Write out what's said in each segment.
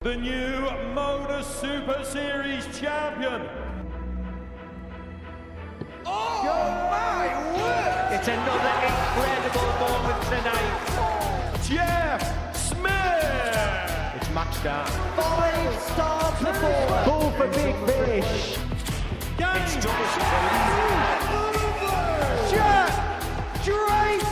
the new Modus Super Series champion. Oh my word! It's another incredible moment tonight. Jeff Smith! It's matched out. 5-star performance. Pull for big fish. It's Jack Drayton!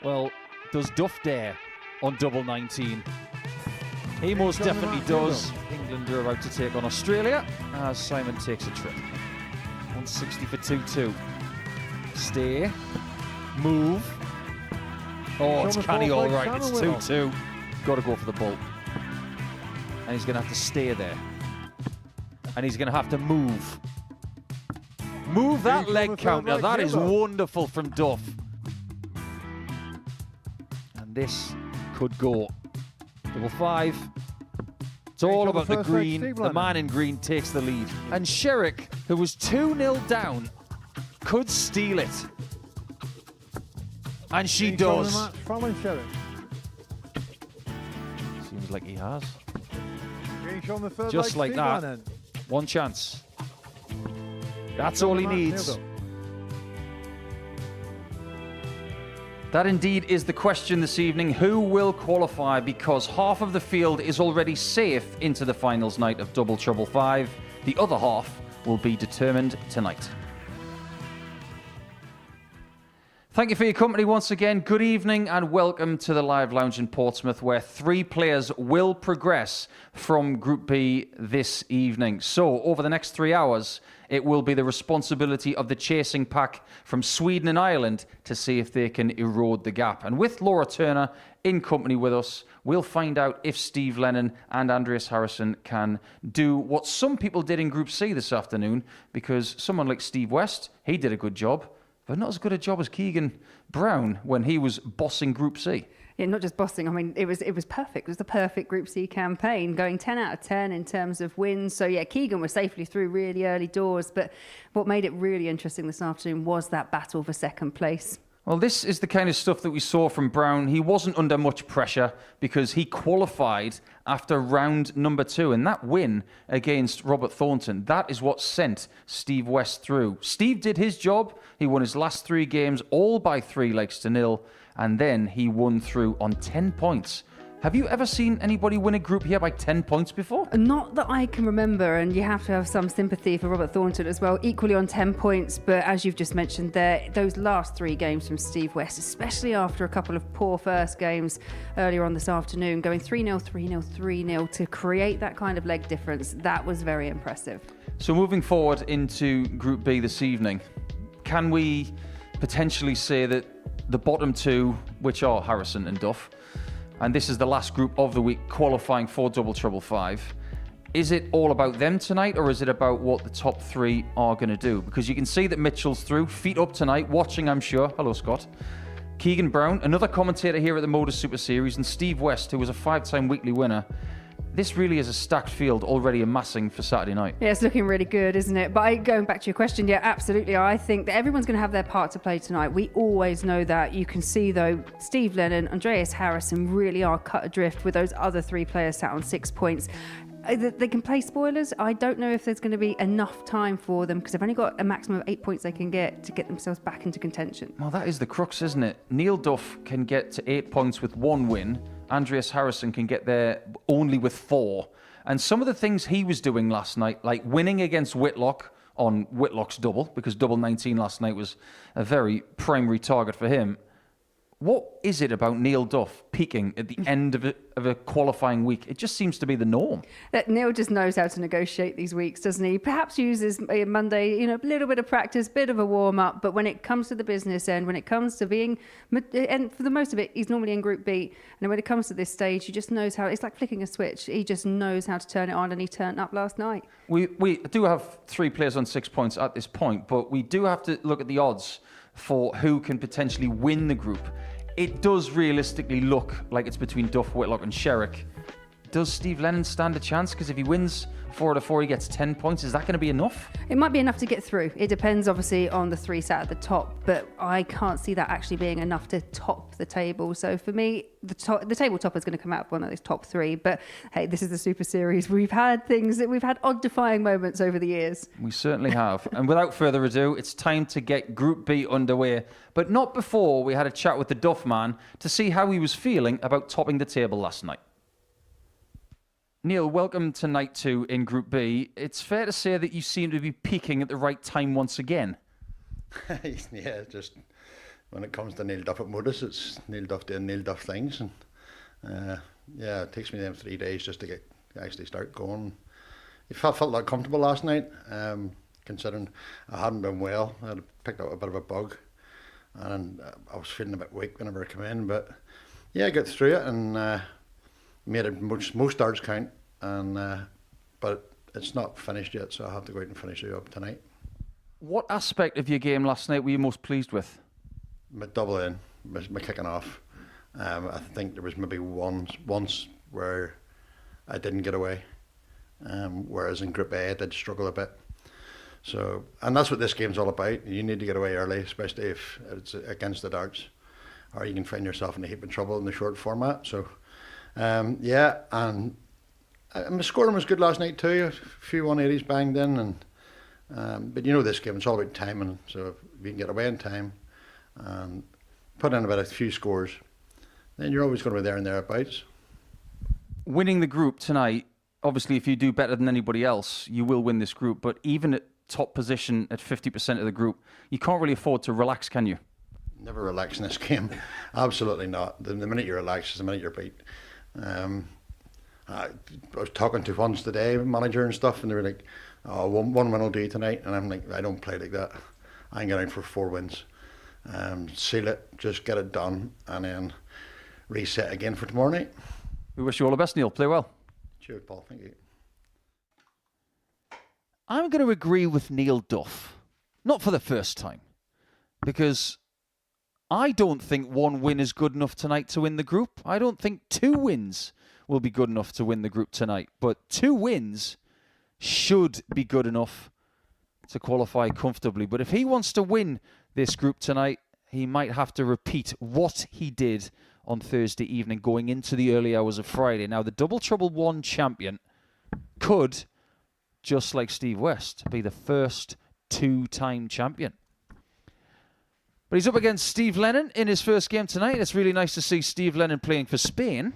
Well, does Duff dare on double 19? He most definitely does. England are about to take on Australia as Simon takes a trip. 160 for 2-2. Stay. Move. Oh, it's canny all right. It's 2-2. Got to go for the ball. And he's going to have to stay there. And he's going to have to move. Move that leg counter. That is wonderful from Duff. And this could go. Double 5. It's all about the green. The man in green takes the lead. And Sherrick, who was 2-0 down, could steal it. And she does. Seems like he has. Just like that. One chance. That's all he needs. That indeed is the question this evening. Who will qualify? Because half of the field is already safe into the finals night of Double Trouble 5. The other half will be determined tonight. Thank you for your company once again. Good evening and welcome to the Live Lounge in Portsmouth, where 3 players will progress from Group B this evening. So, over the next 3 hours, it will be the responsibility of the chasing pack from Sweden and Ireland to see if they can erode the gap. And with Laura Turner in company with us, we'll find out if Steve Lennon and Andreas Harrison can do what some people did in Group C this afternoon, because someone like Steve West, he did a good job, but not as good a job as Keegan Brown when he was bossing Group C. Yeah, not just bossing. I mean, it was perfect. It was the perfect Group C campaign, going 10 out of 10 in terms of wins. So, yeah, Keegan was safely through really early doors. But what made it really interesting this afternoon was that battle for second place. Well, this is the kind of stuff that we saw from Brown. He wasn't under much pressure because he qualified after round number 2. And that win against Robert Thornton, that is what sent Steve West through. Steve did his job. He won his last 3 games, all by 3 legs to nil. And then he won through on 10 points. Have you ever seen anybody win a group here by 10 points before? Not that I can remember, and you have to have some sympathy for Robert Thornton as well, equally on 10 points. But as you've just mentioned there, those last 3 games from Steve West, especially after a couple of poor first games earlier on this afternoon, going 3-0, 3-0, 3-0 to create that kind of leg difference, that was very impressive. So moving forward into Group B this evening, can we potentially say that the bottom 2, which are Harrison and Duff, and this is the last group of the week qualifying for Double Trouble 5. Is it all about them tonight, or is it about what the top 3 are going to do? Because you can see that Mitchell's through, feet up tonight, watching, I'm sure. Hello, Scott. Keegan Brown, another commentator here at the Modus Super Series, and Steve West, who was a 5-time weekly winner. This really is a stacked field already amassing for Saturday night. Yeah, it's looking really good, isn't it? But going back to your question, yeah, absolutely. I think that everyone's going to have their part to play tonight. We always know that. You can see, though, Steve Lennon, Andreas Harrison really are cut adrift with those other 3 players sat on 6 points. They can play spoilers. I don't know if there's going to be enough time for them, because they've only got a maximum of 8 points they can get to get themselves back into contention. Well, that is the crux, isn't it? Neil Duff can get to 8 points with 1 win. Andreas Harrison can get there only with 4. And some of the things he was doing last night, like winning against Whitlock on Whitlock's double, because double 19 last night was a very primary target for him. What is it about Neil Duff peaking at the end of a qualifying week? It just seems to be the norm. That Neil just knows how to negotiate these weeks, doesn't he? Perhaps uses Monday, a little bit of practice, bit of a warm-up, but when it comes to the business end, when it comes to being, and for the most of it, he's normally in Group B, and when it comes to this stage, he just knows how, it's like flicking a switch. He just knows how to turn it on, and he turned up last night. We do have 3 players on 6 points at this point, but we do have to look at the odds for who can potentially win the group. It does realistically look like it's between Duff, Whitlock and Sherrick. does Steve Lennon stand a chance? Because if he wins 4 out of 4, he gets 10 points. Is that going to be enough? It might be enough to get through. It depends, obviously, on the 3 sat at the top, but I can't see that actually being enough to top the table. So for me, the table topper is going to come out of one of those top 3. But hey, this is the Super Series. We've had odd-defying moments over the years. We certainly have. And without further ado, it's time to get Group B underway. But not before we had a chat with the Duff man to see how he was feeling about topping the table last night. Neil, welcome to night 2 in Group B. It's fair to say that you seem to be peaking at the right time once again. Yeah, just when it comes to Neil Duff at Modus, it's Neil Duff doing Neil Duff things. And yeah, it takes me them 3 days just to actually start going. I felt a lot comfortable last night, considering I hadn't been well. I had picked up a bit of a bug, and I was feeling a bit weak whenever I came in. But yeah, I got through it and made it most starts count. And but it's not finished yet, so I'll have to go out and finish it up tonight. What aspect of your game last night were you most pleased with? My double in, my kicking off. I think there was maybe once where I didn't get away, whereas in Group A I did struggle a bit. So, and that's what this game's all about. You need to get away early, especially if it's against the darts, or you can find yourself in a heap of trouble in the short format. So, yeah, and my scoring was good last night too. A few 180s banged in, and but you know this game, it's all about timing. So if you can get away in time and put in about a few scores, then you're always going to be there and thereabouts. Winning the group tonight, obviously if you do better than anybody else, you will win this group. But even at top position at 50% of the group, you can't really afford to relax, can you? Never relax in this game. Absolutely not. The minute you relax is the minute you're beat. I was talking to ones today, manager and stuff, and they were like, "Oh, one win will do tonight." And I'm like, "I don't play like that. I ain't going for 4 wins. Seal it, just get it done, and then reset again for tomorrow night." We wish you all the best, Neil. Play well. Cheers, Paul. Thank you. I'm going to agree with Neil Duff. Not for the first time. Because I don't think 1 win is good enough tonight to win the group. I don't think 2 wins will be good enough to win the group tonight. But 2 wins should be good enough to qualify comfortably. But if he wants to win this group tonight, he might have to repeat what he did on Thursday evening going into the early hours of Friday. Now, the Double Trouble 1 champion could, just like Steve West, be the first 2-time champion. But he's up against Steve Lennon in his first game tonight. It's really nice to see Steve Lennon playing for Spain.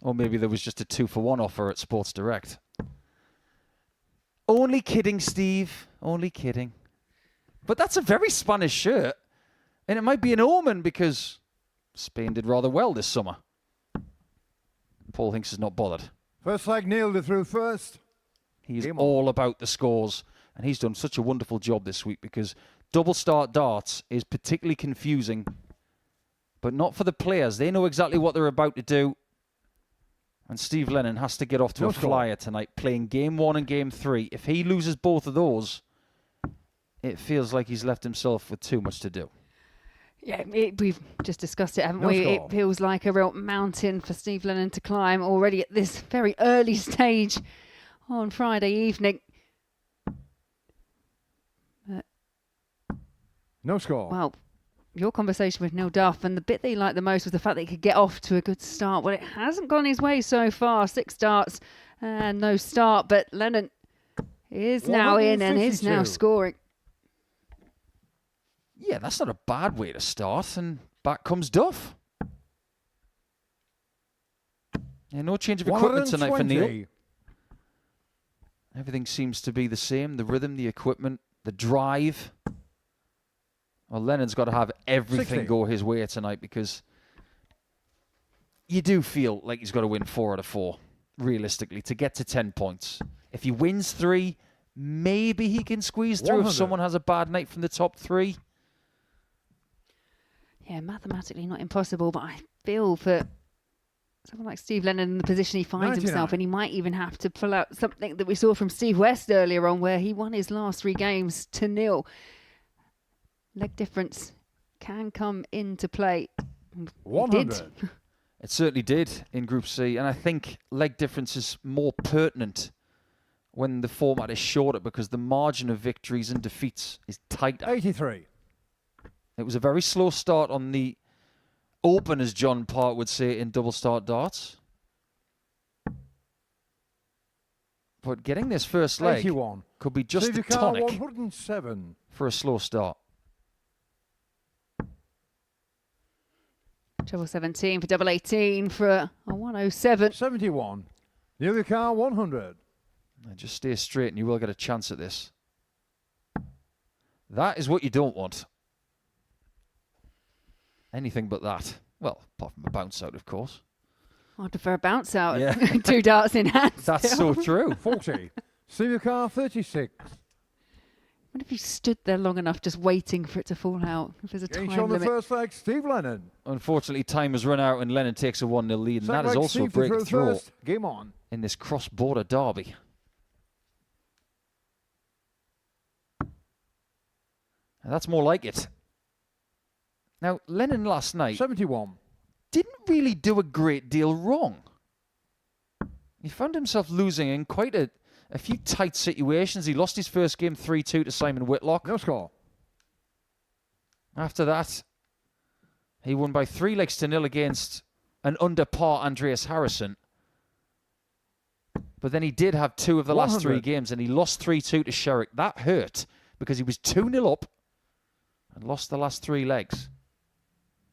Or maybe there was just a 2-for-1 offer at Sports Direct. Only kidding, Steve. Only kidding. But that's a very Spanish shirt. And it might be an omen because Spain did rather well this summer. Paul thinks he's not bothered. First flag, Neil to through first. He's all about the scores. And he's done such a wonderful job this week because double start darts is particularly confusing. But not for the players. They know exactly what they're about to do. And Steve Lennon has to get off to a flyer tonight, playing game 1 and game 3. If he loses both of those, it feels like he's left himself with too much to do. Yeah, we've just discussed it, haven't we? It feels like a real mountain for Steve Lennon to climb already at this very early stage on Friday evening. No score. Well, your conversation with Neil Duff, and the bit that he liked the most was the fact that he could get off to a good start. Well, it hasn't gone his way so far. 6 starts and no start, but Lennon is now in and is now scoring. Yeah, that's not a bad way to start, and back comes Duff. Yeah, no change of equipment tonight for Neil. Everything seems to be the same. The rhythm, the equipment, the drive. Well, Lennon's got to have everything go his way tonight because you do feel like he's got to win 4 out of 4, realistically, to get to 10 points. If he wins 3, maybe he can squeeze through if someone has a bad night from the top 3. Yeah, mathematically not impossible, but I feel for someone like Steve Lennon in the position he finds himself in, he might even have to pull out something that we saw from Steve West earlier on, where he won his last 3 games to 0. Leg difference can come into play. It 100. did. It certainly did in Group C, and I think leg difference is more pertinent when the format is shorter because the margin of victories and defeats is tighter. 83. It was a very slow start on the open, as John Park would say, in double start darts. But getting this first leg 81. could be just a Stevie Carr, tonic 107. for a slow start. Treble 17 for double 18 for a 107. 71. Neil the Carr, 100. Now just stay straight and you will get a chance at this. That is what you don't want. Anything but that. Well, apart from a bounce out, of course. I prefer a bounce out. Yeah. 2 darts in hand. That's so true. 40. Stevie Carr, 36. What if you stood there long enough just waiting for it to fall out? If there's a Getting time shown the limit. first leg, Steve Lennon. Unfortunately, time has run out and Lennon takes a 1-0 lead, and Second that is leg, also a Steve to break throw of throw first. Game on. in this cross-border derby. And that's more like it. Now, Lennon last night 71. didn't really do a great deal wrong. He found himself losing in quite a few tight situations. He lost his first game 3-2 to Simon Whitlock. No score. After that, he won by 3 legs to 0 against an under par Andreas Harrison. But then he did have 2 of the last 3 100. games, and he lost 3-2 to Sherrick. That hurt because he was 2-0 up and lost the last 3 legs.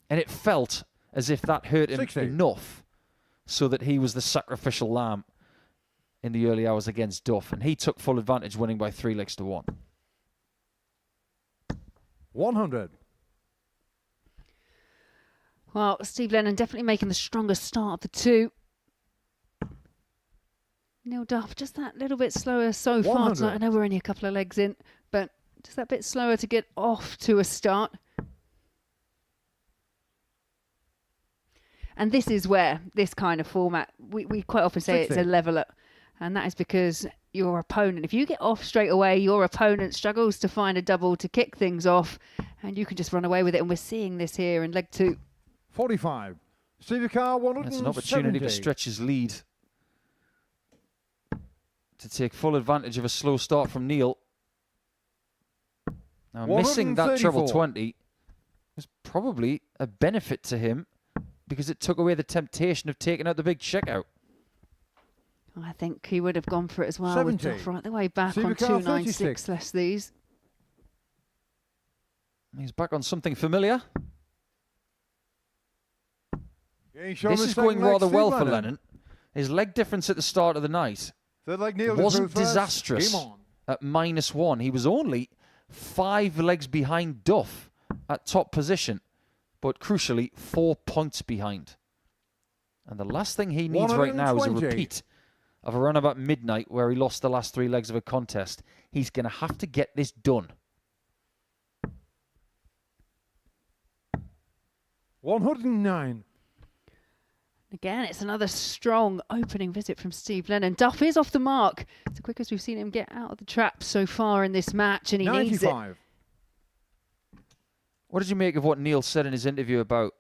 And it felt as if that hurt him 60. enough so that he was the sacrificial lamb in the early hours against Duff. And he took full advantage, winning by 3 legs to 1. 100. Well, Steve Lennon definitely making the strongest start of the 2. Neil Duff just that little bit slower so far 100. tonight. I know we're only a couple of legs in, but just that bit slower to get off to a start. And this is where this kind of format, we quite often say 60. it's a leveler. And that is because your opponent, if you get off straight away, your opponent struggles to find a double to kick things off, and you can just run away with it. And we're seeing this here in leg 2. 45. Stevie Carr, 170. That's an opportunity to stretch his lead, to take full advantage of a slow start from Neil. Now, missing that treble 134. 20 was probably a benefit to him because it took away the temptation of taking out the big checkout. I think he would have gone for it as well. 70. With Duff right the way back Stevie on Carr, 296 36. less these. He's back on something familiar. Getting shown This the is second going leg, rather Steve well for Lennon. His leg difference at the start of the night Third leg, Neil to wasn't throw first. disastrous Game on. at -1. He was only 5 legs behind Duff at top position, but crucially 4 points behind. And the last thing he needs right now is a 120. repeat of around about midnight where he lost the last 3 legs of a contest. He's going to have to get this done. 109. Again, it's another strong opening visit from Steve Lennon. Duff is off the mark. It's the quickest we've seen him get out of the trap so far in this match, and he needs it. 95. What did you make of what Neil said in his interview about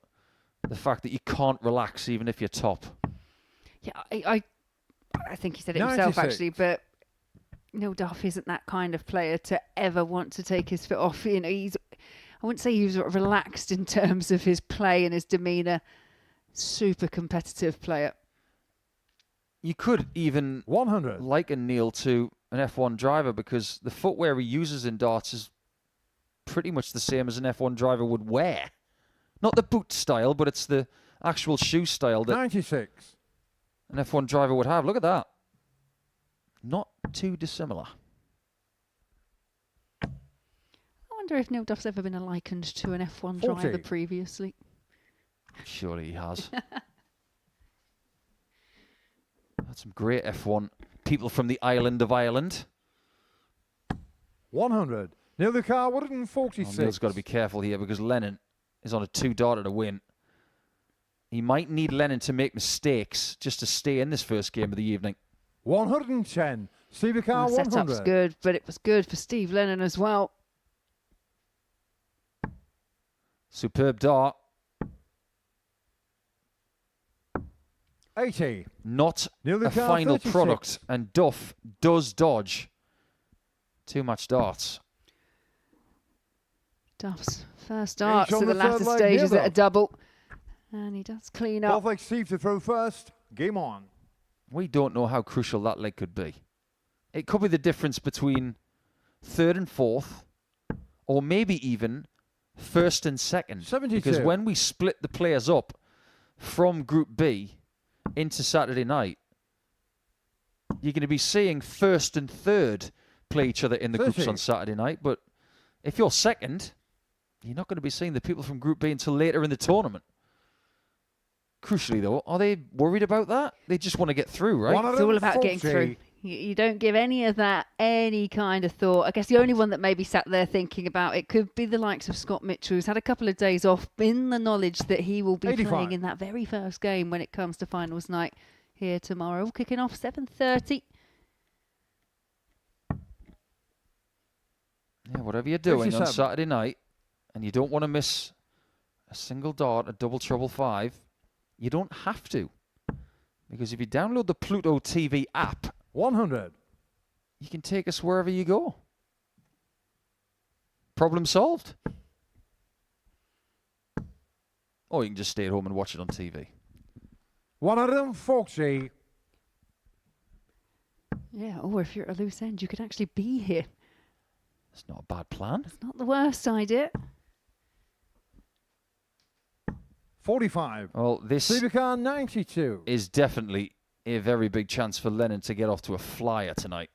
the fact that you can't relax even if you're top? Yeah, I think he said it himself 96. actually, but Neil Duff isn't that kind of player to ever want to take his foot off. You know, I wouldn't say he was relaxed in terms of his play and his demeanour. Super competitive player. You could even 100. liken Neil to an F1 driver because the footwear he uses in darts is pretty much the same as an F1 driver would wear. Not the boot style, but it's the actual shoe style that 96. an F1 driver would have. Look at that. Not too dissimilar. I wonder if Neil Duff's ever been likened to an F1 40. driver previously. Surely he has. Had some great F1 people from the island of Ireland. 100. Neil the Carr, Oh, 146. Neil's got to be careful here because Lennon is on a 2-darter to win. He might need Lennon to make mistakes just to stay in this first game of the evening. 110. Stevie Carr, The setup's 100. good, but it was good for Steve Lennon as well. Superb dart. 80. not Nearly a car final 36. product, and Duff does dodge 2 match darts. Duff's first starts on to the the third latter leg, stages near at a though. double. And he does clean up. Both legs Steve to throw first. Game on. We don't know how crucial that leg could be. It could be the difference between third and fourth, or maybe even first and second. 72. Because when we split the players up from Group B into Saturday night, you're going to be seeing first and third play each other in the groups 30. on Saturday night. But if you're second, you're not going to be seeing the people from Group B until later in the tournament. Crucially, though, are they worried about that? They just want to get through, right? It's all about getting 140. through. You don't give any of that any kind of thought. I guess the only one that maybe sat there thinking about it could be the likes of Scott Mitchell, who's had a couple of days off in the knowledge that he will be 85. playing in that very first game when it comes to finals night here tomorrow. Kicking off 7:30. Yeah, whatever you're doing on 57. Saturday night, and you don't want to miss a single dart at Double Trouble 5, you don't have to. Because if you download the Pluto TV app, 100. you can take us wherever you go. Problem solved. Or you can just stay at home and watch it on TV. 140. Yeah, or if you're at a loose end, you could actually be here. It's not a bad plan. It's not the worst idea. 45. Well, this Supercar 92. is definitely a very big chance for Lennon to get off to a flyer tonight.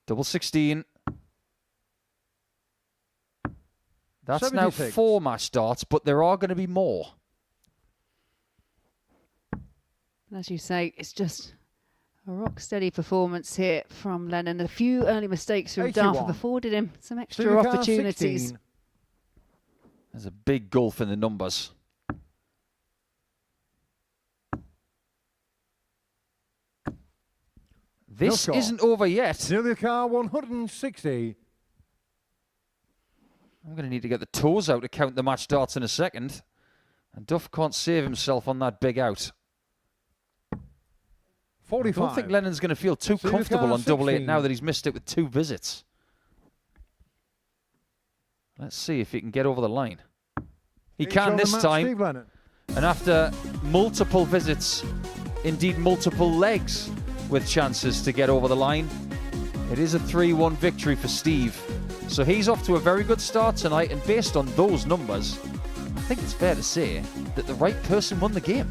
Double 16. That's now 76. 4 match darts, but there are going to be more. And as you say, it's just a rock steady performance here from Lennon. A few early mistakes from Duff have 81. afforded him some extra Supercar opportunities. 16. There's a big gulf in the numbers. This score. isn't over yet. Nearly car 160. I'm going to need to get the toes out to count the match darts in a second. And Duff can't save himself on that big out. 45. I don't think Lennon's going to feel too Supercar comfortable on double 8 16. now that he's missed it with 2 visits. Let's see if he can get over the line. He Each can on the this match, time. Steve Lennon. And after multiple visits, indeed multiple legs with chances to get over the line, it is a 3-1 victory for Steve. So he's off to a very good start tonight, and based on those numbers, I think it's fair to say that the right person won the game.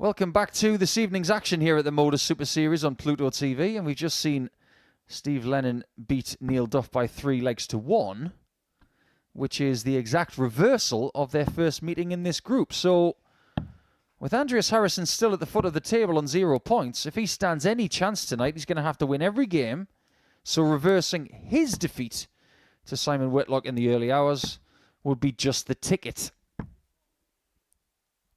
Welcome back to this evening's action here at the Modus Super Series on Pluto TV, and we've just seen Steve Lennon beat Neil Duff by 3-1, which is the exact reversal of their first meeting in this group. So, with Andreas Harrison still at the foot of the table on 0 points, if he stands any chance tonight, he's going to have to win every game. So reversing his defeat to Simon Whitlock in the early hours would be just the ticket.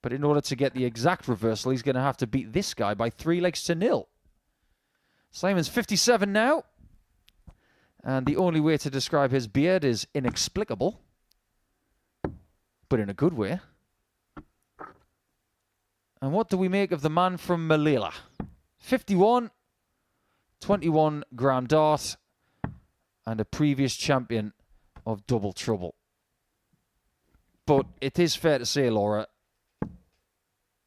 But in order to get the exact reversal, he's going to have to beat this guy by 3-0. Simon's 57 now. And the only way to describe his beard is inexplicable. But in a good way. And what do we make of the man from Malila? 51, 21 gram dart, and a previous champion of double trouble. But it is fair to say, Laura,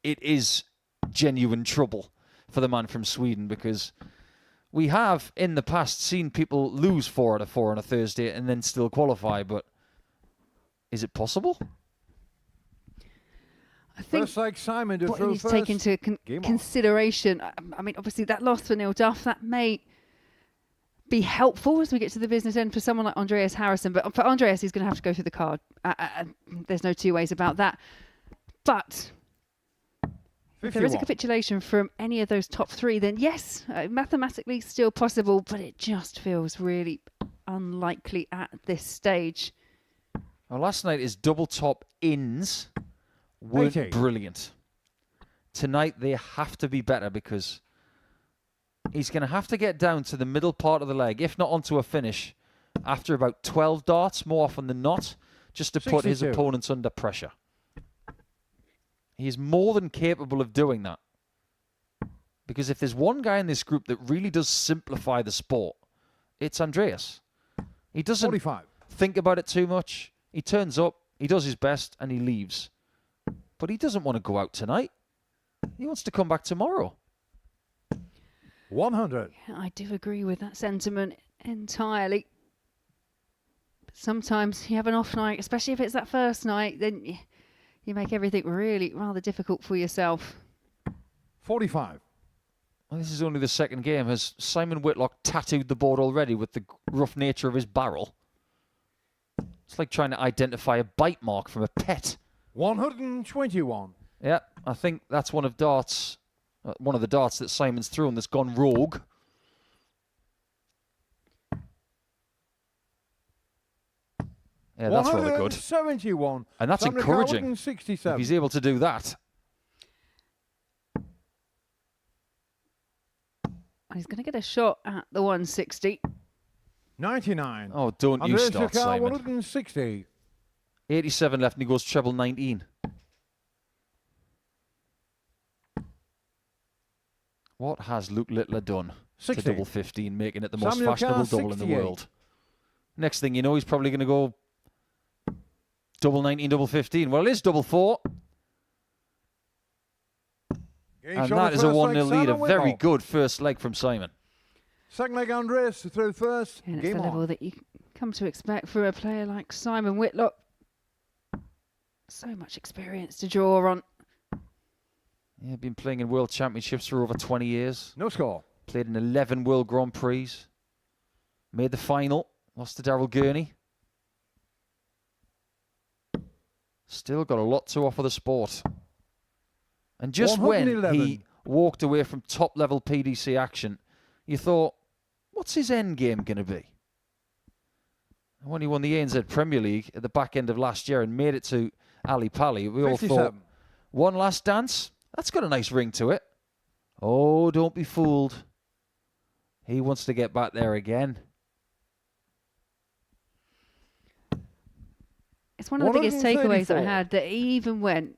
it is genuine trouble for the man from Sweden, because we have in the past seen people lose 4 out of 4 on a Thursday and then still qualify, but is it possible? I think First like Simon to what throw you need to first. take into consideration, I mean, obviously that loss for Neil Duff, that may be helpful as we get to the business end for someone like Andreas Harrison, but for Andreas, he's going to have to go through the card. There's no two ways about that. But if there is a 51. capitulation from any of those top 3, then yes, mathematically still possible, but it just feels really unlikely at this stage. Well, last night his double top ins weren't 80. brilliant. Tonight they have to be better, because he's going to have to get down to the middle part of the leg, if not onto a finish, after about 12 darts, more often than not, just to put his 62. opponents under pressure. He's more than capable of doing that. Because if there's one guy in this group that really does simplify the sport, it's Andreas. He doesn't 45. think about it too much. He turns up, he does his best, and he leaves. But he doesn't want to go out tonight. He wants to come back tomorrow. 100. I do agree with that sentiment entirely. But sometimes you have an off night, especially if it's that first night, then you make everything really rather difficult for yourself. 45. Well, this is only the second game. Has Simon Whitlock tattooed the board already with the rough nature of his barrel? It's like trying to identify a bite mark from a pet. 121. Yeah, I think that's one of the darts that Simon's thrown that's gone rogue. Yeah, that's rather good. 171. And that's Simon encouraging. 167. If he's able to do that. He's going to get a shot at the 160. 99. Oh, don't you Andreas start, Jakar, Simon. 160. 87 left and he goes treble 19. What has Luke Littler done 60. to double 15, making it the most Samuel fashionable Carr, double in the 68. world? Next thing you know, he's probably going to go double 19, double 15. Well, it is double 4. Game And shot that the is a first 1-0 leg, lead. A Simon very Whitlock. good first leg from Simon. Second leg, Andreas to throw first. And it's Game the level on. that you come to expect for a player like Simon Whitlock. So much experience to draw on. Yeah, been playing in World Championships for over 20 years. No score. Played in 11 World Grand Prix. Made the final. Lost to Darryl Gurney. Still got a lot to offer the sport. And just when 111. he walked away from top-level PDC action, you thought, what's his end game going to be? And when he won the ANZ Premier League at the back end of last year and made it to Ali Pali, we all 57. thought, one last dance? That's got a nice ring to it. Oh, don't be fooled. He wants to get back there again. It's one of the biggest takeaways that I 134. had, that even when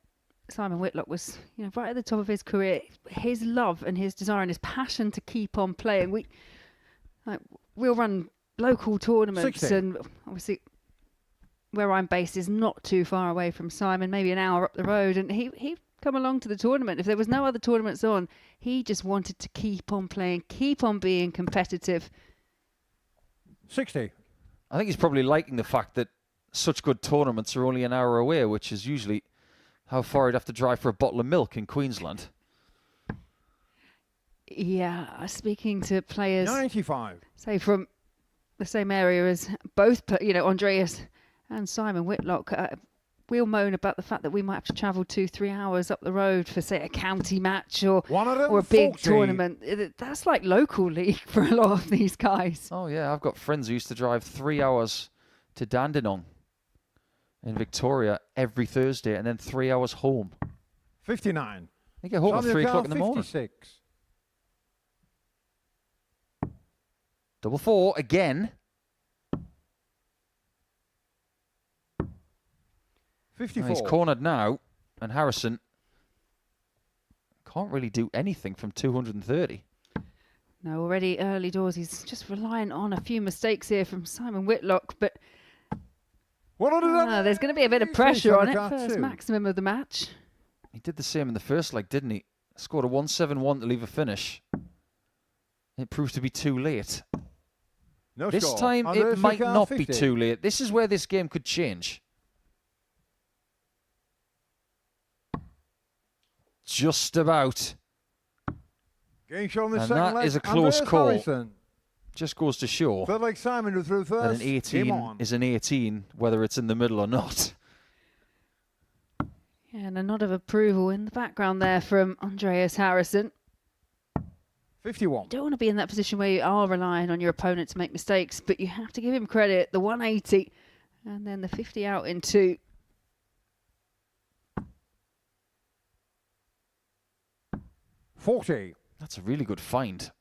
Simon Whitlock was, right at the top of his career, his love and his desire and his passion to keep on playing. We'll run local tournaments, 60. and obviously where I'm based is not too far away from Simon, maybe an hour up the road, and he'd come along to the tournament. If there was no other tournaments on, he just wanted to keep on playing, keep on being competitive. 60. I think he's probably liking the fact that such good tournaments are only an hour away, which is usually how far he'd have to drive for a bottle of milk in Queensland. Yeah, speaking to players, 95. say from the same area as both, Andreas and Simon Whitlock, we'll moan about the fact that we might have to travel 2-3 hours up the road for, say, a county match or a big 140. tournament. That's like local league for a lot of these guys. Oh, yeah, I've got friends who used to drive 3 hours to Dandenong in Victoria every Thursday and then 3 hours home. 59. They get home at 3 o'clock in the morning. 56. Double four again. 54. He's cornered now, and Harrison can't really do anything from 230. No, already early doors. He's just relying on a few mistakes here from Simon Whitlock, but there's going to be a bit of pressure on it. First maximum of the match. He did the same in the first leg, didn't he? Scored a 171 to leave a finish. It proves to be too late. No This score. time Andreas it might Ricard, not 50. be too late. This is where this game could change. Just about. Game show on the And second that leg. is a close Andreas call. Harrison. Just goes to show Third leg Simon who threw that first. an Game 18 on. is an 18, whether it's in the middle or not. Yeah, and a nod of approval in the background there from Andreas Harrison. 51. You don't want to be in that position where you are relying on your opponent to make mistakes, but you have to give him credit. The 180 and then the 50 out in 2. $40. That's a really good find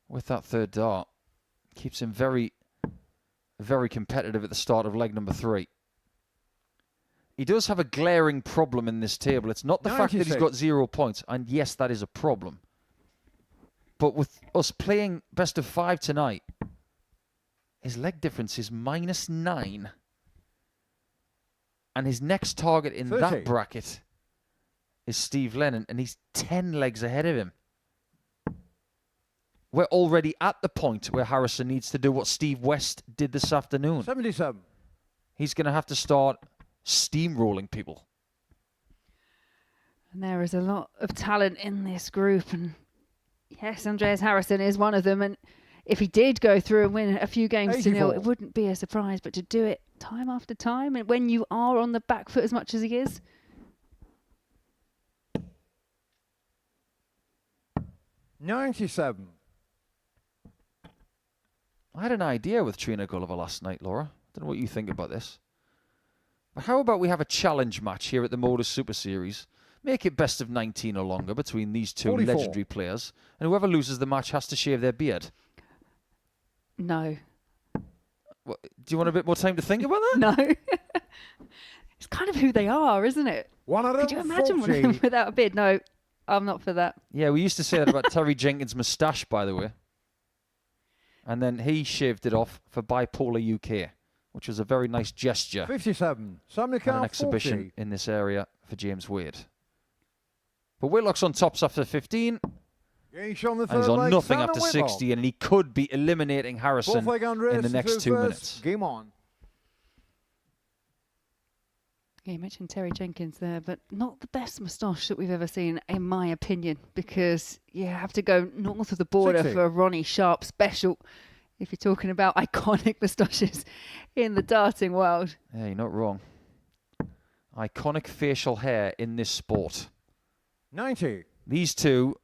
with that third dart. Keeps him very, very competitive at the start of leg number 3. He does have a glaring problem in this table. It's not the fact that he's 96. got 0 points, and yes, that is a problem. But with us playing best of 5 tonight, his leg difference is -9. And his next target in 30. that bracket is Steve Lennon, and he's 10 legs ahead of him. We're already at the point where Harrison needs to do what Steve West did this afternoon. 77. He's going to have to start steamrolling people. And there is a lot of talent in this group. And yes, Andreas Harrison is one of them. And if he did go through and win a few games to 0, 84. it wouldn't be a surprise. But to do it time after time, and when you are on the back foot as much as he is, 97. I had an idea with Trina Gulliver last night, Laura. I don't know what you think about this. But how about we have a challenge match here at the Modus Super Series? Make it best of 19 or longer between these two 44. legendary players. And whoever loses the match has to shave their beard. no. What, do you want a bit more time to think about that? No. It's kind of who they are, isn't it? 140. Could you imagine one of them without a beard? No, I'm not for that. Yeah, we used to say that about Terry Jenkins' moustache, by the way. And then he shaved it off for Bipolar UK, which was a very nice gesture 57. Sam and an Nicard, exhibition 40. in this area for James Wade. But Whitlock's on tops after 15, Game show on the and he's third on leg. nothing Simon after Whitlock. 60, and he could be eliminating Harrison Fourth leg Andreas in the who next threw 2 first. minutes. Game on. Yeah, you mentioned Terry Jenkins there, but not the best moustache that we've ever seen, in my opinion, because you have to go north of the border 60. for a Ronnie Sharp special if you're talking about iconic moustaches in the darting world. Yeah, you're not wrong. Iconic facial hair in this sport. 90. These two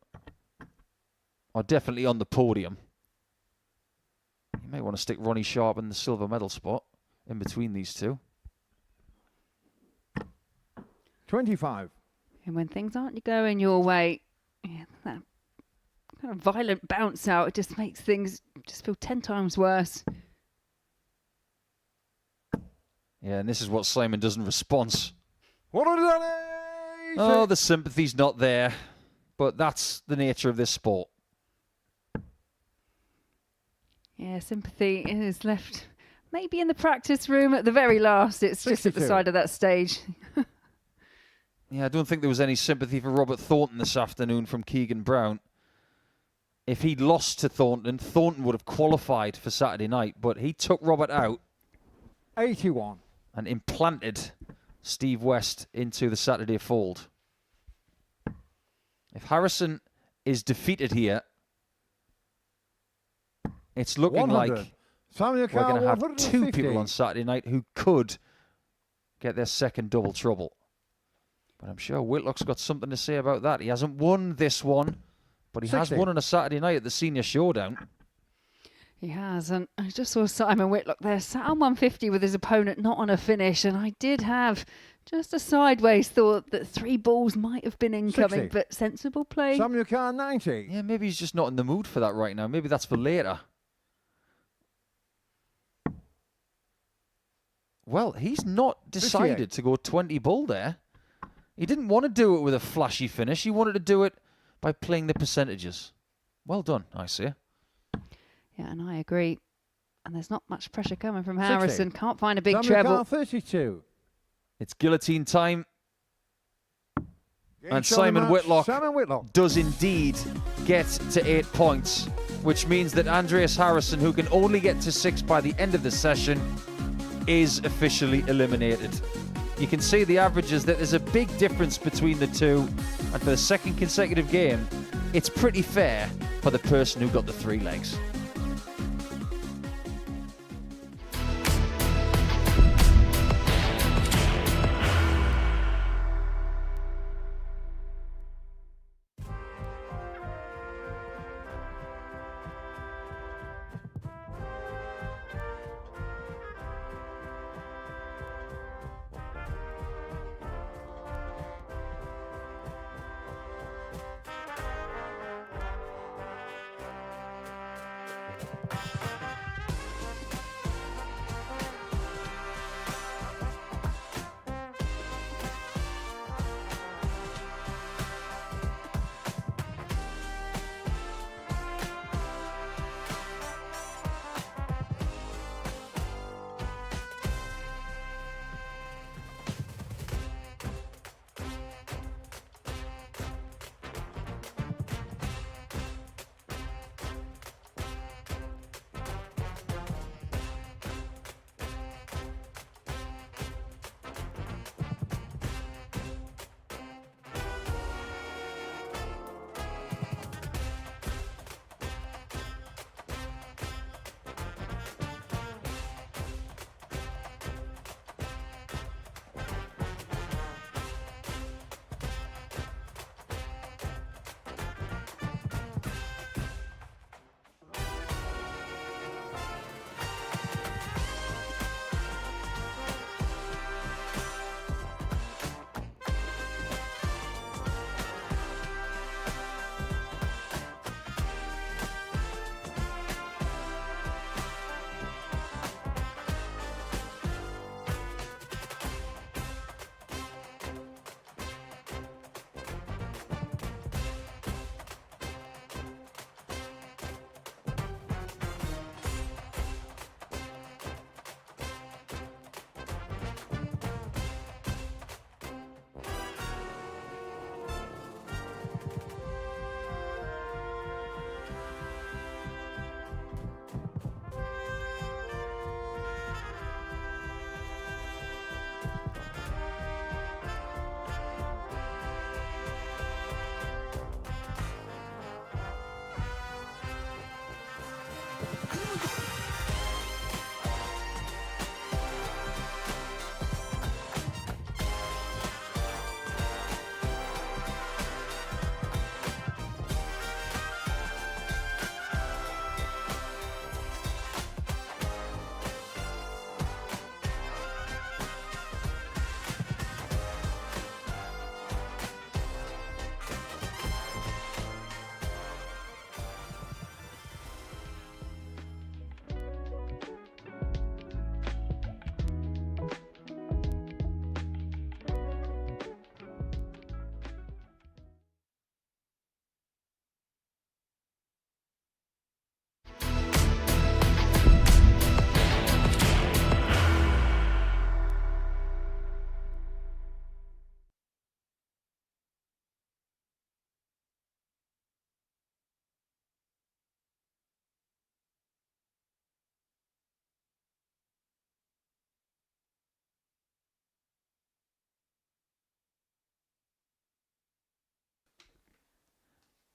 are definitely on the podium. You may want to stick Ronnie Sharp in the silver medal spot in between these two. 25. And when things aren't going your way, yeah, that kind of violent bounce out, it just makes things just feel 10 times worse. Yeah, and this is what Simon does in response. 180. Oh, the sympathy's not there. But that's the nature of this sport. Yeah, sympathy is left maybe in the practice room at the very last. It's just at the 62. side of that stage. Yeah, I don't think there was any sympathy for Robert Thornton this afternoon from Keegan Brown. If he'd lost to Thornton, Thornton would have qualified for Saturday night, but he took Robert out 81. and implanted Steve West into the Saturday fold. If Harrison is defeated here, it's looking 100. like Samuel we're going Carr, to have 2 150. people on Saturday night who could get their second double trouble. But I'm sure Whitlock's got something to say about that. He hasn't won this one, but he 60. has won on a Saturday night at the Senior Showdown. He has, and I just saw Simon Whitlock there, sat on 150 with his opponent not on a finish, and I did have just a sideways thought that 3 balls might have been incoming, 60. but sensible play. Samuel Carr, 90. Yeah, maybe he's just not in the mood for that right now. Maybe that's for later. Well, he's not decided 58. to go 20 bull there. He didn't want to do it with a flashy finish. He wanted to do it by playing the percentages. Well done, I say. Yeah, and I agree. And there's not much pressure coming from 60. Harrison. Can't find a big Samuel treble. Carr, 32. It's guillotine time. Game And show of the Simon match, Whitlock Simon Whitlock. does indeed get to 8 points, which means that Andreas Harrison, who can only get to 6 by the end of the session, is officially eliminated. You can see the averages that there's a big difference between the two, and for the second consecutive game, it's pretty fair for the person who got the 3 legs.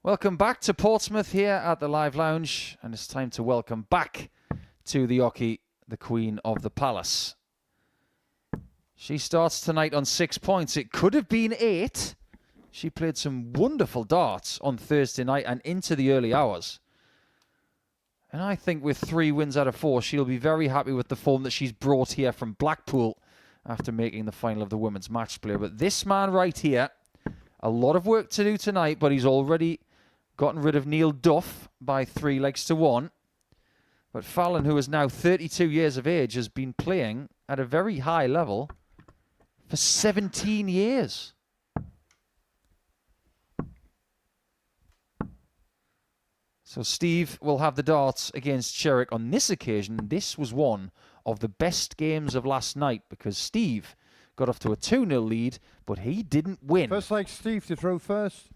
Welcome back to Portsmouth here at the Live Lounge, and it's time to welcome back to the Oki, the Queen of the Palace. She starts tonight on 6 points. It could have been 8. She played some wonderful darts on Thursday night and into the early hours. And I think with 3 wins out of 4, she'll be very happy with the form that she's brought here from Blackpool after making the final of the women's match play. But this man right here, a lot of work to do tonight, but he's already gotten rid of Neil Duff by 3 legs to 1. But Fallon, who is now 32 years of age, has been playing at a very high level for 17 years. So Steve will have the darts against Sherrick on this occasion. This was one of the best games of last night because Steve got off to a 2-0 lead, but he didn't win. First like Steve to throw first.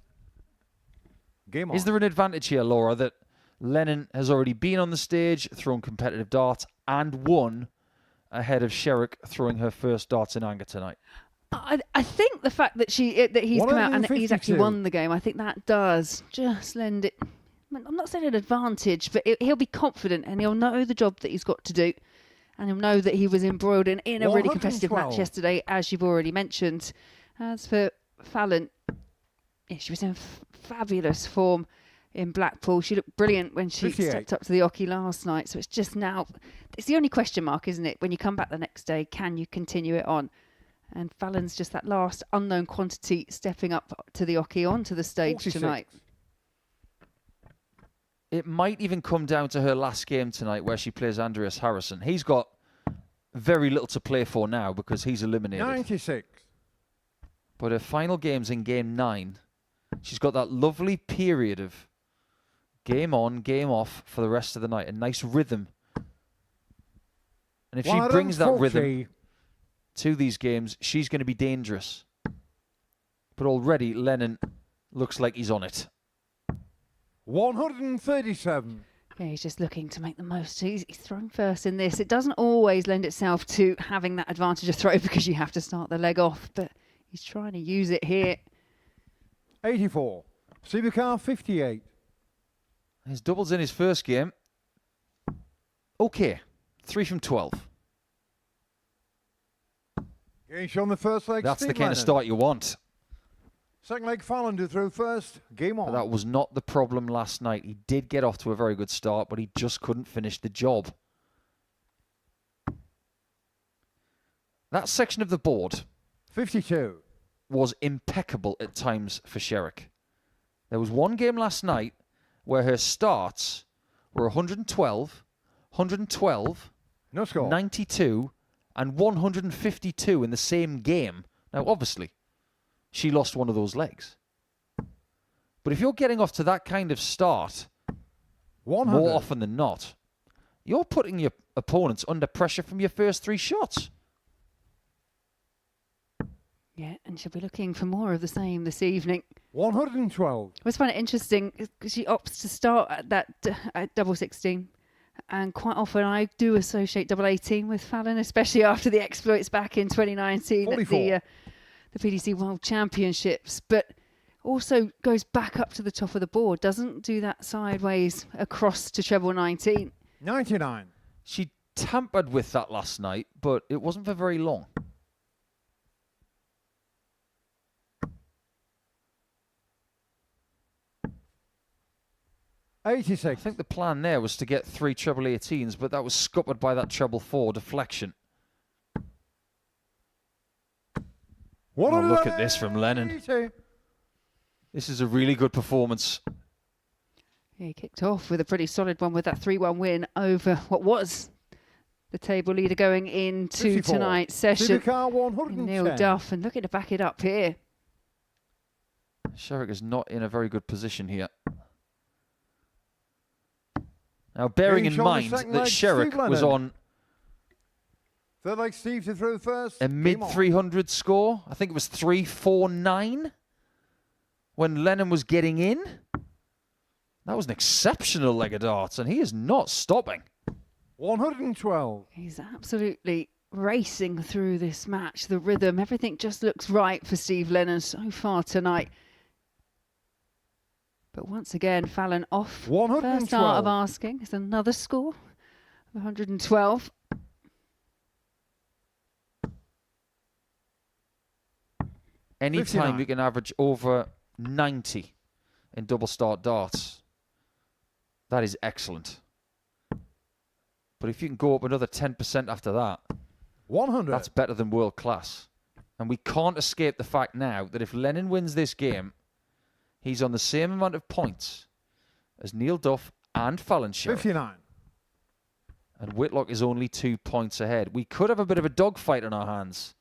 Game on. Is there an advantage here, Laura, that Lennon has already been on the stage, thrown competitive darts, and won ahead of Sherrick throwing her first darts in anger tonight? I think the fact that he's come out and he's actually 152. won the game, I think that does just lend it. I'm not saying an advantage, but he'll be confident and he'll know the job that he's got to do. And he'll know that he was embroiled in a really competitive match 112. yesterday, as you've already mentioned. As for Fallon, yeah, she was in fabulous form in Blackpool. She looked brilliant when she 58. stepped up to the Oki last night. So it's just now, it's the only question mark, isn't it? When you come back the next day, can you continue it on? And Fallon's just that last unknown quantity stepping up to the Oki onto the stage 46. tonight. It might even come down to her last game tonight where she plays Andreas Harrison. He's got very little to play for now because he's eliminated. 96. But her final game's in game 9. She's got that lovely period of game on, game off for the rest of the night. A nice rhythm. And if she brings that rhythm 140. to these games, she's going to be dangerous. But already Lennon looks like he's on it. 137. Yeah, he's just looking to make the most. He's thrown first in this. It doesn't always lend itself to having that advantage of throw because you have to start the leg off, but he's trying to use it here. 84. Sivakar 58. His doubles in his first game. Okay. 3 from 12. Game on the first leg. That's Steve the kind Lennon. of start you want. Second leg Fallon to throw first. Game on. But that was not the problem last night. He did get off to a very good start, but he just couldn't finish the job. That section of the board 52. was impeccable at times for Sherrick. There was one game last night where her starts were 112, 112, No score. 92, and 152 in the same game. Now, obviously, she lost one of those legs. But if you're getting off to that kind of start 100. more often than not, you're putting your opponents under pressure from your first 3 shots. Yeah, and she'll be looking for more of the same this evening. 112. I always find it interesting because she opts to start at that at double 16. And quite often I do associate double 18 with Fallon, especially after the exploits back in 2019 44. at the PDC World Championships. But also goes back up to the top of the board, doesn't do that sideways across to treble 19. 99. She tampered with that last night, but it wasn't for very long. I 86. think the plan there was to get 3 treble 18s, but that was scuppered by that treble 4 deflection. Oh, look at this from Lennon. 180. This is a really good performance. Yeah, he kicked off with a pretty solid one with that 3-1 win over what was the table leader going into 54. tonight's session. Sivakar 110. Neil Duff, and looking to back it up here. Sherrick is not in a very good position here. Now, bearing in Being shown the mind second that leg, Sherrick Steve was Lennon. on Third leg Steve to throw first. a Game mid on. 300 score. I think it was 349 when Lennon was getting in. That was an exceptional leg of darts, and he is not stopping. 112. He's absolutely racing through this match. The rhythm, everything just looks right for Steve Lennon so far tonight. But once again, Fallon off. 112. First start of asking. It's another score of 112. Anytime 59. you can average over 90 in double start darts, that is excellent. But if you can go up another 10% after that, 100. that's better than world class. And we can't escape the fact now that if Lennon wins this game, he's on the same amount of points as Neil Duff and Fallon Sherrick. 59. And Whitlock is only 2 points ahead. We could have a bit of a dogfight on our hands.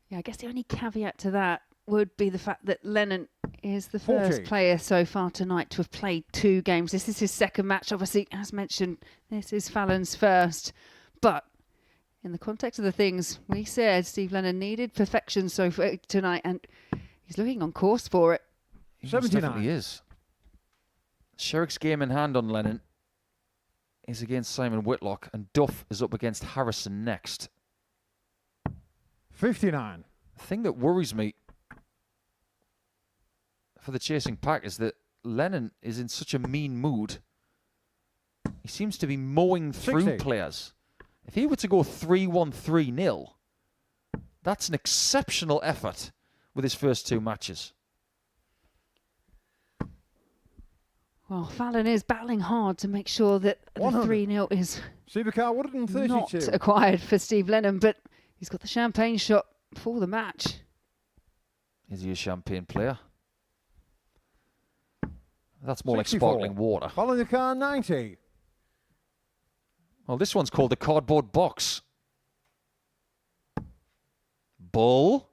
Yeah, I guess the only caveat to that would be the fact that Lennon is the 40. first player so far tonight to have played 2 games. This is his second match. Obviously, as mentioned, this is Fallon's first. But in the context of the things we said, Steve Lennon needed perfection so far tonight, and he's looking on course for it. He 79. definitely is. Sherrick's game in hand on Lennon is against Simon Whitlock, and Duff is up against Harrison next. 59. The thing that worries me for the chasing pack is that Lennon is in such a mean mood. He seems to be mowing through 60. players. If he were to go 3-1, 3-0, that's an exceptional effort with his first 2 matches. Well, Fallon is battling hard to make sure that the 100. 3-0 is Supercar 132. not acquired for Steve Lennon, but he's got the champagne shot for the match. Is he a champagne player? That's more 64. like sparkling water. Following the car 90. Well, this one's called the cardboard box. Bull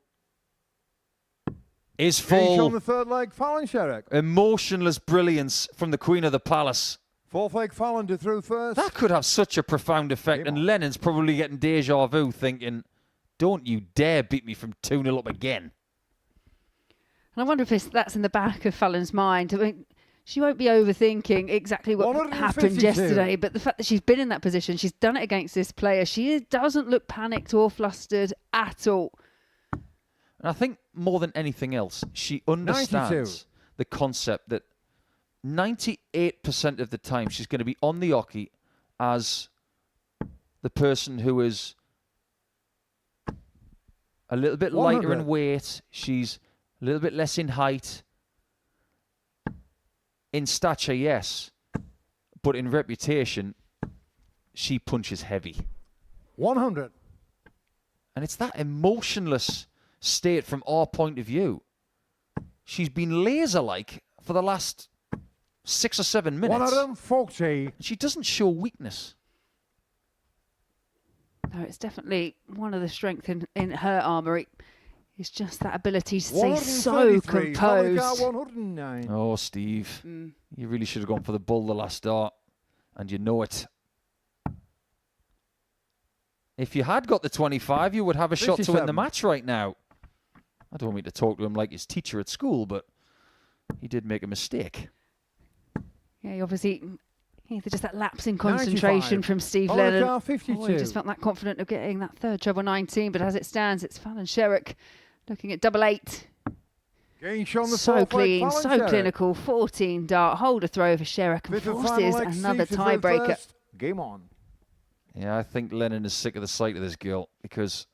is Gage on full. the third leg, Fallon Sherrick. Emotionless brilliance from the Queen of the Palace. Fourth leg, Fallon to through first. That could have such a profound effect. Game on. And Lennon's probably getting deja vu thinking, don't you dare beat me from 2-0 up again. And I wonder if that's in the back of Fallon's mind. I mean, she won't be overthinking exactly what happened 152. yesterday, but the fact that she's been in that position, she's done it against this player, she doesn't look panicked or flustered at all. And I think more than anything else, she understands 92. the concept that 98% of the time she's going to be on the hockey as the person who is a little bit lighter 100. in weight. She's a little bit less in height. In stature, yes. But in reputation, she punches heavy. 100. And it's that emotionless state from our point of view. She's been laser-like for the last 6 or 7 minutes. 140. She doesn't show weakness. No, it's definitely one of the strengths in her armoury. It's just that ability to stay so 133. Following the car composed. 109. Oh, Steve. You really should have gone for the bull the last start. And you know it. If you had got the 25, you would have a shot to win the 57. match right now. I don't want me to talk to him like his teacher at school, but he did make a mistake. Yeah, obviously, either just that lapse in concentration 95. from Steve Following the Lennon. car 52. Oh, he just felt that confident of getting that third treble 19, but as it stands, it's Fallon Sherrick looking at double 8. Gage on the So fourth leg, clean, Fallon so Sherrick. clinical. 14 dart, hold a throw for Sherrick and Fifth and forces final leg, another Steve to through tiebreaker. first. Game on. Yeah, I think Lennon is sick of the sight of this girl because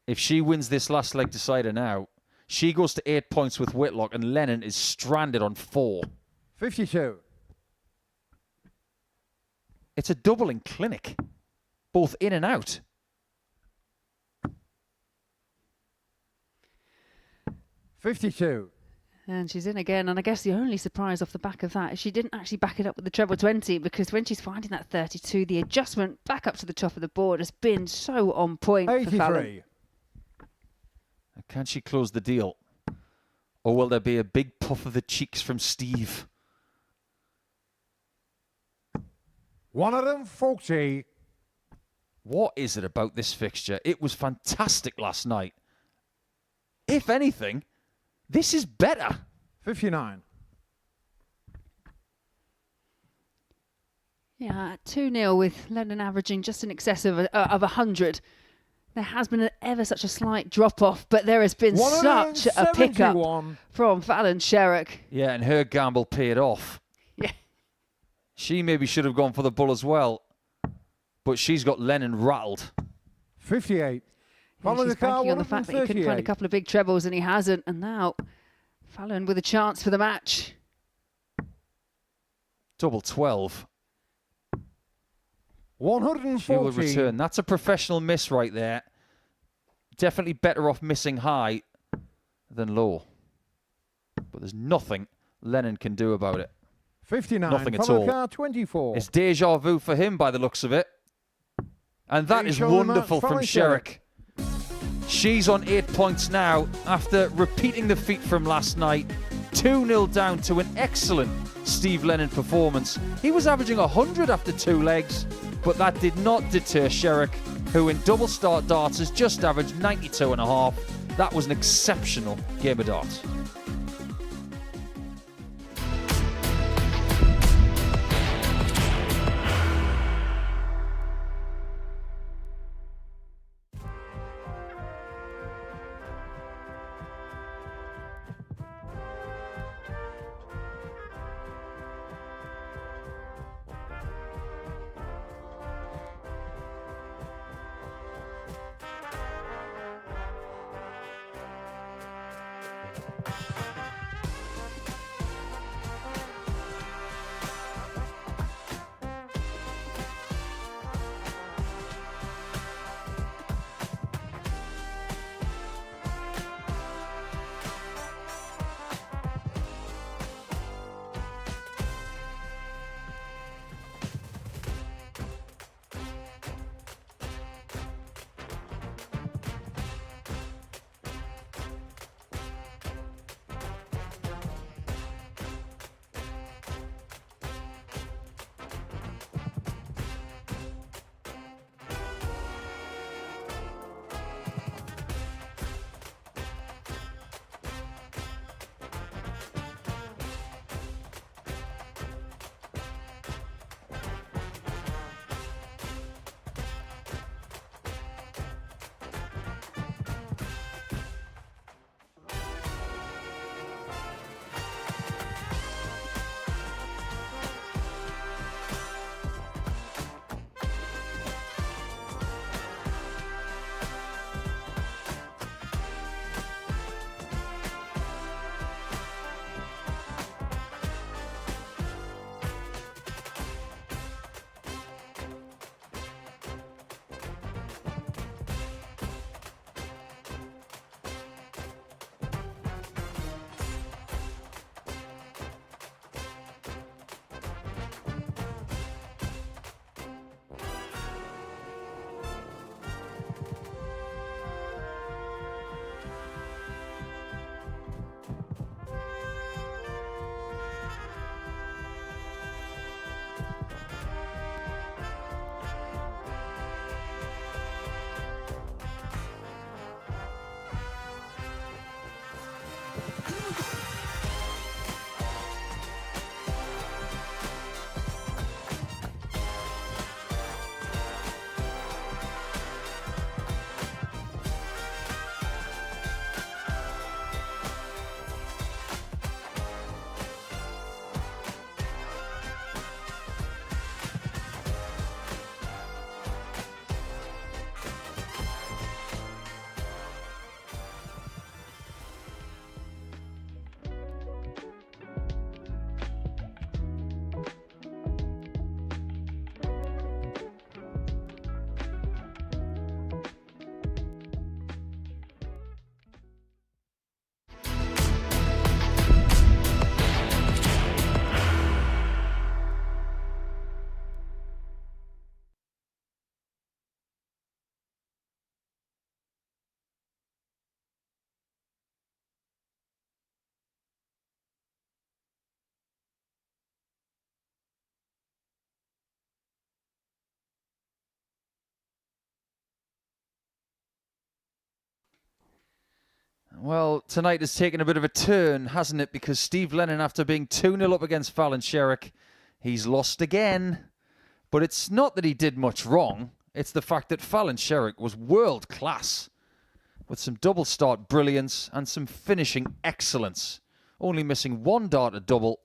if she wins this last leg decider now, she goes to 8 points with Whitlock and Lennon is stranded on 4. 52. It's a doubling clinic, both in and out. $52. And she's in again, and I guess the only surprise off the back of that is she didn't actually back it up with the treble 20, because when she's finding that 32, the adjustment back up to the top of the board has been so on point for Fallon. 83. Can she close the deal? Or will there be a big puff of the cheeks from Steve? 140. What is it about this fixture? It was fantastic last night. If anything, this is better. 59. Yeah, 2-0 with Lennon averaging just in excess of 100. There has been ever such a slight drop-off, but there has been such a pickup 171. from Fallon Sherrock. Yeah, and her gamble paid off. Yeah. She maybe should have gone for the bull as well, but she's got Lennon rattled. 58. Follow She's the car, banking on the fact that he couldn't find a 138. couple of big trebles, and he hasn't. And now Fallon with a chance for the match. Double 12. 140. She will return. That's a professional miss right there. Definitely better off missing high than low. But there's nothing Lennon can do about it. 59. Nothing at Follow all. car 24. It's deja vu for him by the looks of it. And that is Finish on the wonderful match, from Fallon Sherrock. She's on 8 points now after repeating the feat from last night. 2-0 down to an excellent Steve Lennon performance. He was averaging 100 after 2 legs, but that did not deter Sherrock, who in double start darts has just averaged 92.5. That was an exceptional game of darts. Well, tonight has taken a bit of a turn, hasn't it? Because Steve Lennon, after being 2-0 up against Fallon Sherrock, he's lost again. But it's not that he did much wrong. It's the fact that Fallon Sherrick was world class with some double start brilliance and some finishing excellence. Only missing one dart at double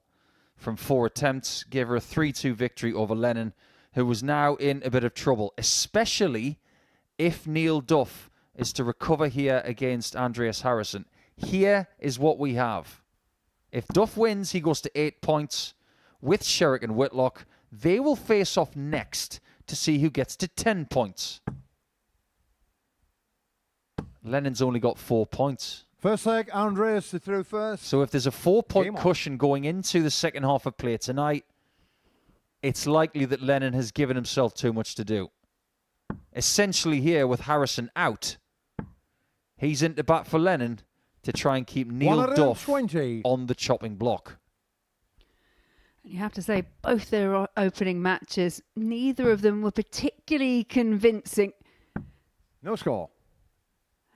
from 4 attempts gave her a 3-2 victory over Lennon, who was now in a bit of trouble, especially if Neil Duff is to recover here against Andreas Harrison. Here is what we have. If Duff wins, he goes to 8 points with Sherrick and Whitlock. They will face off next to see who gets to 10 points. Lennon's only got 4 points. First leg, Andreas to throw first. So if there's a 4-point cushion going into the second half of play tonight, it's likely that Lennon has given himself too much to do. Essentially here, with Harrison out, he's into bat for Lennon to try and keep Neil Duff on the chopping block. And you have to say, both their opening matches, neither of them were particularly convincing. No score.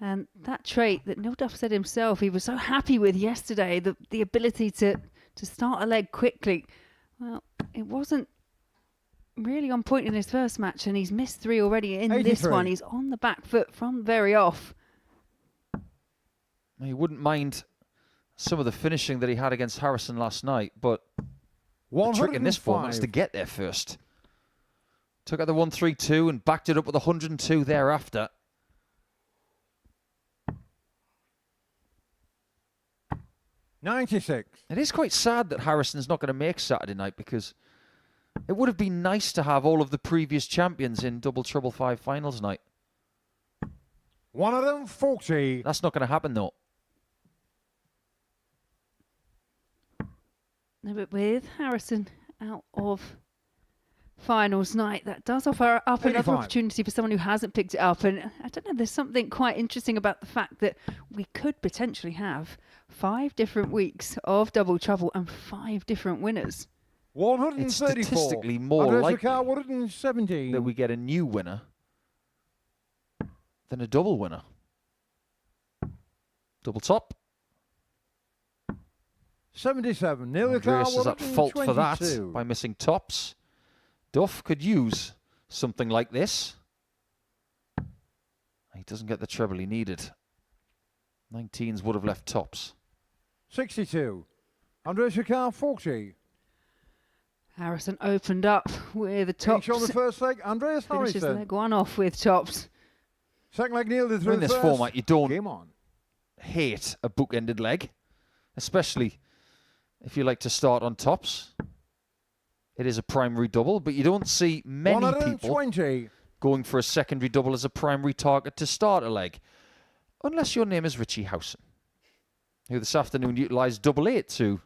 And that trait that Neil Duff said himself he was so happy with yesterday, the ability to start a leg quickly, well, it wasn't really on point in his first match, and he's missed 3 already in 83. This one. He's on the back foot from very off. He wouldn't mind some of the finishing that he had against Harrison last night, but the trick in this format is to get there first. Took out the 1-3-2 and backed it up with 102 thereafter. $96. It is quite sad that Harrison's not going to make Saturday night, because it would have been nice to have all of the previous champions in Double Trouble 5 finals night. 140. That's not going to happen, though. No, but with Harrison out of finals night, that does offer up 85. Another opportunity for someone who hasn't picked it up. And I don't know, there's something quite interesting about the fact that we could potentially have 5 different weeks of Double Trouble and 5 different winners. 134. It's statistically more likely 117. that we get a new winner than a double winner. Double top. 77. Andreas is at fault for that by missing tops. Duff could use something like this. He doesn't get the treble he needed. 19s would have left tops. 62. Andreas Ricard, 40. Harrison opened up with the tops. Each on the first leg, Andreas Harrison. Finishes leg 1 off with tops. Second leg, Neil through in this first. format, you don't hate a book-ended leg, especially if you like to start on tops. It is a primary double, but you don't see many people going for a secondary double as a primary target to start a leg, unless your name is Richie Howson, who this afternoon utilised double 8 to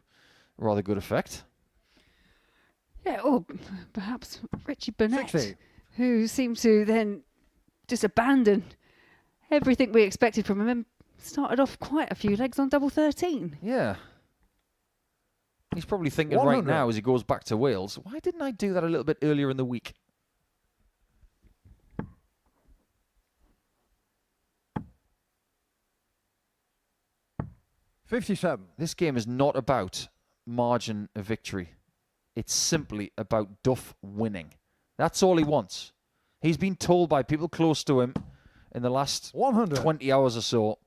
rather good effect. Yeah, or perhaps Richie Burnett, 60. who seemed to then just abandon everything we expected from him and started off quite a few legs on double 13. Yeah. He's probably thinking 100. Right now as he goes back to Wales, why didn't I do that a little bit earlier in the week? $57. This game is not about margin of victory. It's simply about Duff winning. That's all he wants. He's been told by people close to him in the last 20 hours or so,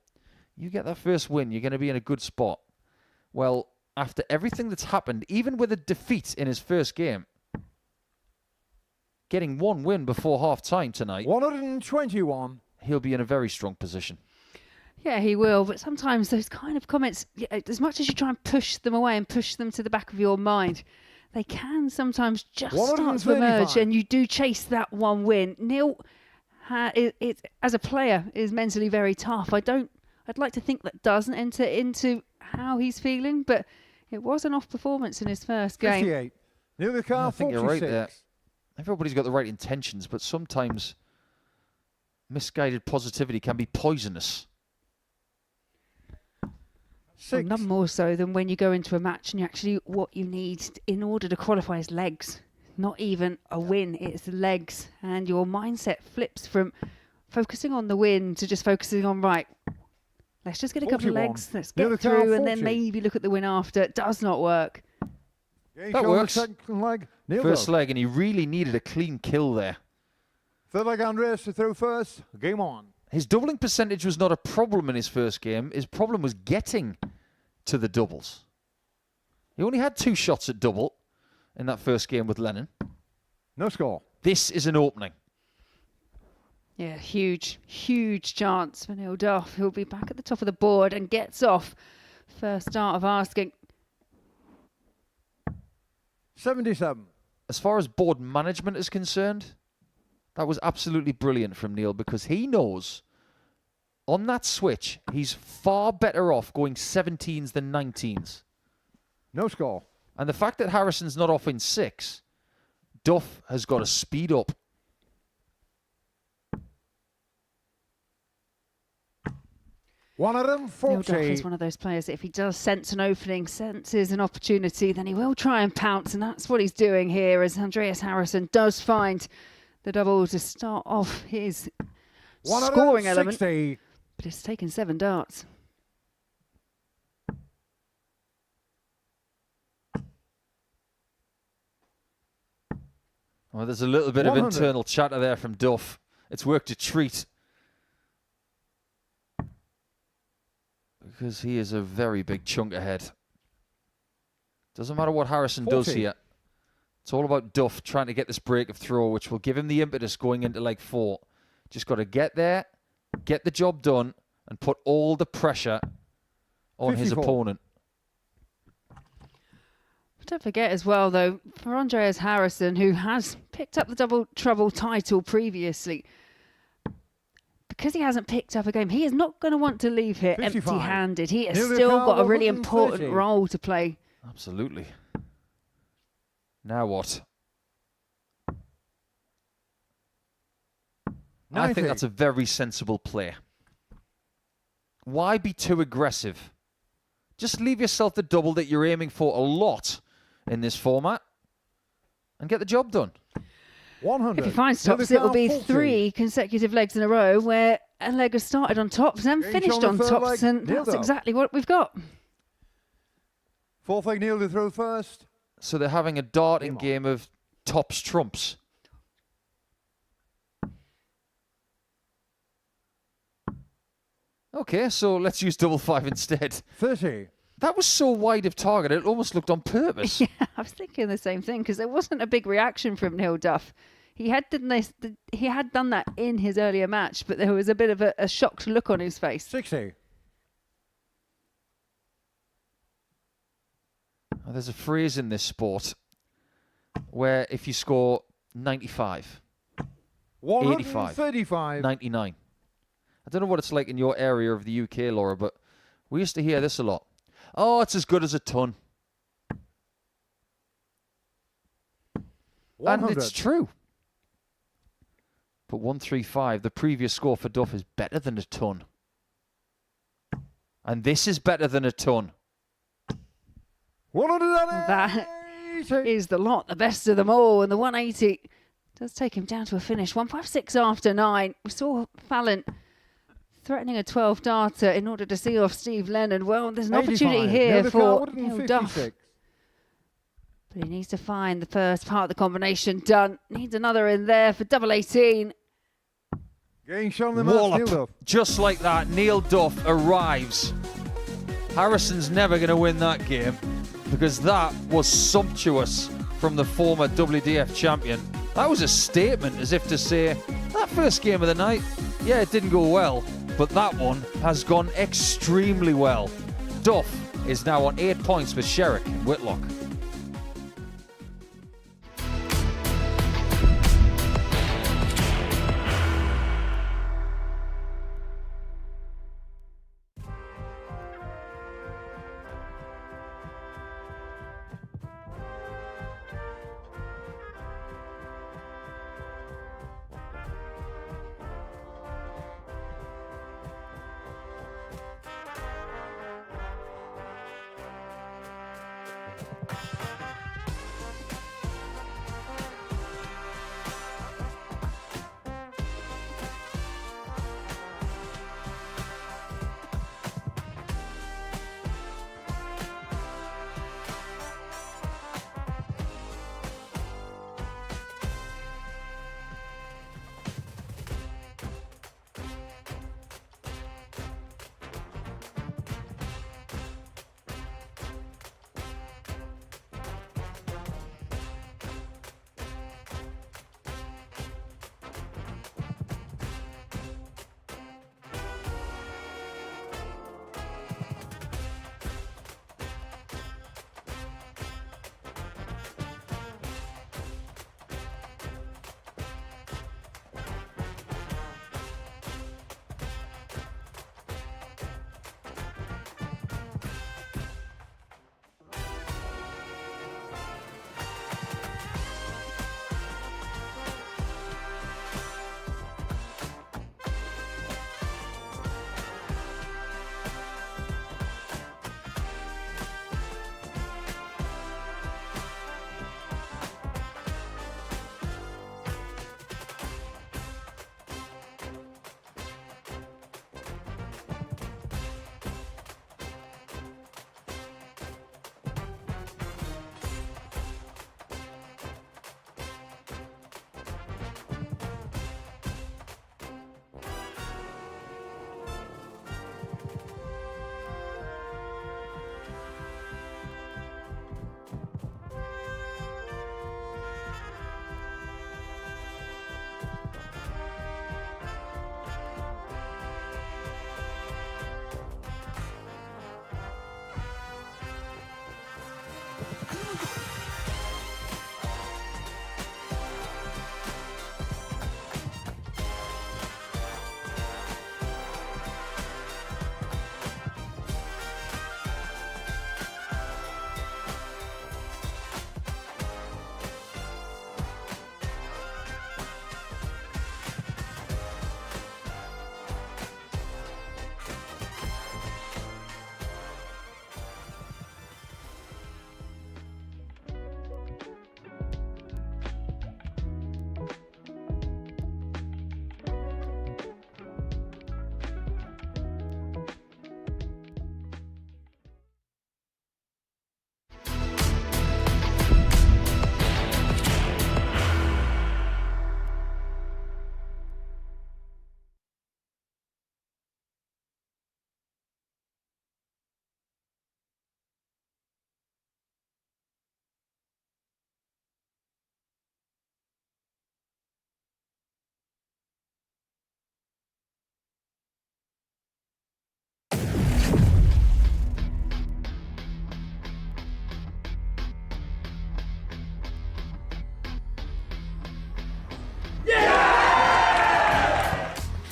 you get that first win, you're going to be in a good spot. Well, after everything that's happened, even with a defeat in his first game, getting 1 win before half-time tonight, 121, he'll be in a very strong position. Yeah, he will, but sometimes those kind of comments, as much as you try and push them away and push them to the back of your mind, they can sometimes just start to emerge, and you do chase that 1 win. Neil, as a player, is mentally very tough. I'd like to think that doesn't enter into how he's feeling, but it was an off performance in his first game. 58. Neil the car, I think you're right there. Everybody's got the right intentions, but sometimes misguided positivity can be poisonous. Well, none more so than when you go into a match and you actually what you need in order to qualify is legs. Not even a win, it's legs. And your mindset flips from focusing on the win to just focusing on, right, let's just get a couple of legs, let's get through, and then maybe look at the win after. It does not work. That works. First leg, and he really needed a clean kill there. Felt like Andreas to throw first. Game on. His doubling percentage was not a problem in his first game. His problem was getting to the doubles. He only had 2 shots at double in that first game with Lennon. No score. This is an opening. Yeah, huge chance for Neil Duff. He'll be back at the top of the board and gets off. First start of asking. 77. As far as board management is concerned, that was absolutely brilliant from Neil, because he knows on that switch, he's far better off going 17s than 19s. No score. And the fact that Harrison's not off in 6, Duff has got to speed up. Neil Duff is one of those players that if he does sense an opening, senses an opportunity, then he will try and pounce, and that's what he's doing here as Andreas Harrison does find the double to start off his scoring element. But it's taken 7 darts. Well, there's a little bit of internal chatter there from Duff. It's worked a treat, because he is a very big chunk ahead. Doesn't matter what Harrison does here. It's all about Duff trying to get this break of throw, which will give him the impetus going into leg 4. Just got to get there, get the job done, and put all the pressure on his opponent. Don't forget as well, though, for Andreas Harrison, who has picked up the double trouble title previously, because he hasn't picked up a game, he is not going to want to leave here empty-handed. He has still got a really important role to play. Absolutely. Now what? I think that's a very sensible play. Why be too aggressive? Just leave yourself the double that you're aiming for a lot in this format and get the job done. 100. If he finds tops, it will be 3 consecutive legs in a row where a leg has started on tops and finished on tops, and that's exactly what we've got. 4th leg Neil to throw first. So they're having a darting game of tops trumps. Okay, so let's use double 5 instead. 30. That was so wide of target, it almost looked on purpose. Yeah, I was thinking the same thing, because there wasn't a big reaction from Neil Duff. He had done that in his earlier match, but there was a bit of a shocked look on his face. 60. Well, there's a phrase in this sport where if you score 95, 85, 99. I don't know what it's like in your area of the UK, Laura, but we used to hear this a lot. Oh, it's as good as a ton. 100. And it's true. But 135, the previous score for Duff, is better than a ton. And this is better than a ton. 180. That is the lot, the best of them all. And the 180 does take him down to a finish. 156 after 9. We saw Fallon threatening a 12 darter in order to see off Steve Lennon. Well, there's an opportunity here for Neil Duff. But he needs to find the first part of the combination done. Needs another in there for double 18. Wallop. Just like that, Neil Duff arrives. Harrison's never going to win that game, because that was sumptuous from the former WDF champion. That was a statement, as if to say, that first game of the night, yeah, it didn't go well, but that one has gone extremely well. Duff is now on 8 points with Sherrick and Whitlock.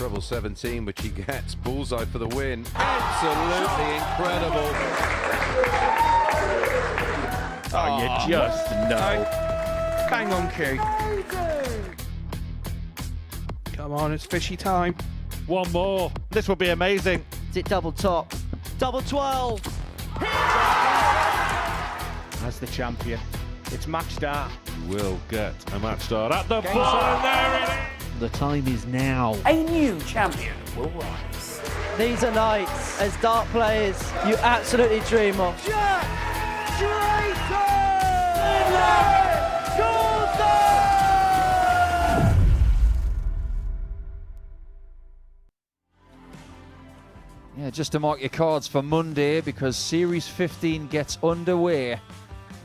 treble 17, which he gets. Bullseye for the win. Absolutely incredible. Oh, you just know. Bang on cue. Come on, it's fishy time. One more. This will be amazing. Is it double top? Double 12. As the champion, it's match start. Will get a match start at the bottom. There it is. The time is now. A new champion will rise. These are nights as dart players you absolutely dream of. Yeah, just to mark your cards for Monday, because Series 15 gets underway,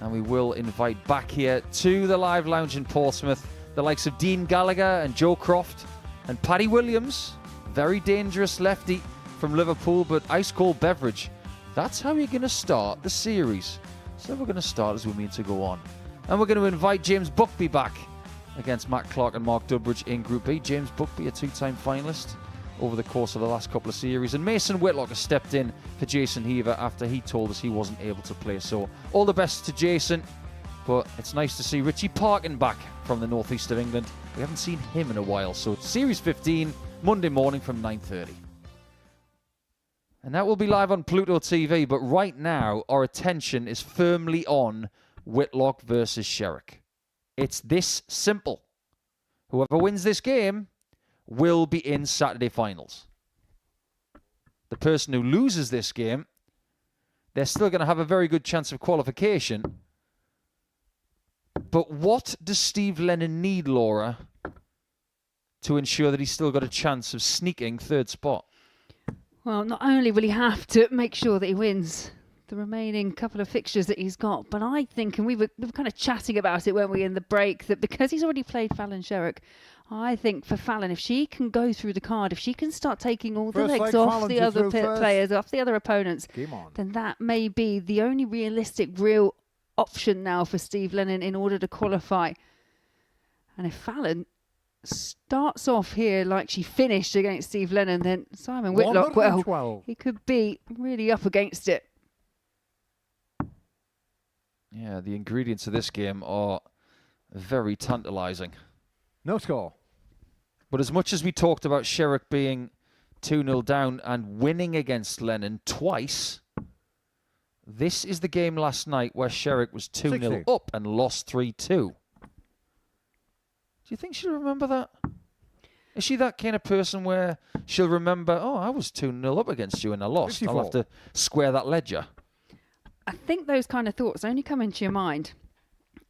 and we will invite back here to the Live Lounge in Portsmouth the likes of Dean Gallagher and Joe Croft and Paddy Williams, very dangerous lefty from Liverpool, but ice cold beverage. That's how you're going to start the series. So we're going to start as we mean to go on. And we're going to invite James Buckby back against Matt Clark and Mark Dudbridge in Group B. James Buckby, a two-time finalist over the course of the last couple of series. And Mason Whitlock has stepped in for Jason Heaver after he told us he wasn't able to play. So all the best to Jason. But it's nice to see Richie Parkin back from the northeast of England. We haven't seen him in a while. So Series 15, Monday morning from 9:30. And that will be live on Pluto TV. But right now, our attention is firmly on Whitlock versus Sherrick. It's this simple. Whoever wins this game will be in Saturday finals. The person who loses this game, they're still going to have a very good chance of qualification. But what does Steve Lennon need, Laura, to ensure that he's still got a chance of sneaking third spot? Well, not only will he have to make sure that he wins the remaining couple of fixtures that he's got, but I think, and we were kind of chatting about it when we were in the break, that because he's already played Fallon Sherrick, I think for Fallon, if she can go through the card, if she can start taking all the legs off the other players, off the other opponents, then that may be the only realistic, real option now for Steve Lennon in order to qualify. And if Fallon starts off here like she finished against Steve Lennon, then Simon Whitlock, well, he could be really up against it. Yeah, the ingredients of this game are very tantalising. No score. But as much as we talked about Sherrick being 2-0 down and winning against Lennon twice, this is the game last night where Sherrick was 2-0 up and lost 3-2. Do you think she'll remember that? Is she that kind of person where she'll remember, oh, I was 2-0 up against you and I lost. 54. I'll have to square that ledger. I think those kind of thoughts only come into your mind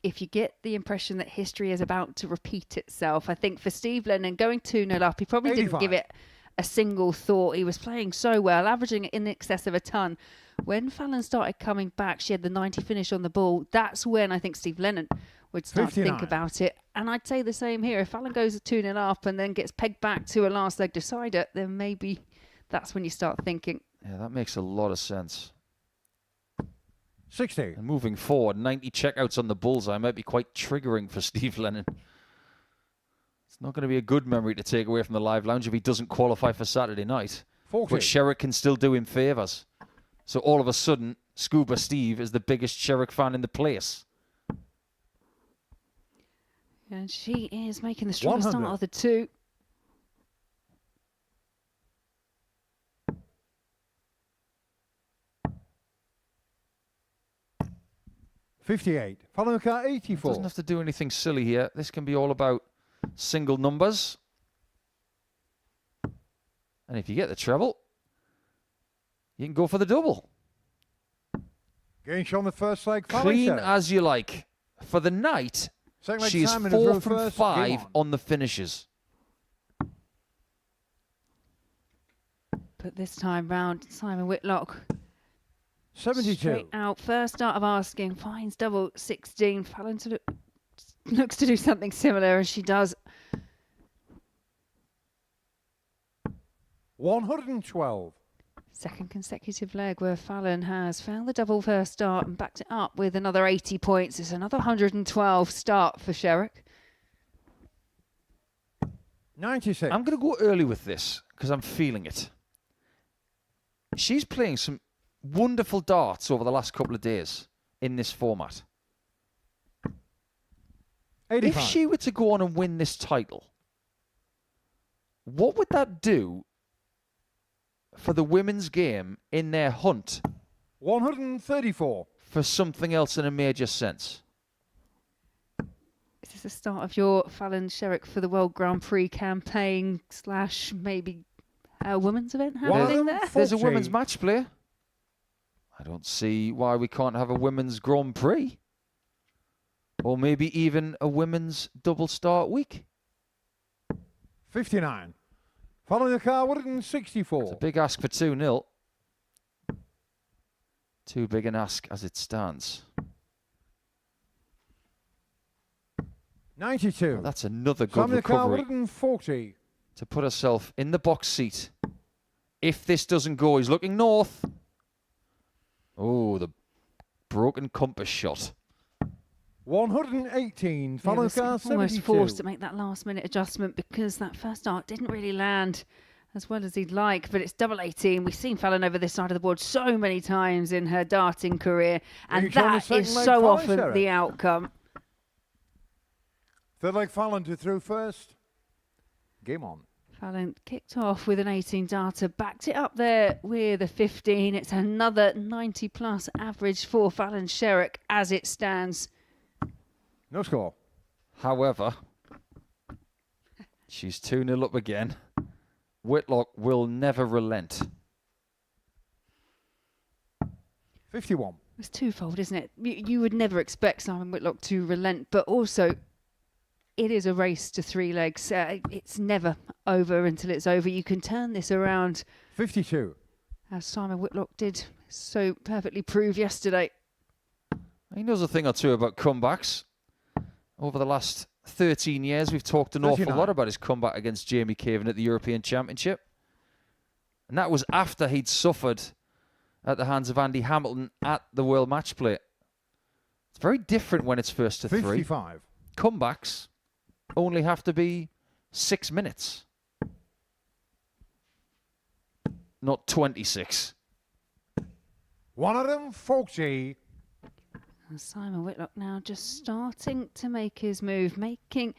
if you get the impression that history is about to repeat itself. I think for Steve Lennon, going 2-0 up, he probably 85. Didn't give it a single thought. He was playing so well, averaging in excess of a ton. When Fallon started coming back, she had the 90 finish on the ball. That's when I think Steve Lennon would start 59. To think about it. And I'd say the same here. If Fallon goes 2-0 up and then gets pegged back to a last leg decider, then maybe that's when you start thinking. Yeah, that makes a lot of sense. 60. And moving forward, 90 checkouts on the bullseye might be quite triggering for Steve Lennon. It's not going to be a good memory to take away from the Live Lounge if he doesn't qualify for Saturday night. 40. But Sherrick can still do him favours. So all of a sudden, Scuba Steve is the biggest Sherrick fan in the place. And she is making the strongest start of the two. $58. Following car 84. Doesn't have to do anything silly here. This can be all about single numbers. And if you get the treble, you can go for the double. Getting on the first leg. Clean as you like. For the night, she is 4 from 5 on the finishes. But this time round, Simon Whitlock 72. Straight out, first start of asking, finds double 16. Fallon looks to do something similar, and she does. 112. Second consecutive leg where Fallon has found the double first start and backed it up with another 80 points. It's another 112 start for Sherrick. 96. I'm going to go early with this because I'm feeling it. She's playing some wonderful darts over the last couple of days in this format. 85. If she were to go on and win this title, what would that do for the women's game in their hunt 134. for something else in a major sense? Is this the start of your Fallon Sherrick for the World Grand Prix campaign / maybe a women's event happening there? There's a women's match play. I don't see why we can't have a women's Grand Prix. Or maybe even a women's double start week. 59. Following the car, 164. It's a big ask for 2-0. Too big an ask as it stands. 92. Well, that's another good Following the car, recovery 140. to put herself in the box seat. If this doesn't go, he's looking north. Oh, the broken compass shot. 118. Following the car, almost 72. forced to make that last minute adjustment because that first dart didn't really land as well as he'd like, but it's double 18. We've seen Fallon over this side of the board so many times in her darting career, and that is so often the outcome. Third leg Fallon to through first. Game on. Fallon kicked off with an 18 darter, backed it up there with a 15. It's another 90 plus average for Fallon Sherrick as it stands. No score. However, she's 2-0 up again. Whitlock will never relent. 51. It's twofold, isn't it? You would never expect Simon Whitlock to relent, but also it is a race to 3 legs. It's never over until it's over. You can turn this around. 52. As Simon Whitlock did so perfectly prove yesterday. He knows a thing or two about comebacks. Over the last 13 years, we've talked an awful lot about his comeback against Jamie Caven at the European Championship. And that was after he'd suffered at the hands of Andy Hamilton at the World Match Play. It's very different when it's first to 55. 3. Comebacks only have to be 6 minutes. Not 26. 140. And Simon Whitlock now just starting to make his move, making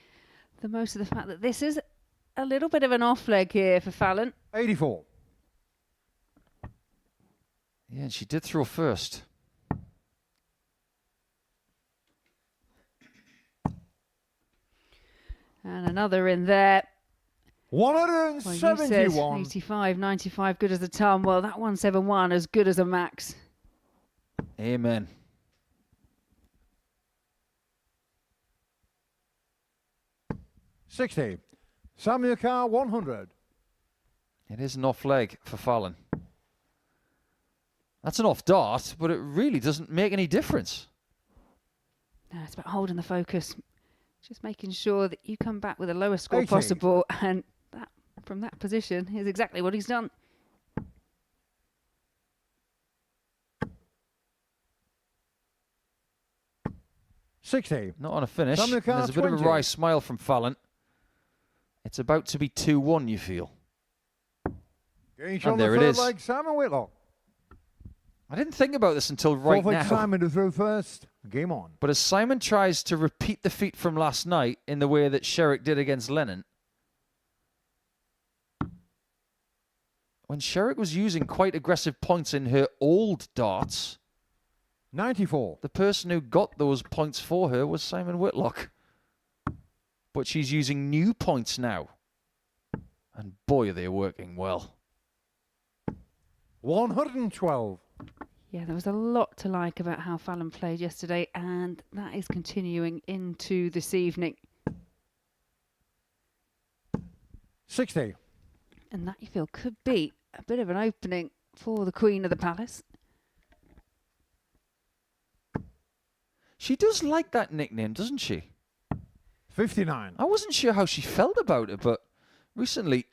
the most of the fact that this is a little bit of an off leg here for Fallon. 84. Yeah, and she did throw first. And another in there. 171. Well, 85, 95, good as a ton. Well, that 171, as good as a max. Amen. $60. Samuel Carr, 100. It is an off leg for Fallon. That's an off dart, but it really doesn't make any difference. No, it's about holding the focus. Just making sure that you come back with the lowest score 80. possible. And that, from that position, is exactly what he's done. $60. Not on a finish. Samuel Carr, There's a bit of a 20. wry smile from Fallon. It's about to be 2-1, you feel. And there it is. Leg, Simon Whitlock. I didn't think about this until right Fourth now. leg Simon to through first. Game on. But as Simon tries to repeat the feat from last night in the way that Sherrick did against Lennon, when Sherrick was using quite aggressive points in her old darts, 94. the person who got those points for her was Simon Whitlock. But she's using new points now. And boy, are they working well. 112. Yeah, there was a lot to like about how Fallon played yesterday, and that is continuing into this evening. 60. And that, you feel, could be a bit of an opening for the Queen of the Palace. She does like that nickname, doesn't she? 59. I wasn't sure how she felt about it, but recently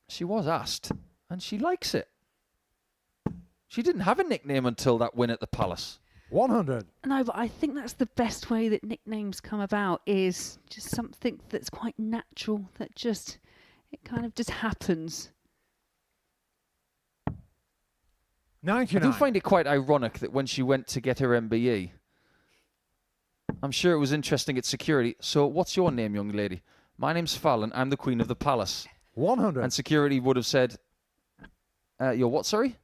she was asked, and she likes it. She didn't have a nickname until that win at the Palace. 100. No, but I think that's the best way that nicknames come about, is just something that's quite natural, that just It kind of just happens. 99. I do find it quite ironic that when she went to get her MBE, I'm sure it was interesting at security. So, what's your name, young lady? My name's Fallon. I'm the Queen of the Palace. 100. And security would have said, you're what, sorry?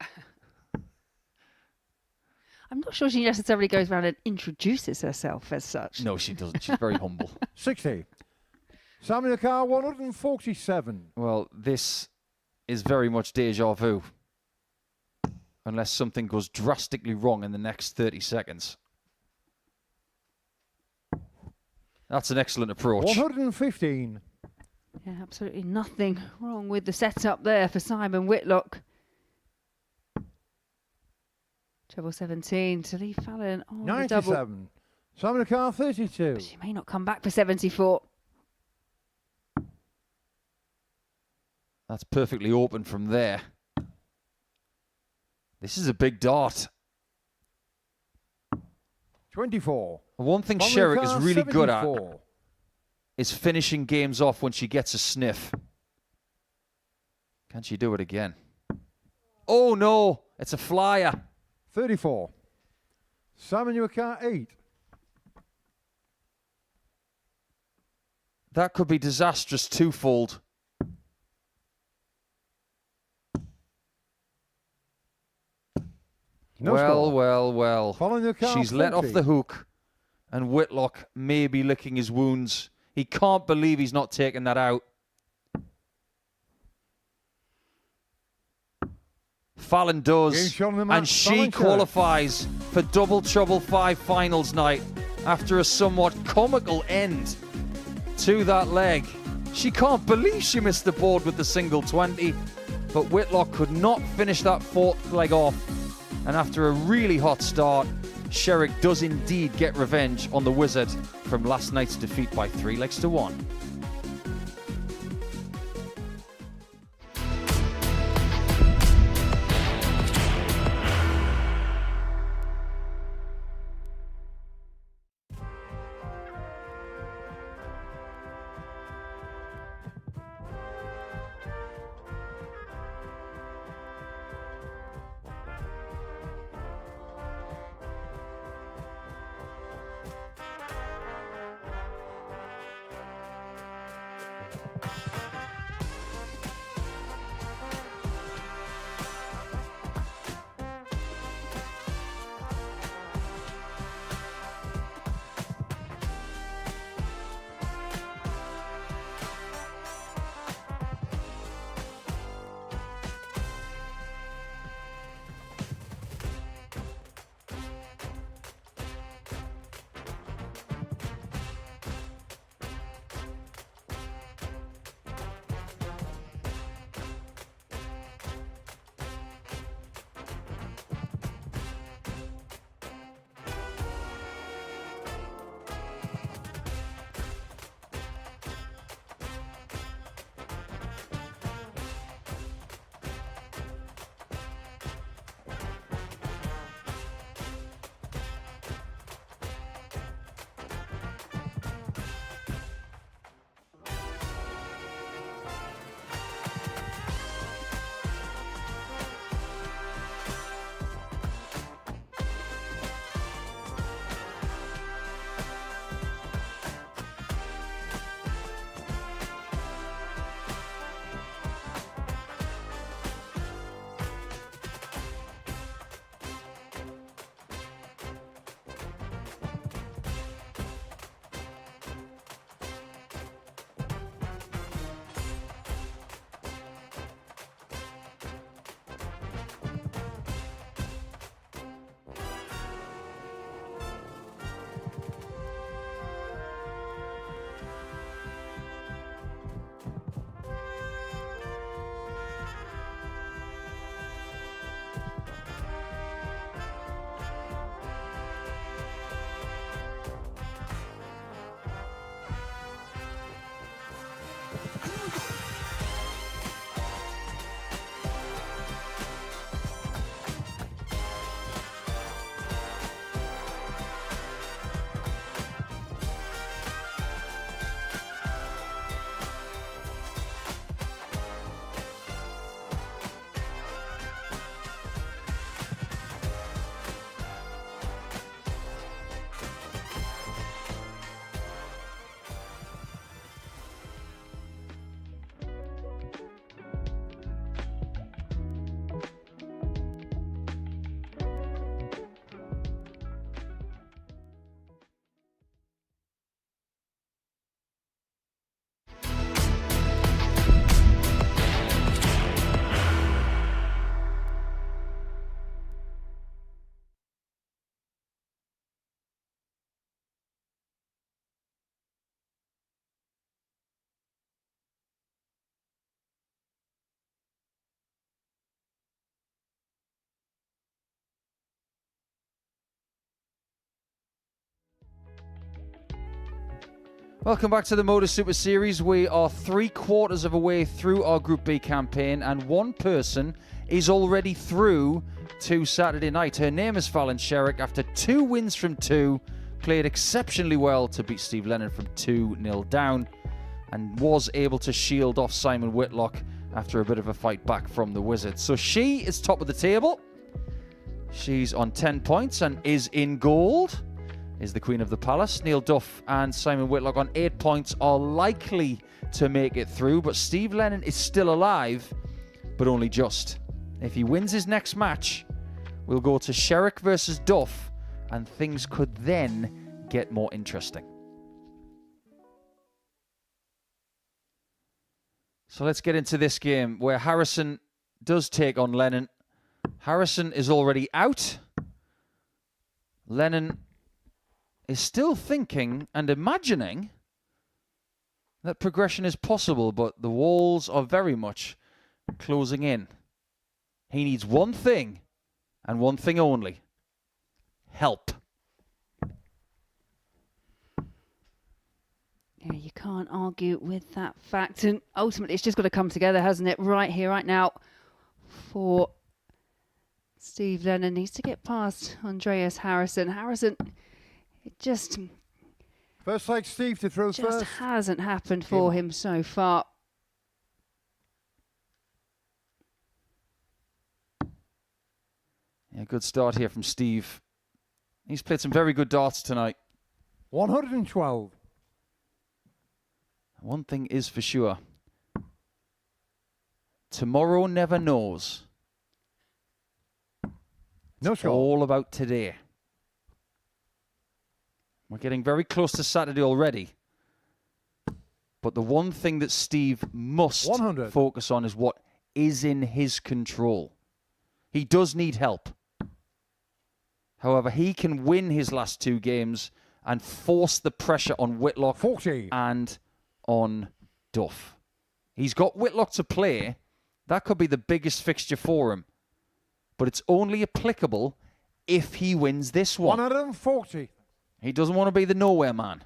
I'm not sure she necessarily goes around and introduces herself as such. No, she doesn't. She's very humble. 60. Sam in the car, 147. Well, this is very much deja vu. Unless something goes drastically wrong in the next 30 seconds. That's an excellent approach. 115. Yeah, absolutely nothing wrong with the setup there for Simon Whitlock. Treble 17 to Lee Fallon on the double. 97. Sam in the car, 32. She may not come back for 74. That's perfectly open from there. This is a big dart. 24. One thing Sam in the Sherrick car, is really good at 74. is finishing games off when she gets a sniff. Can she do it again? Oh no, it's a flyer. 34. Sam in your car, 8. That could be disastrous twofold. No well, score. well. Following your car, She's let off 40. the hook, and Whitlock may be licking his wounds. He can't believe he's not taking that out. Fallon does, and she qualifies for Double Trouble 5 finals night after a somewhat comical end to that leg. She can't believe she missed the board with the single 20, but Whitlock could not finish that fourth leg off. And after a really hot start, Sherrick does indeed get revenge on the Wizard from last night's defeat by 3 legs to 1. Welcome back to the Modus Super Series. We are 3/4 of a way through our Group B campaign, and one person is already through to Saturday night. Her name is Fallon Sherrick. After 2 wins from 2, played exceptionally well to beat Steve Lennon from 2-0 down, and was able to shield off Simon Whitlock after a bit of a fight back from the Wizards. So she is top of the table. She's on 10 points and is in gold. Is the Queen of the Palace. Neil Duff and Simon Whitlock on 8 points are likely to make it through, but Steve Lennon is still alive, but only just. If he wins his next match, we'll go to Sherrick versus Duff, and things could then get more interesting. So let's get into this game where Harrison does take on Lennon. Harrison is already out. Lennon is still thinking and imagining that progression is possible, but the walls are very much closing in. He needs one thing, and one thing only: help. Yeah, you can't argue with that fact, and ultimately it's just got to come together, hasn't it? Right here, right now, for Steve Lennon. Needs to get past Andreas Harrison. Harrison, it just First leg, Steve to throw just first. hasn't happened for him so far. Yeah, good start here from Steve. He's played some very good darts tonight. 112. One thing is for sure. Tomorrow never knows. No It's score. all about today. We're getting very close to Saturday already. But the one thing that Steve must 100. focus on is what is in his control. He does need help. However, he can win his last 2 games and force the pressure on Whitlock 40. and on Duff. He's got Whitlock to play. That could be the biggest fixture for him. But it's only applicable if he wins this one. 140. He doesn't want to be the nowhere man.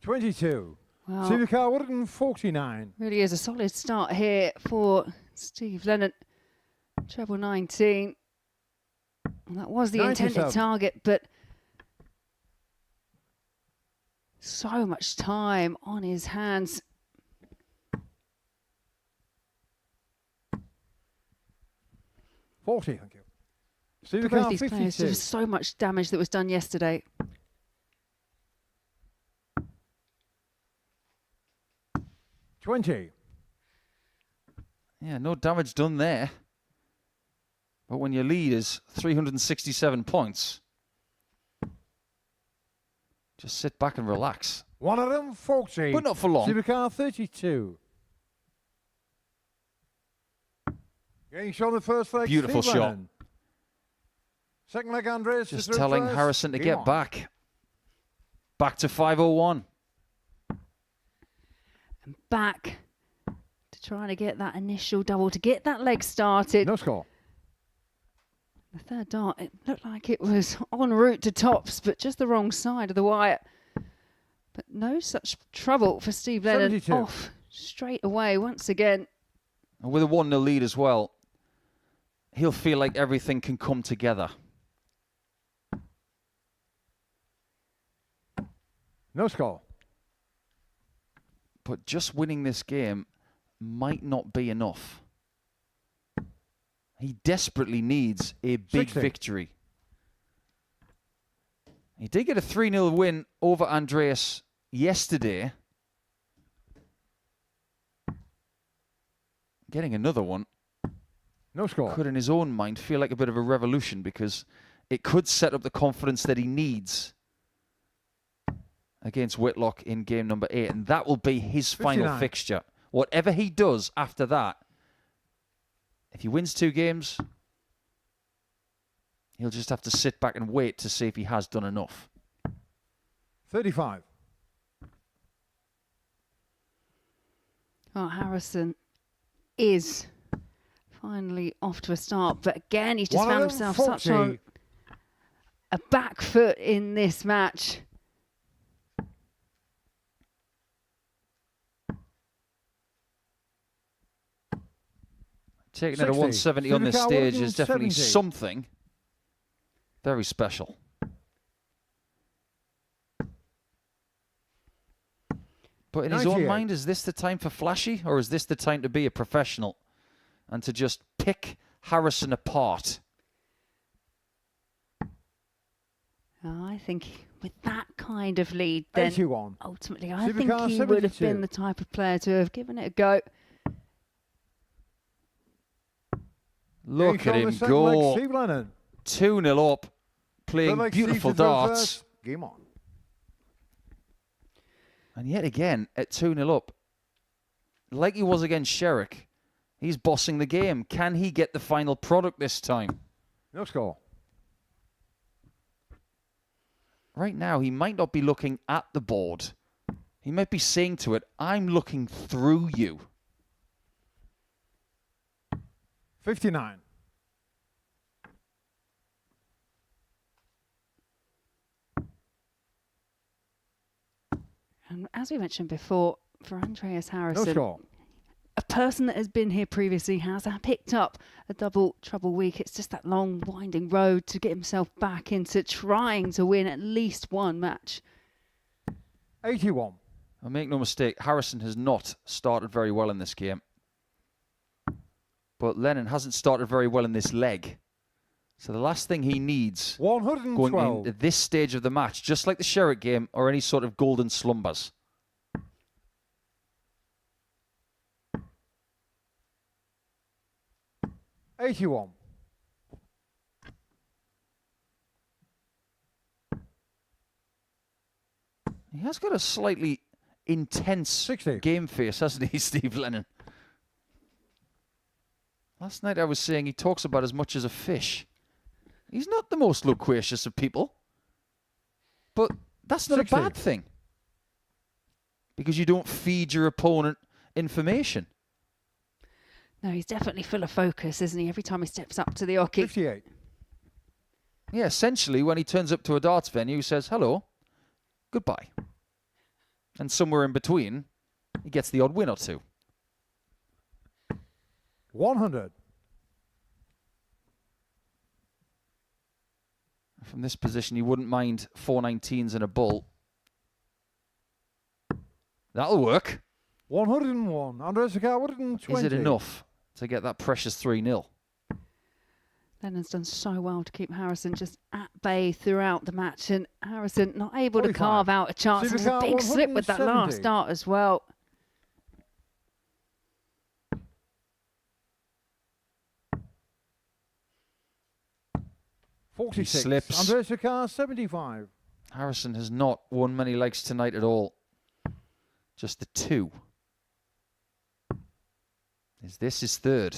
$22. Wow. Supercar 149. Really is a solid start here for Steve Lennon. Treble 19. And that was the 97. intended target, but so much time on his hands. $40, thank you. For both Supercar these players, 52. there was so much damage that was done yesterday. $20. Yeah, no damage done there. But when your lead is 367 points, just sit back and relax. 140. But not for long. Supercar 32. Getting shot on the first leg. Beautiful Steve shot. Lennon. Second leg, Andreas. Just to throw telling first. Harrison to Game get on. back. Back to 501. And back to trying to get that initial double, to get that leg started. No score. The third dart, it looked like it was en route to tops, but just the wrong side of the wire. But no such trouble for Steve Lennon. 72. Off straight away once again. And with a 1-0 lead as well, he'll feel like everything can come together. No score. But just winning this game might not be enough. He desperately needs a big 60. victory. He did get a 3-0 win over Andreas yesterday. Getting another one No score. could, in his own mind, feel like a bit of a revolution, because it could set up the confidence that he needs against Whitlock in game number 8. And that will be his final 59. fixture. Whatever he does after that, if he wins 2 games, he'll just have to sit back and wait to see if he has done enough. 35. Oh, Harrison is finally off to a start. But again, he's just found himself such 140. on a back foot in this match. Taking it to 170 on this stage is definitely something very special. But in his own mind, is this the time for flashy, or is this the time to be a professional and to just pick Harrison apart? I think with that kind of lead, then 81. ultimately, I think he would have been the type of player to have given it a go. Look at him go. 2-0 up, playing beautiful darts. Game on. And yet again, at 2-0 up, like he was against Sherrick, he's bossing the game. Can he get the final product this time? No score. Right now, he might not be looking at the board. He might be saying to it, I'm looking through you. 59. And as we mentioned before, for Andreas Harrison, No score. a person that has been here previously has picked up a double trouble week. It's just that long, winding road to get himself back into trying to win at least one match. 81. Well, make no mistake, Harrison has not started very well in this game. But Lennon hasn't started very well in this leg. So the last thing he needs 112. going into this stage of the match, just like the Sherrick game, or any sort of golden slumbers. $81. He has got a slightly intense 60. game face, hasn't he, Steve Lennon? Last night I was saying he talks about as much as a fish. He's not the most loquacious of people. But that's not 60. a bad thing. Because you don't feed your opponent information. No, he's definitely full of focus, isn't he? Every time he steps up to the hockey. 58. Yeah, essentially, when he turns up to a darts venue, he says, hello, goodbye. And somewhere in between, he gets the odd win or two. 100. From this position, he wouldn't mind 419s and a bull. That'll work. 101. Andres Agar, 120. Is it enough to get that precious 3-0? Lennon's done so well to keep Harrison just at bay throughout the match, and Harrison not able 45. to carve out a chance. There's a big slip with that last 170. start as well. He 46. slips. Andres Agar, 75. Harrison has not won many legs tonight at all. Just the 2. Is this his third?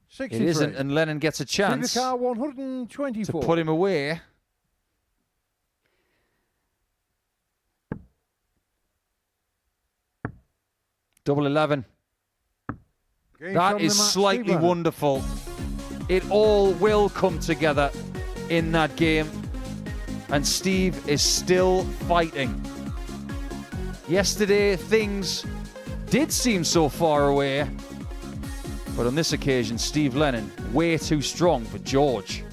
63. It isn't, and Lennon gets a chance to 124. put him away. Double 11. That is slightly wonderful. It all will come together in that game. And Steve is still fighting. Yesterday, things did seem so far away. But on this occasion, Steve Lennon, way too strong for George.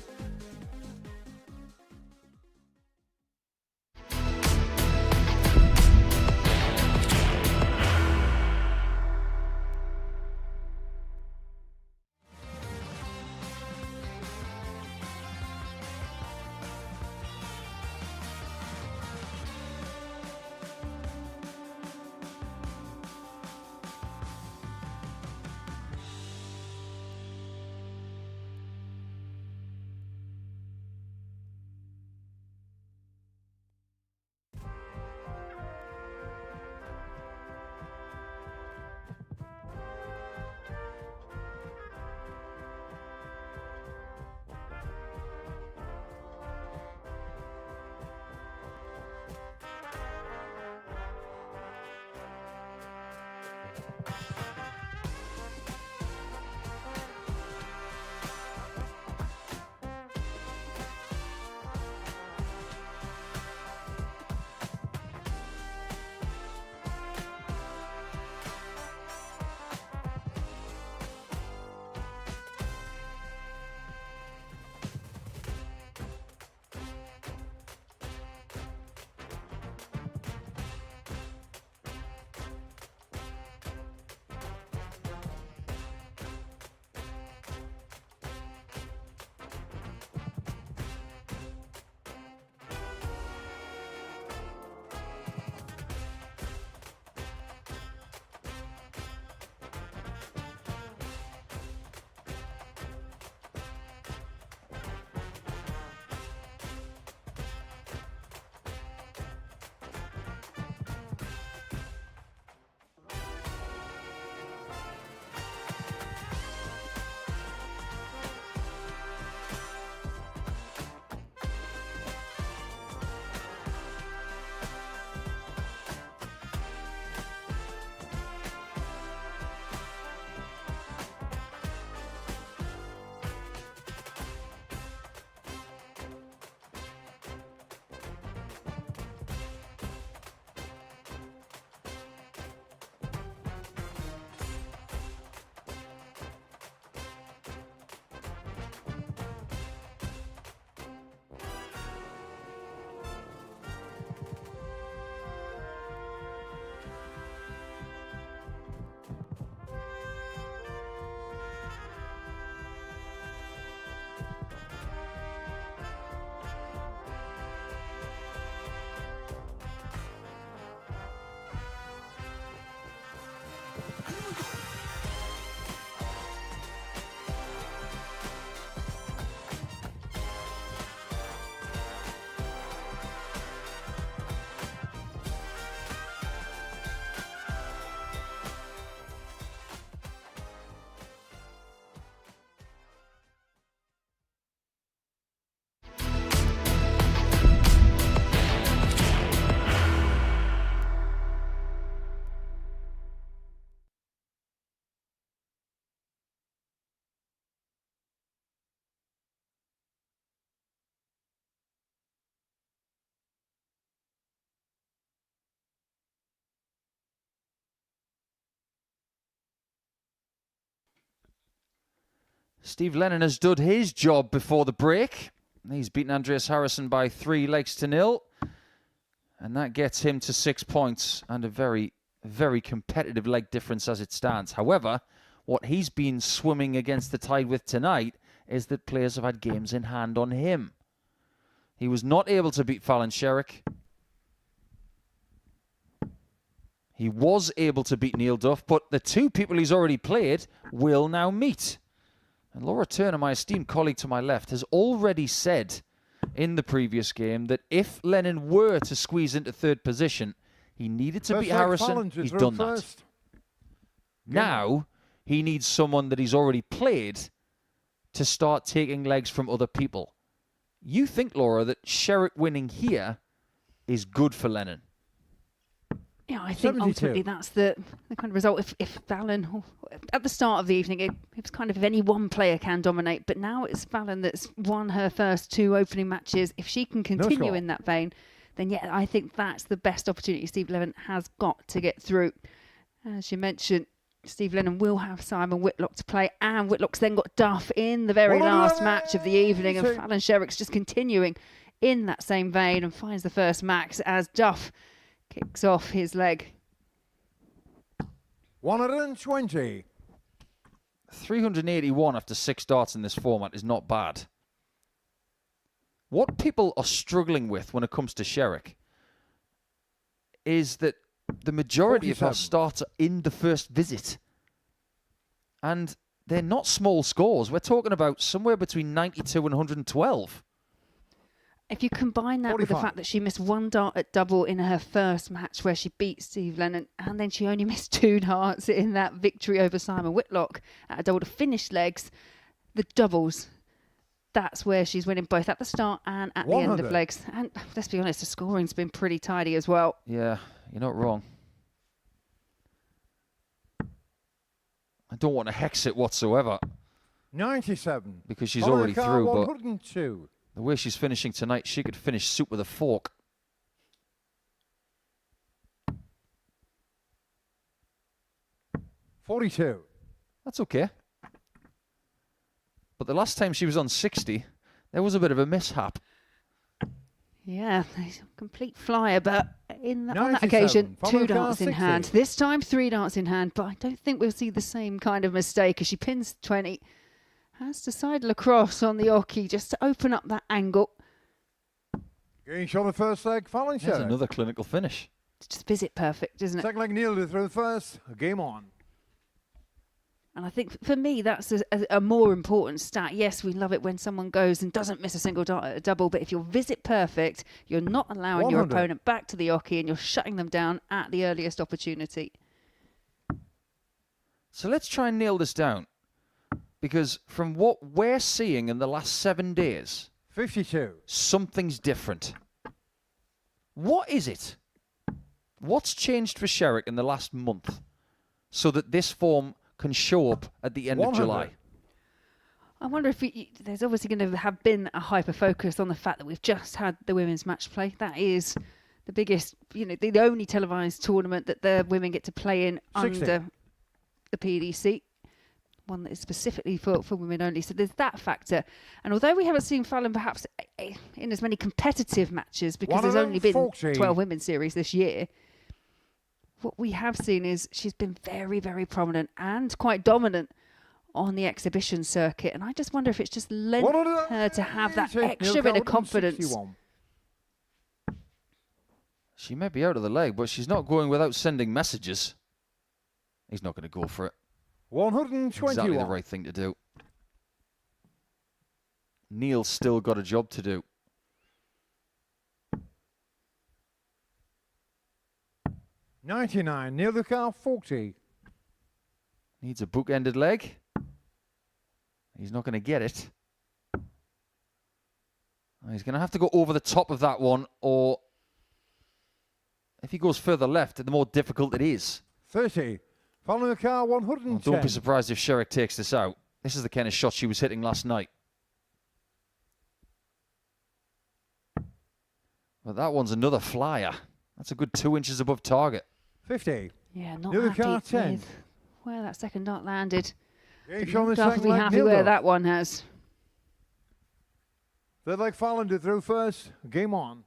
Steve Lennon has done his job before the break. He's beaten Andreas Harrison by 3 legs to 0. And that gets him to 6 points and a very, very competitive leg difference as it stands. However, what he's been swimming against the tide with tonight is that players have had games in hand on him. He was not able to beat Fallon Sherrick. He was able to beat Neil Duff, but the 2 people he's already played will now meet. And Laura Turner, my esteemed colleague to my left, has already said in the previous game that if Lennon were to squeeze into 3rd position, he needed to beat Harrison. He's done that. Now, he needs someone that he's already played to start taking legs from other people. You think, Laura, that Sherrick winning here is good for Lennon? Yeah, I think 72. ultimately that's the kind of result. If Fallon, at the start of the evening, it was kind of if any one player can dominate, but now it's Fallon that's won her first 2 opening matches. If she can continue in that vein, then yeah, I think that's the best opportunity Steve Lennon has got to get through. As you mentioned, Steve Lennon will have Simon Whitlock to play, and Whitlock's then got Duff in the very last match of the evening, and Fallon Sherrick's just continuing in that same vein and finds the first max as Duff kicks off his leg. 120. 381 after 6 darts in this format is not bad. What people are struggling with when it comes to Sherrick is that the majority of her starts are in the first visit. And they're not small scores. We're talking about somewhere between 92 and 112. If you combine that with the fact that she missed 1 dart at double in her first match where she beat Steve Lennon, and then she only missed 2 darts in that victory over Simon Whitlock at a double to finish legs, the doubles, that's where she's winning both at the start and at the end of legs. And let's be honest, the scoring's been pretty tidy as well. Yeah, you're not wrong. I don't want to hex it whatsoever. 97. Because she's already through, but 102. The way she's finishing tonight, she could finish soup with a fork. $42. That's okay. But the last time she was on 60, there was a bit of a mishap. Yeah, complete flyer, but on that occasion, 2 darts in hand. This time, 3 darts in hand, but I don't think we'll see the same kind of mistake as she pins 20. Has to sidle across on the Oki just to open up that angle. Getting shot the first leg, Fallon Sherrick. There's another clinical finish. It's just visit perfect, isn't it? Second leg nailed through the first. Game on. And I think for me, that's a more important stat. Yes, we love it when someone goes and doesn't miss a single dart at a double, but if you're visit perfect, you're not allowing your opponent back to the Oki and you're shutting them down at the earliest opportunity. So let's try and nail this down. Because from what we're seeing in the last 7 days, 52. Something's different. What is it? What's changed for Sherrick in the last month so that this form can show up at the end of July? I wonder if there's obviously going to have been a hyper focus on the fact that we've just had the women's match play. That is the biggest, the only televised tournament that the women get to play in 60. Under the PDC. One that is specifically for women only. So there's that factor. And although we haven't seen Fallon perhaps in as many competitive matches because there's only been 12 women's series this year, what we have seen is she's been very, very prominent and quite dominant on the exhibition circuit. And I just wonder if it's just lent her to have that extra bit of confidence. She may be out of the leg, but she's not going without sending messages. He's not going to go for it. 121. Exactly the right thing to do. Neil's still got a job to do. $99. Neil the car, 40. Needs a book-ended leg. He's not going to get it. He's going to have to go over the top of that one, or if he goes further left, the more difficult it is. 30. Following the car, 110. Well, don't be surprised if Sherrick takes this out. This is the kind of shot she was hitting last night. But that one's another flyer. That's a good 2 inches above target. 50. Yeah, not Neil the happy car, 10. with where that second dart landed. Game shown the Duff second will be leg, happy Neil where Duff. that one has. Third leg Fallon to through first. Game on.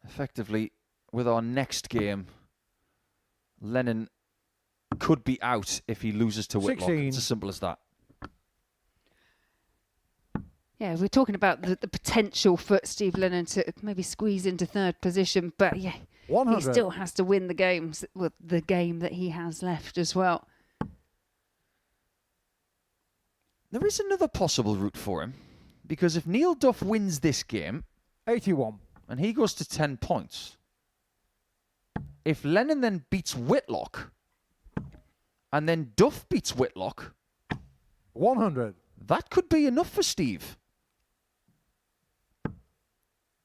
Effectively, with our next game, Lennon could be out if he loses to Whitlock. 16. It's as simple as that. Yeah, we're talking about the potential for Steve Lennon to maybe squeeze into third position, but yeah, 100. he still has to win the games, well, the game that he has left as well. There is another possible route for him, because if Neil Duff wins this game, 81. and he goes to 10 points, if Lennon then beats Whitlock, and then Duff beats Whitlock, 100. that could be enough for Steve.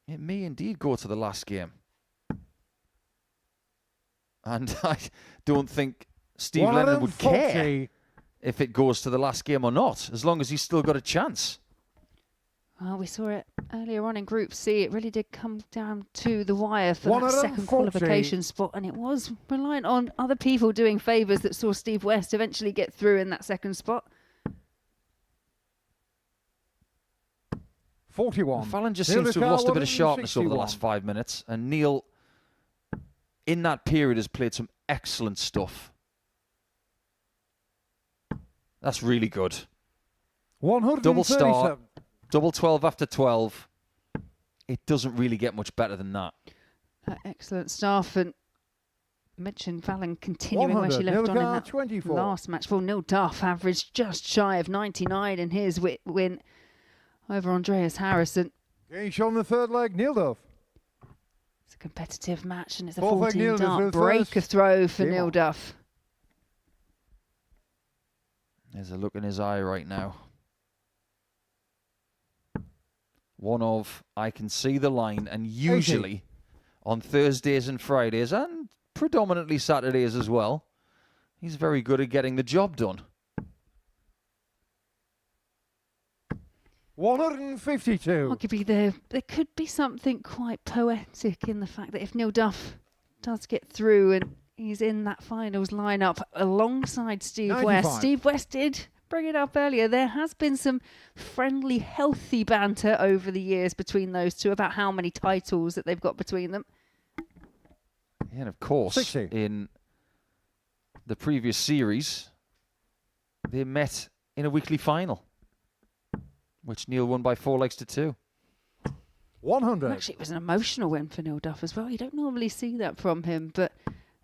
It may indeed go to the last game. And I don't think Steve Lennon would care if it goes to the last game or not, as long as he's still got a chance. Well, we saw it earlier on in Group C. It really did come down to the wire for that second 140. qualification spot, and it was reliant on other people doing favours that saw Steve West eventually get through in that second spot. 41. Fallon just Neil seems to have lost a bit of 161. sharpness over the last 5 minutes, and Neil, in that period, has played some excellent stuff. That's really good. 137. Double start, double 12 after 12. It doesn't really get much better than that. Excellent stuff, and mentioned Fallon continuing where she 100. left Neil on in that 24. last match. Well, Neil Duff averaged just shy of 99 in his win over Andreas Harrison. Game shown the third leg, Neil Duff. It's a competitive match, and it's a Fourth leg, Neil 14 dart Duff break first. of throw for Game Neil on. Duff. There's a look in his eye right now. One of, I can see the line, and usually on Thursdays and Fridays, and predominantly Saturdays as well, he's very good at getting the job done. 152. Arguably, there could be something quite poetic in the fact that if Neil Duff does get through and he's in that finals lineup alongside Steve 95. West. Steve West did bring it up earlier. There has been some friendly, healthy banter over the years between those two about how many titles that they've got between them. And of course, 60. in the previous series, they met in a weekly final, which Neil won by 4 legs to 2. 100. Actually, it was an emotional win for Neil Duff as well. You don't normally see that from him, but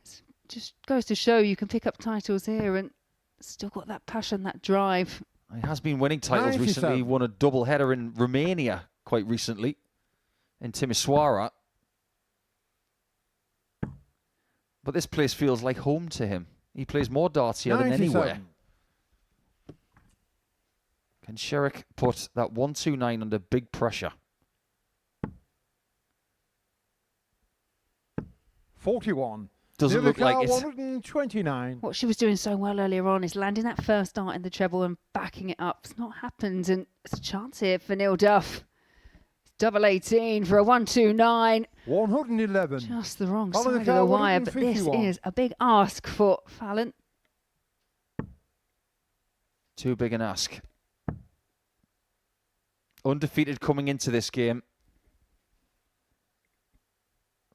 it just goes to show you can pick up titles here and still got that passion, that drive. He has been winning titles 97. recently. He won a double header in Romania quite recently, in Timisoara. But this place feels like home to him. He plays more darts here than 97. anywhere. Can Sherrick put that 129 under big pressure? 41. Doesn't Neil look like it. 129. What she was doing so well earlier on is landing that first dart in the treble and backing it up. It's not happened, and it's a chance here for Neil Duff. Double 18 for a 129. 111. Just the wrong Follow the side of the car, wire, but this 151. is a big ask for Fallon. Too big an ask. Undefeated coming into this game.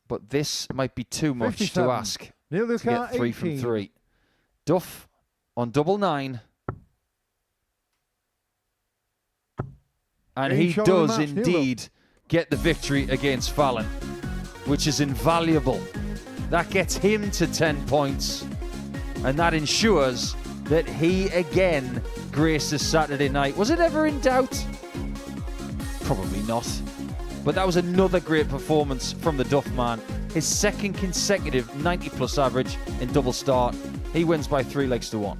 But this might be too much 57. to ask Neil to get 3 from 3. Duff on double 9. And Game he shot of the does match, Neil indeed get the victory against Fallon, which is invaluable That gets him to 10 points. And that ensures that he again graces Saturday night. Was it ever in doubt? Probably not. But that was another great performance from the Duff man. His second consecutive 90-plus average in double start. He wins by 3 legs to 1.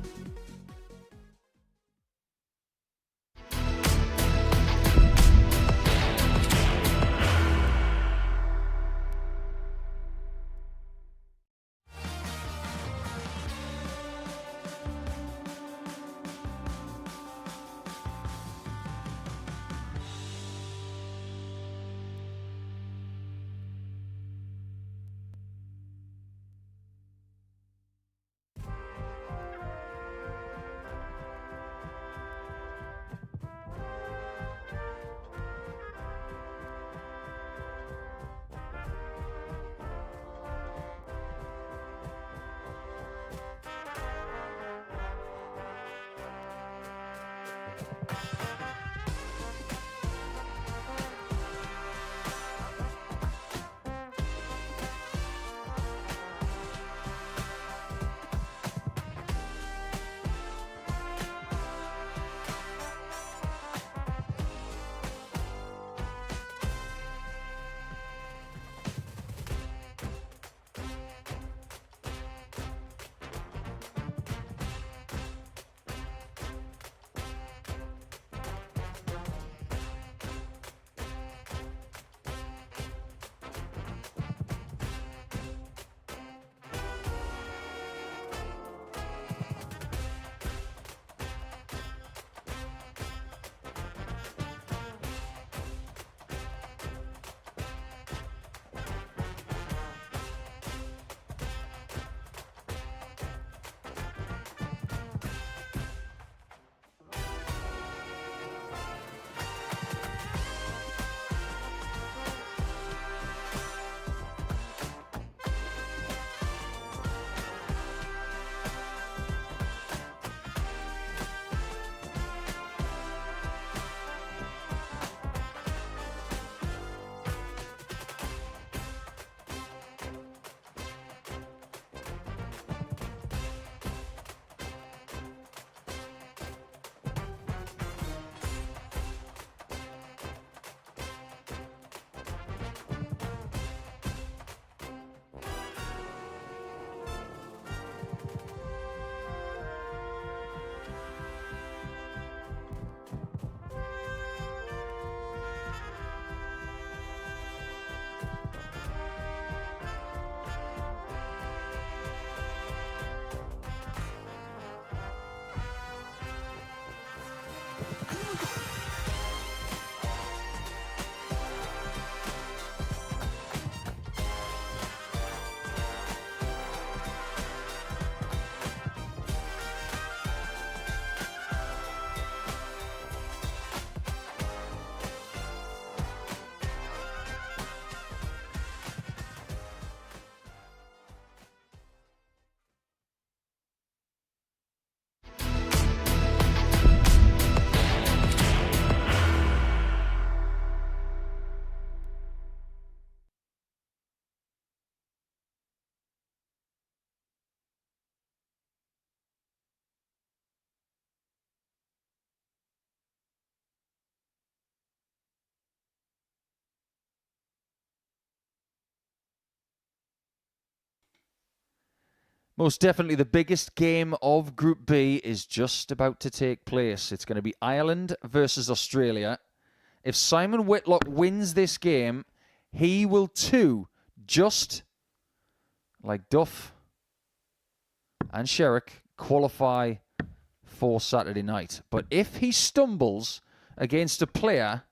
Most definitely the biggest game of Group B is just about to take place. It's going to be Ireland versus Australia. If Simon Whitlock wins this game, he will too, just like Duff and Sherrick, qualify for Saturday night. But if he stumbles against a player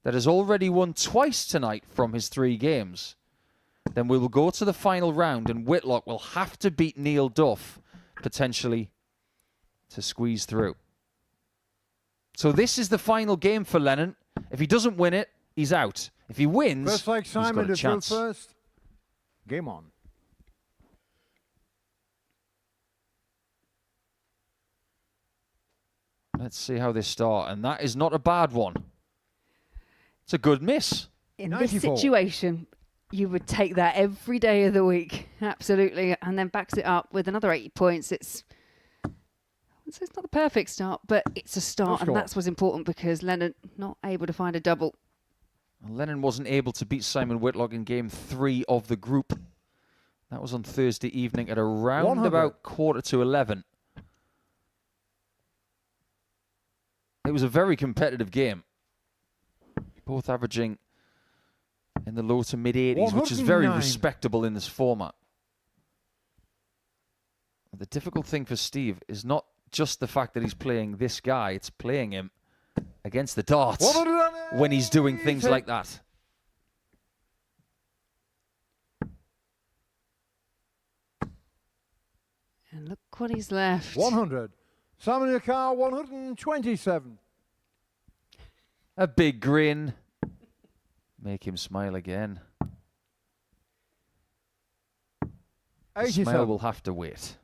that has already won twice tonight from his 3 games, then we will go to the final round and Whitlock will have to beat Neil Duff, potentially, to squeeze through. So this is the final game for Lennon. If he doesn't win it, he's out. If he wins, First like Simon he's got a to fill chance. first. Game on. Let's see how they start. And that is not a bad one. It's a good miss. In 94. this situation, You would take that every day of the week. Absolutely. And then backs it up with another 80 points. It's not the perfect start, but it's a start. And that's what's important because Lennon not able to find a double. Lennon wasn't able to beat Simon Whitlock in game 3 of the group. That was on Thursday evening at around about 11:15. It was a very competitive game. Both averaging in the low to mid 80s, which is very respectable in this format. The difficult thing for Steve is not just the fact that he's playing this guy, it's playing him against the darts when he's doing things like that. And look what he's left. 100. Simon Yakar, 127. A big grin. Make him smile again. 87. Smile will have to wait.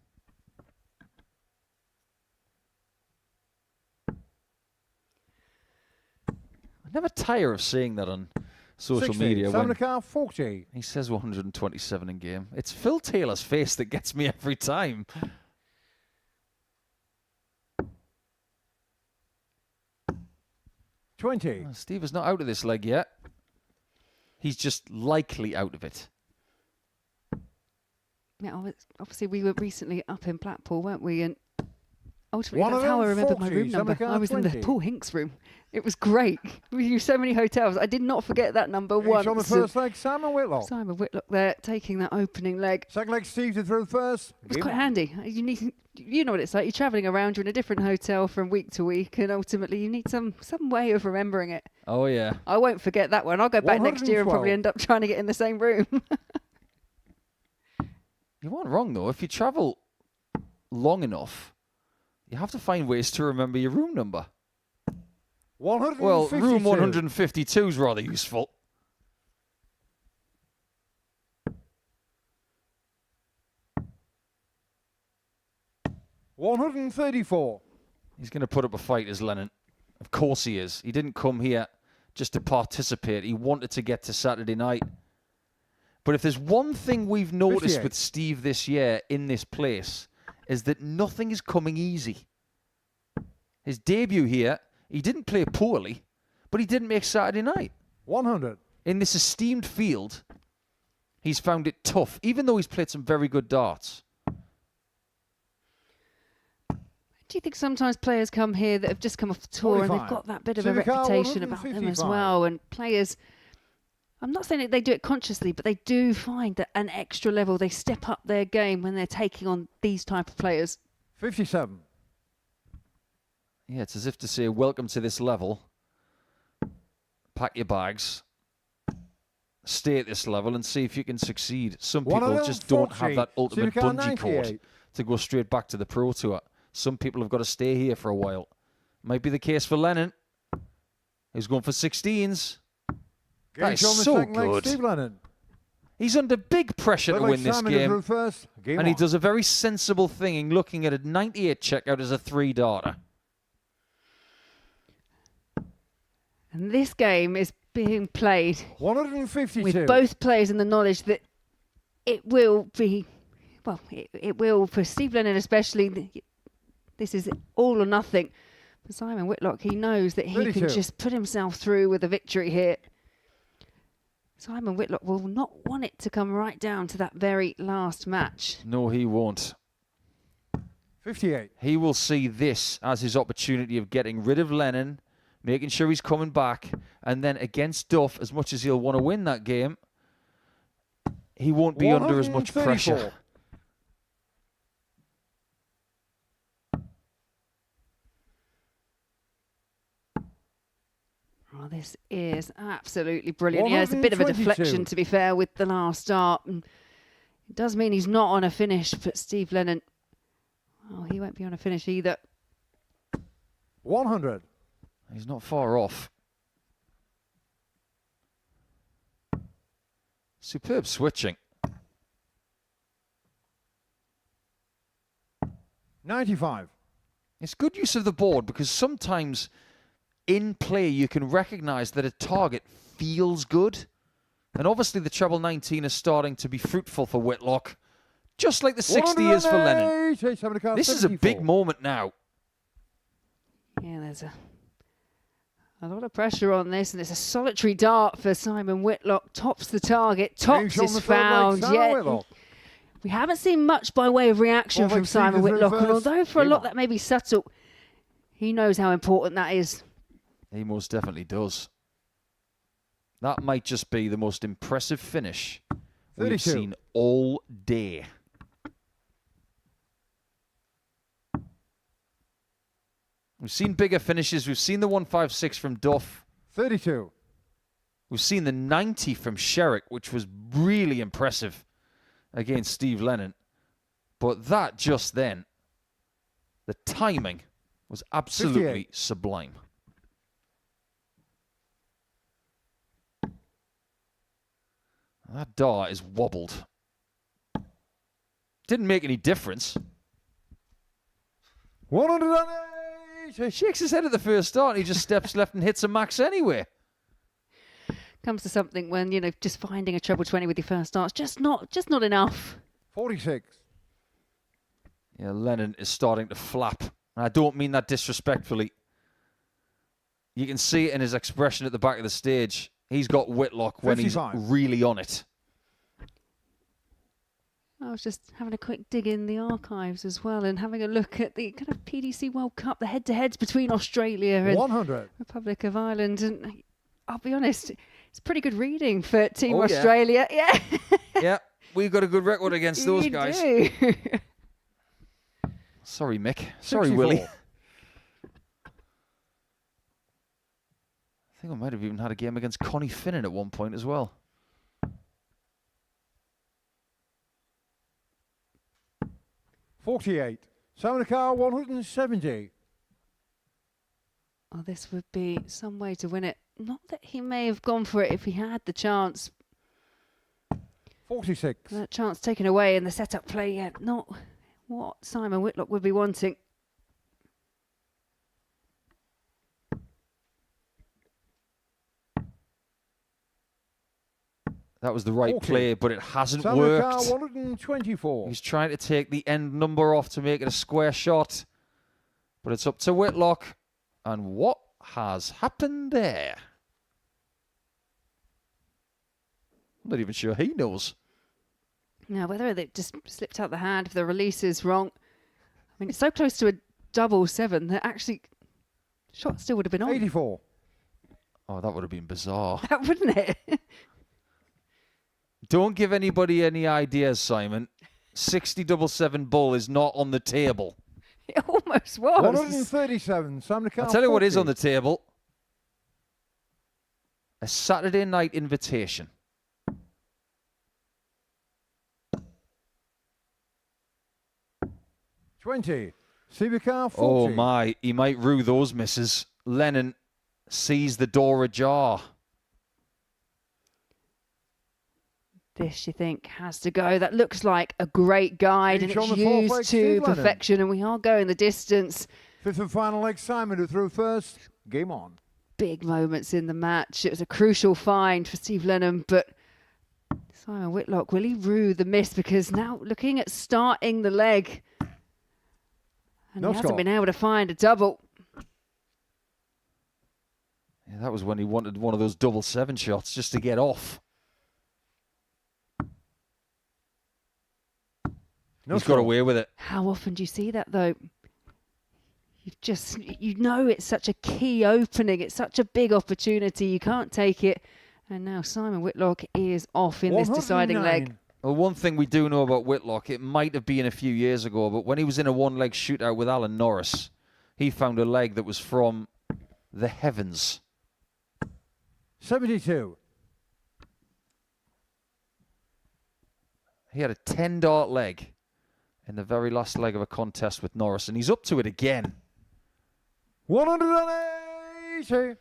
I never tire of seeing that on social 60. media. Simon When Yakar, 40. he says 127 in game. It's Phil Taylor's face that gets me every time. $20. Steve is not out of this leg yet. He's just likely out of it. Yeah, obviously we were recently up in Blackpool, weren't we? And ultimately that's how I remember my room number. I was in the Paul Hinks room. It was great. We used so many hotels. I did not forget that number once. On the first leg, Simon Whitlock. Simon Whitlock there, taking that opening leg. Second leg, Steve to throw first. It was quite handy. You know what it's like. You're travelling around, you're in a different hotel from week to week, and ultimately you need some way of remembering it. Oh, yeah. I won't forget that one. I'll go back next year and probably end up trying to get in the same room. You aren't wrong, though. If you travel long enough, you have to find ways to remember your room number. 152. Well, room 152 is rather useful. $134. He's going to put up a fight, is Lennon. Of course he is. He didn't come here just to participate. He wanted to get to Saturday night. But if there's one thing we've noticed 58. with Steve this year in this place, is that nothing is coming easy. His debut here, he didn't play poorly, but he didn't make Saturday night. 100. In this esteemed field, he's found it tough, even though he's played some very good darts. Do you think sometimes players come here that have just come off the tour 45. and they've got that bit of a Civic Car, reputation about them as 155. well? And players, I'm not saying that they do it consciously, but they do find that an extra level, they step up their game when they're taking on these type of players. 57. Yeah, it's as if to say, welcome to this level. Pack your bags. Stay at this level and see if you can succeed. Some people just don't have that ultimate bungee cord to go straight back to the Pro Tour. Some people have got to stay here for a while. Might be the case for Lennon, who's going for 16s. That is so good. Steve Lennon. He's under big pressure to win this game. And he on. does a very sensible thing in looking at a 98 checkout as a 3-darter. And this game is being played 152. with both players in the knowledge that it will be, well, it will, for Steve Lennon especially, this is all or nothing. For Simon Whitlock, he knows that he 32. can just put himself through with a victory here. Simon Whitlock will not want it to come right down to that very last match. No, he won't. 58. He will see this as his opportunity of getting rid of Lennon, making sure he's coming back, and then against Duff, as much as he'll want to win that game, he won't be under as much pressure. Oh, this is absolutely brilliant. Yeah, it's a bit of a deflection, to be fair, with the last start. And it does mean he's not on a finish, but Steve Lennon, oh, he won't be on a finish either. 100. He's not far off. Superb switching. 95. It's good use of the board because sometimes in play you can recognize that a target feels good. And obviously the treble 19 is starting to be fruitful for Whitlock, just like the 60 is for Lennon. This is a big moment now. Yeah, there's a lot of pressure on this, and it's a solitary dart for Simon Whitlock. Tops the target, tops is found. Yeah, we haven't seen much by way of reaction from Simon Whitlock, and although for a lot that may be subtle, he knows how important that is. He most definitely does. That might just be the most impressive finish we've seen all day. We've seen bigger finishes. We've seen the 156 from Duff. 32. We've seen the 90 from Sherrick, which was really impressive against Steve Lennon. But that just then, the timing was absolutely sublime. That dart is wobbled. Didn't make any difference. 108. He shakes his head at the first start and he just steps left and hits a max anyway. Comes to something when, you know, just finding a treble 20 with your first start's just not enough. 46. Yeah, Lennon is starting to flap. And I don't mean that disrespectfully. You can see it in his expression at the back of the stage. He's got Whitlock when 55. he's really on it. I was just having a quick dig in the archives as well and having a look at the kind of PDC World Cup, the head-to-heads between Australia and 100. Republic of Ireland. And I'll be honest, it's pretty good reading for Team Australia. Yeah. Yeah, we've got a good record against those guys. Do. Sorry, Mick. Sorry, 64. Willie. I think I might have even had a game against Connie Finnan at one point as well. $48. Simon Carr, 170. Well, this would be some way to win it. Not that he may have gone for it if he had the chance. 46. That chance taken away in the setup play, yeah, not what Simon Whitlock would be wanting. That was the right 40. play, but it hasn't Simon worked. Carr, 124. He's trying to take the end number off to make it a square shot. But it's up to Whitlock. And what has happened there? I'm not even sure he knows. Now, whether it just slipped out the hand, if the release is wrong. I mean, it's so close to a double 7 that actually shot still would have been on. 84. Oh, that would have been bizarre. That wouldn't it? Don't give anybody any ideas, Simon. 60 double 7 bull is not on the table. It almost was. 137. Simon Carr, I'll tell you what 40. is on the table. A Saturday night invitation. $20. Simon Carr, 40. Oh my, he might rue those misses. Lennon sees the door ajar. This, you think, has to go. That looks like a great guide, and Each it's on the fourth leg, used Steve to Lennon. perfection, and we are going the distance. Fifth and final leg, Simon, who threw first. Game on. Big moments in the match. It was a crucial find for Steve Lennon, but Simon Whitlock, will he rue the miss? Because now looking at starting the leg, and No he hasn't score. been able to find a double. Yeah, that was when he wanted one of those double 7 shots just to get off. He's got away with it. How often do you see that, though? You know it's such a key opening. It's such a big opportunity. You can't take it. And now Simon Whitlock is off in this deciding leg. Well, one thing we do know about Whitlock, it might have been a few years ago, but when he was in a one-leg shootout with Alan Norris, he found a leg that was from the heavens. 72. He had a 10-dart leg in the very last leg of a contest with Norris, and he's up to it again. 180.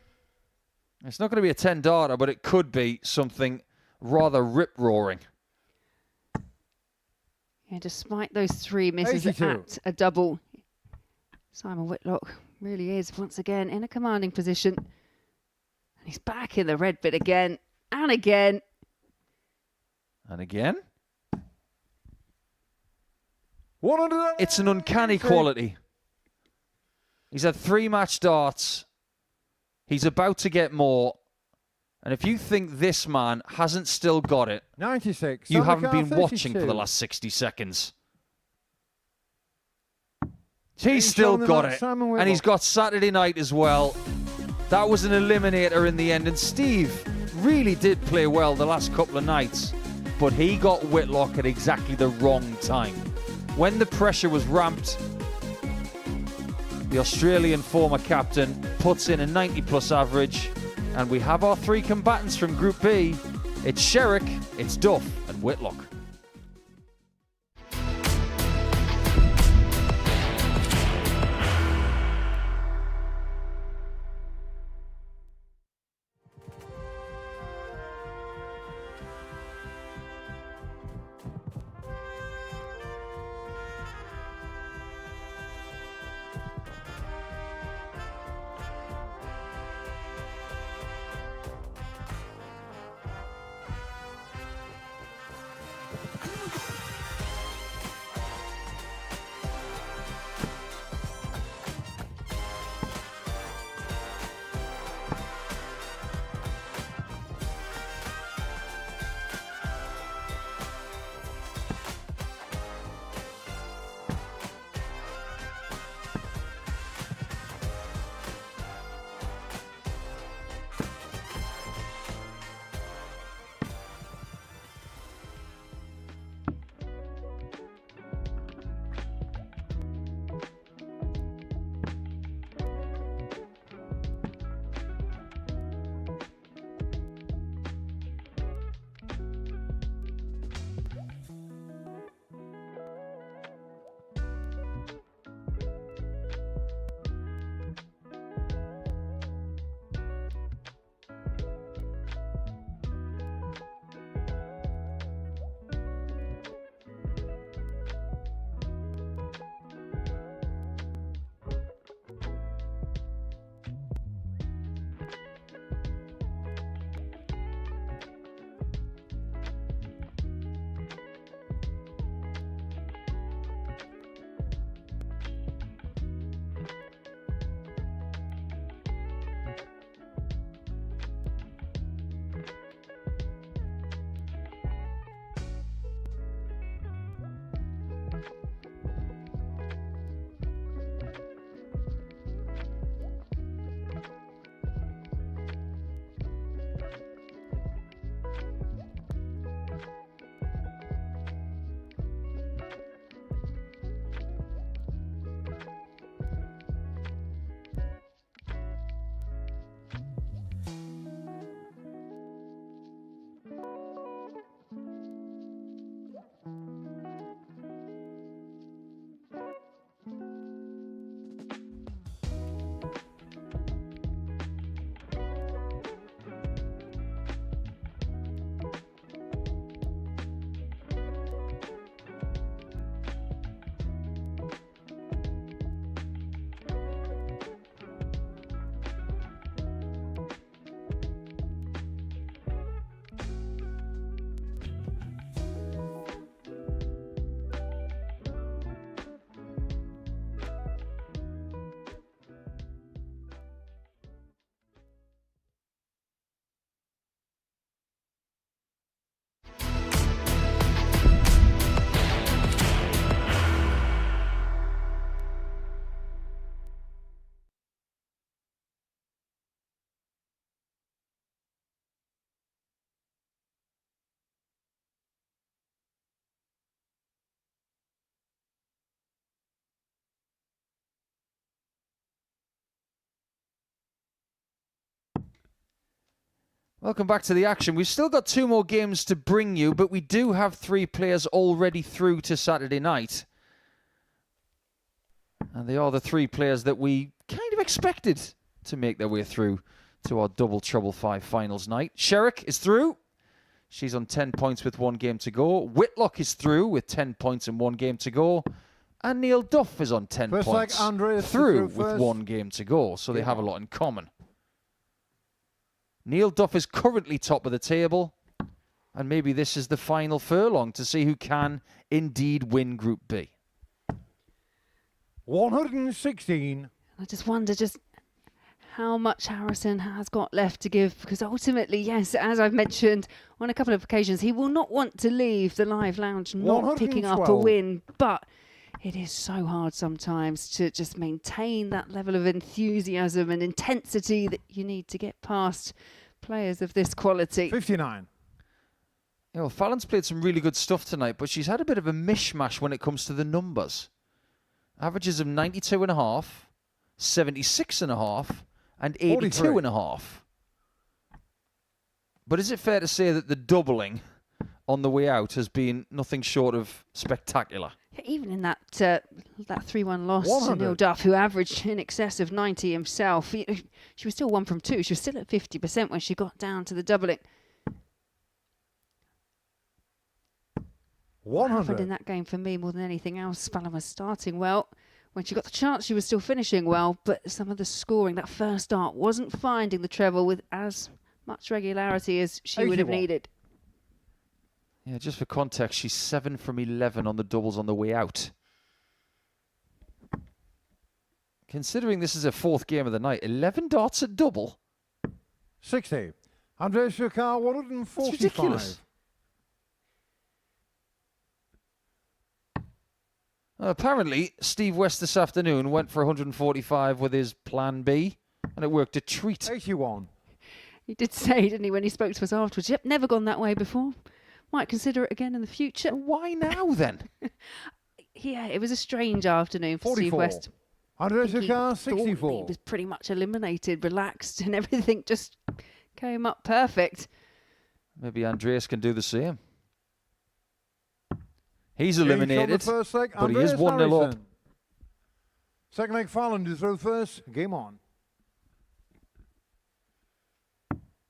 It's not going to be a 10-darter, but it could be something rather rip-roaring. Yeah, despite those 3 misses 82. at a double, Simon Whitlock really is once again in a commanding position. And he's back in the red bit again and again. And again. It's an uncanny quality. He's had 3 match starts. He's about to get more. And if you think this man hasn't still got it, 96. you haven't been 32. watching for the last 60 seconds. He's still got it. And he's got Saturday night as well. That was an eliminator in the end. And Steve really did play well the last couple of nights. But he got Whitlock at exactly the wrong time. When the pressure was ramped, the Australian former captain puts in a 90-plus average. And we have our 3 combatants from Group B. It's Sherrick, it's Duff, and Whitlock. Welcome back to the action. We've still got 2 more games to bring you, but we do have 3 players already through to Saturday night. And they are the 3 players that we kind of expected to make their way through to our Double Trouble 5 finals night. Sherrick is through. She's on 10 points with 1 game to go. Whitlock is through with 10 points and 1 game to go. And Neil Duff is on 10 points through with 1 game to go. So they have a lot in common. Neil Duff is currently top of the table. And maybe this is the final furlong to see who can indeed win Group B. 116. I just wonder how much Harrison has got left to give, because ultimately, yes, as I've mentioned on a couple of occasions, he will not want to leave the live lounge not picking up a 112. win, but it is so hard sometimes to just maintain that level of enthusiasm and intensity that you need to get past players of this quality. 59. You know, Fallon's played some really good stuff tonight, but she's had a bit of a mishmash when it comes to the numbers. Averages of 92.5, 76.5, and 82.5. But is it fair to say that the doubling on the way out has been nothing short of spectacular? Even in that 3-1 loss to 100. Neil Duff, who averaged in excess of 90 himself, she was still 1 from 2. She was still at 50% when she got down to the doubling. 100. What happened in that game for me more than anything else? Fallon was starting well. When she got the chance, she was still finishing well, but some of the scoring, that first start, wasn't finding the treble with as much regularity as she would have 81. needed. Yeah, just for context, she's 7 from 11 on the doubles on the way out. Considering this is her 4th game of the night, 11 darts at double. 60. Andres Shakar, 145. It's ridiculous. Apparently, Steve West this afternoon went for 145 with his plan B, and it worked a treat. 81. He did say, didn't he, when he spoke to us afterwards, yep, never gone that way before. Might consider it again in the future. Why now, then? Yeah, it was a strange afternoon for Steve 44. West. Andres He Shakar, thought he 64. was pretty much eliminated, relaxed, and everything just came up perfect. Maybe Andreas can do the same. He's Gage on the eliminated, first leg, but he is Andreas 1-0 up. Harrison. Second leg, Fallon to throw first. Game on.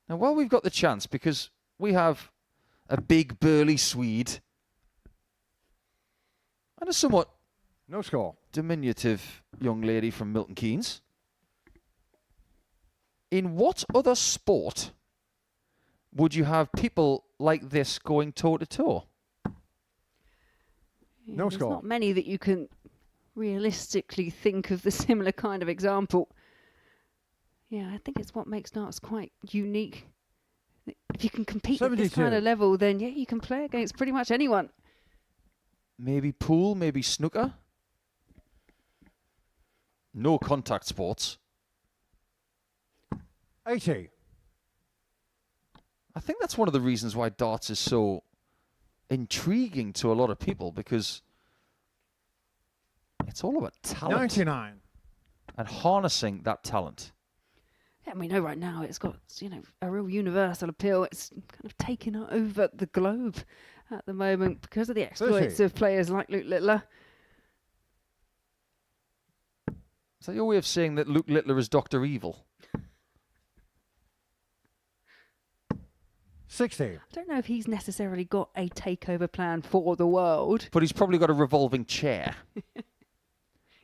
Now, while we've got the chance, because we have a big burly Swede and a somewhat No score. diminutive young lady from Milton Keynes, in what other sport would you have people like this going toe-to-toe? Yeah, No there's score. not many that you can realistically think of the similar kind of example. Yeah, I think it's what makes darts quite unique. If you can compete at this kind 72. of level, then yeah, you can play against pretty much anyone. Maybe pool, maybe snooker? No contact sports. 80. I think that's one of the reasons why darts is so intriguing to a lot of people, because it's all about talent 99. and harnessing that talent. Yeah, and we know right now it's got, a real universal appeal. It's kind of taken over the globe at the moment because of the exploits of players like Luke Littler. Is that your way of saying that Luke Littler is Dr. Evil? 60. I don't know if he's necessarily got a takeover plan for the world. But he's probably got a revolving chair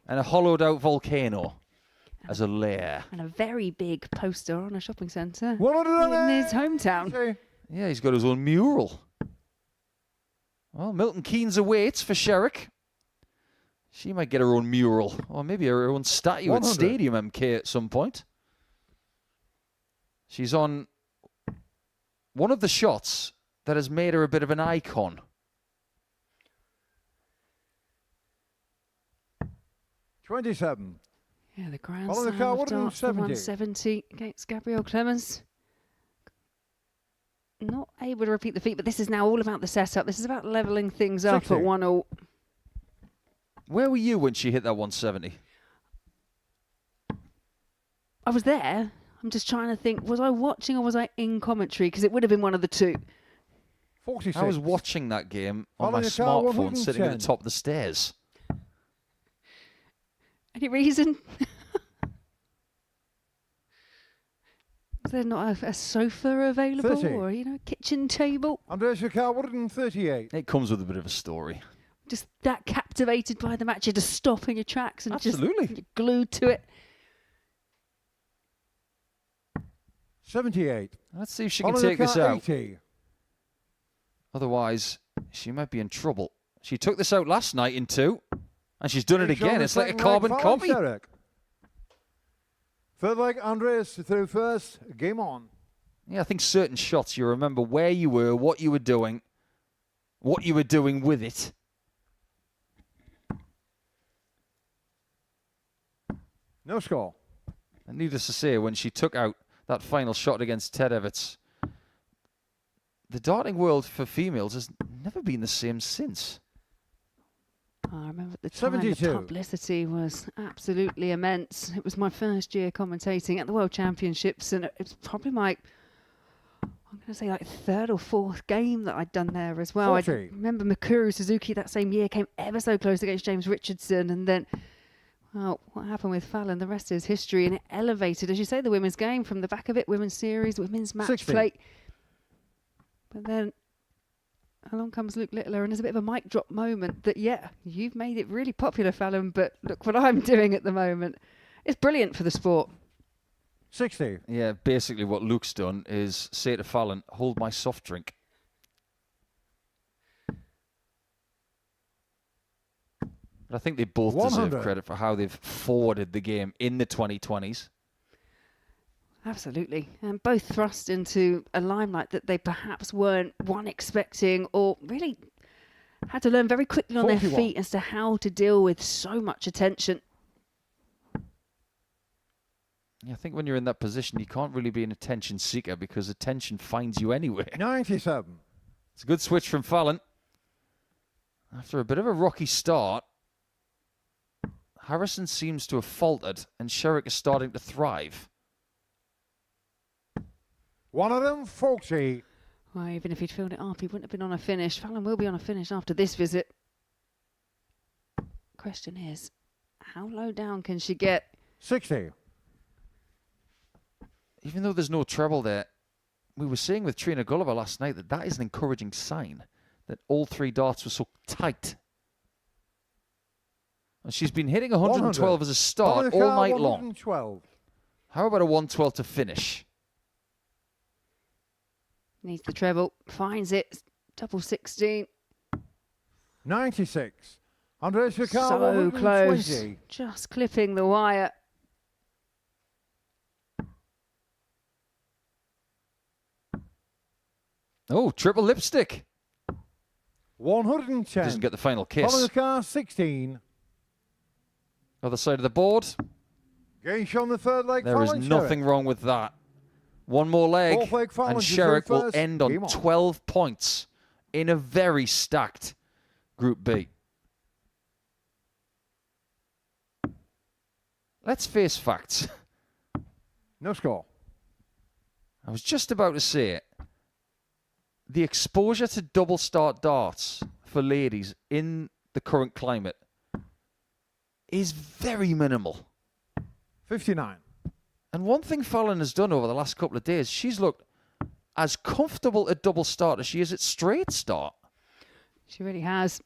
and a hollowed out volcano as a lair. And a very big poster on a shopping centre 108. in his hometown. 60. Yeah, he's got his own mural. Well, Milton Keynes awaits for Sherrick. She might get her own mural, or maybe her own statue at 100. Stadium MK at some point. She's on one of the shots that has made her a bit of an icon. 27. Yeah, the Grand Follow the Slam car, of 170. darts, the 170 against Gabrielle Clemens. Not able to repeat the feat, but this is now all about the setup. This is about levelling things up 60. at 1-0. Where were you when she hit that 170? I was there. I'm just trying to think, was I watching or was I in commentary? Because it would have been one of the two. 46. I was watching that game on my Following the car, smartphone sitting at the 110. top of the stairs. Any reason? Is there not a sofa available 30. or, a kitchen table? Andres Shakar, 138. It comes with a bit of a story. Just that captivated by the match, you're just stopping your tracks and Absolutely. just glued to it. 78. Let's see if she can Follow the take this car, out. 80. Otherwise, she might be in trouble. She took this out last night in 2, and she's done it again. It's like a carbon copy. Third leg, Andreas through first. Game on. Yeah, I think certain shots you remember where you were, what you were doing with it. No score. And needless to say, when she took out that final shot against Ted Everts, the darting world for females has never been the same since. I remember at the time 72. the publicity was absolutely immense. It was my first year commentating at the World Championships, and it was probably my, I'm going to say, like 3rd or 4th game that I'd done there as well. 40. I remember Mikuru Suzuki that same year came ever so close against James Richardson, and then, well, what happened with Fallon, the rest is history, and it elevated, as you say, the women's game from the back of it, women's series, women's match 60. play. But then along comes Luke Littler, and there's a bit of a mic drop moment that, yeah, you've made it really popular, Fallon, but look what I'm doing at the moment. It's brilliant for the sport. 60. Yeah, basically what Luke's done is say to Fallon, hold my soft drink. But I think they both 100. deserve credit for how they've forwarded the game in the 2020s. Absolutely. And both thrust into a limelight that they perhaps weren't, expecting, or really had to learn very quickly on 41. their feet as to how to deal with so much attention. Yeah, I think when you're in that position, you can't really be an attention seeker because attention finds you anyway. 97. It's a good switch from Fallon. After a bit of a rocky start, Harrison seems to have faltered and Sherrick is starting to thrive. 140. Well, even if he'd filled it up, he wouldn't have been on a finish. Fallon will be on a finish after this visit. Question is, how low down can she get? 60. Even though there's no treble there, we were saying with Trina Gulliver last night that is an encouraging sign that all 3 darts were so tight. And she's been hitting 112 100. as a start all night long. 112. How about a 112 to finish? Needs the treble, finds it, double 16. 96. Andreas Vicar, So 120. close, just clipping the wire. Oh, triple lipstick. 110. Doesn't get the final kiss. Follow the car, 16. Other side of the board. Gage on the third leg. There is Fallon nothing wrong with that. One more leg, Fourth leg, Fallon and to Sherrick through will first. end on Game on. 12 points in a very stacked Group B. Let's face facts. No score. I was just about to say it. The exposure to double start darts for ladies in the current climate is very minimal. 59. And one thing Fallon has done over the last couple of days, she's looked as comfortable at double start as she is at straight start. She really has.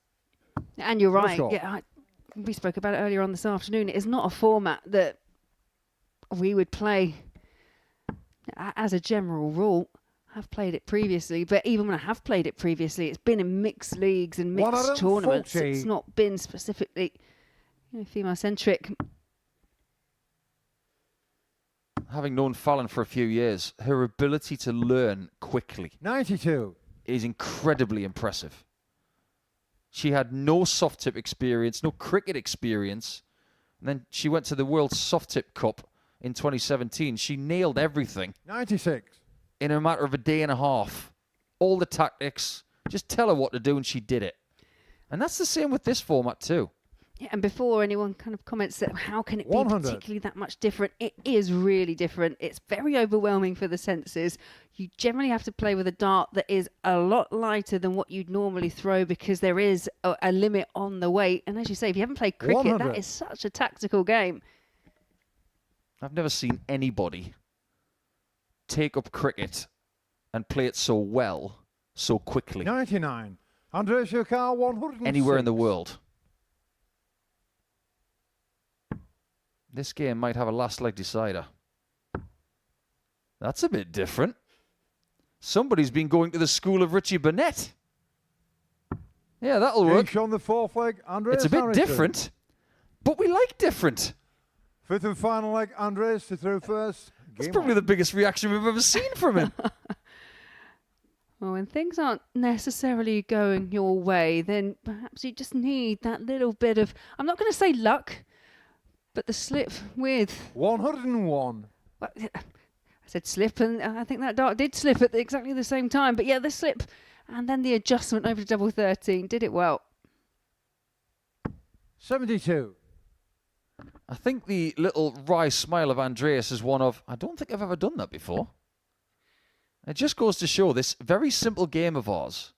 And you're No right. score. Yeah, we spoke about it earlier on this afternoon. It is not a format that we would play as a general rule. I've played it previously, but even when I have played it previously, it's been in mixed leagues and mixed 140. tournaments. It's not been specifically female-centric. Having known Fallon for a few years, her ability to learn quickly 92. is incredibly impressive. She had no soft tip experience, no cricket experience. And then she went to the World Soft Tip Cup in 2017. She nailed everything 96. in a matter of a day and a half. All the tactics, just tell her what to do and she did it. And that's the same with this format too. Yeah, and before anyone kind of comments that how can it be 100. particularly that much different, it is really different. It's very overwhelming for the senses. You generally have to play with a dart that is a lot lighter than what you'd normally throw because there is a limit on the weight. And as you say, if you haven't played cricket, 100. that is such a tactical game. I've never seen anybody take up cricket and play it so well, so quickly, 99. Andreas Vicar, 106. anywhere in the world. This game might have a last leg decider. That's a bit different. Somebody's been going to the school of Richie Burnett. Yeah, that'll work. Gage on the fourth leg, Andreas It's a bit Harrison. different, but we like different. Fifth and final leg, Andreas to throw first. That's Game probably on. the biggest reaction we've ever seen from him. Well, when things aren't necessarily going your way, then perhaps you just need that little bit of, I'm not going to say luck, but the slip with... 101. Well, I said slip, and I think that dart did slip at exactly the same time. But yeah, the slip and then the adjustment over to double 13 did it well. 72. I think the little wry smile of Andreas is one of, I don't think I've ever done that before. It just goes to show this very simple game of ours.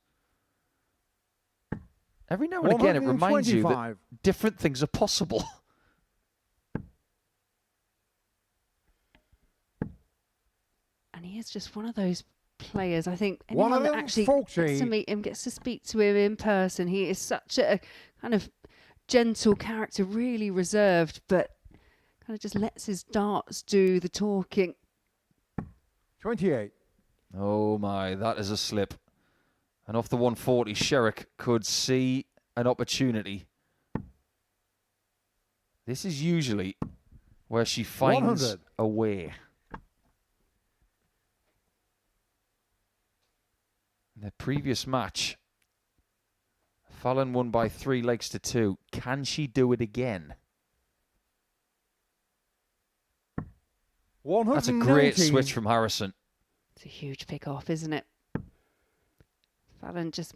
Every now and again, it reminds you that different things are possible. And he is just one of those players. I think anyone that actually gets to meet him, gets to speak to him in person, he is such a kind of gentle character, really reserved, but kind of just lets his darts do the talking. 28. Oh my, that is a slip. And off the 140, Sherrick could see an opportunity. This is usually where she finds 100. a way. In the previous match, Fallon won by 3 legs to 2. Can she do it again? That's a great switch from Harrison. It's a huge pick off, isn't it? Fallon just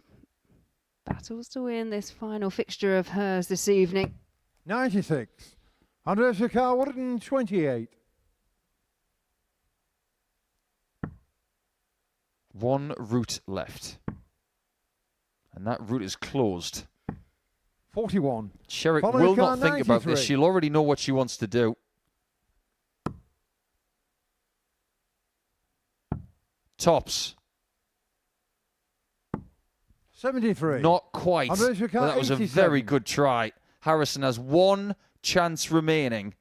battles to win this final fixture of hers this evening. 96. Andreas Sakar, 128. One route left. And that route is closed. 41. Sherrick Following will car, not think about this. 93. She'll already know what she wants to do. Tops. 73. Not quite. Andreas But Sakar, that was a 87. very good try. Harrison has one chance remaining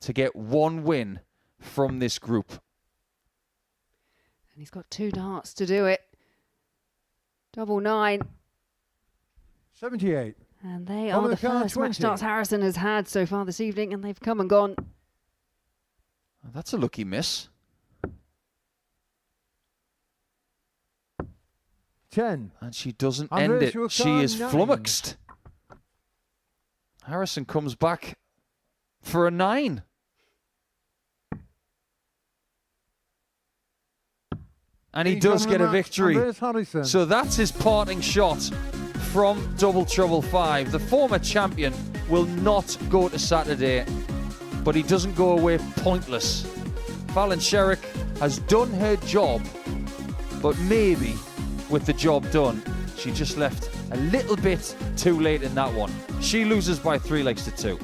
to get one win from this group. And he's got 2 darts to do it. Double 9. 78. And they Following are the car, first 20. match darts Harrison has had so far this evening, and they've come and gone. That's a lucky miss. 10. And she doesn't Andreas end it. She Sakar, is 9. flummoxed. Harrison comes back for a 9. And he does get a victory. So that's his parting shot from Double Trouble 5. The former champion will not go to Saturday, but he doesn't go away pointless. Fallon Sherrick has done her job, but maybe with the job done, she just left a little bit too late in that one. She loses by 3 legs to 2.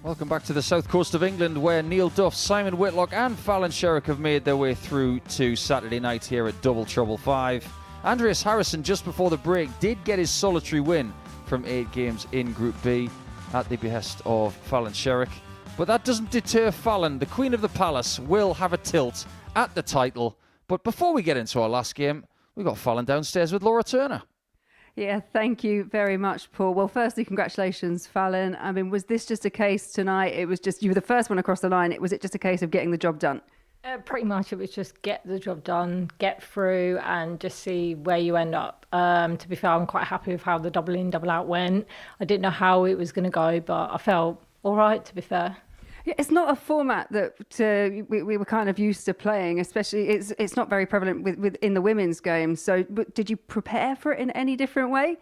Welcome back to the south coast of England, where Neil Duff, Simon Whitlock and Fallon Sherrick have made their way through to Saturday night here at Double Trouble 5. Andreas Harrison, just before the break, did get his solitary win from 8 games in Group B at the behest of Fallon Sherrick. But that doesn't deter Fallon. The Queen of the Palace will have a tilt at the title. But before we get into our last game, we've got Fallon downstairs with Laura Turner. Yeah, thank you very much, Paul. Well, firstly, congratulations, Fallon. I mean, was this just a case tonight? It was just, you were the first one across the line. Was it just a case of getting the job done? Pretty much, it was just get the job done, get through, and just see where you end up. To be fair, I'm quite happy with how the double in, double out went. I didn't know how it was going to go, but I felt all right, to be fair. Yeah, it's not a format that we were kind of used to playing, especially it's not very prevalent within the women's game. So did you prepare for it in any different way?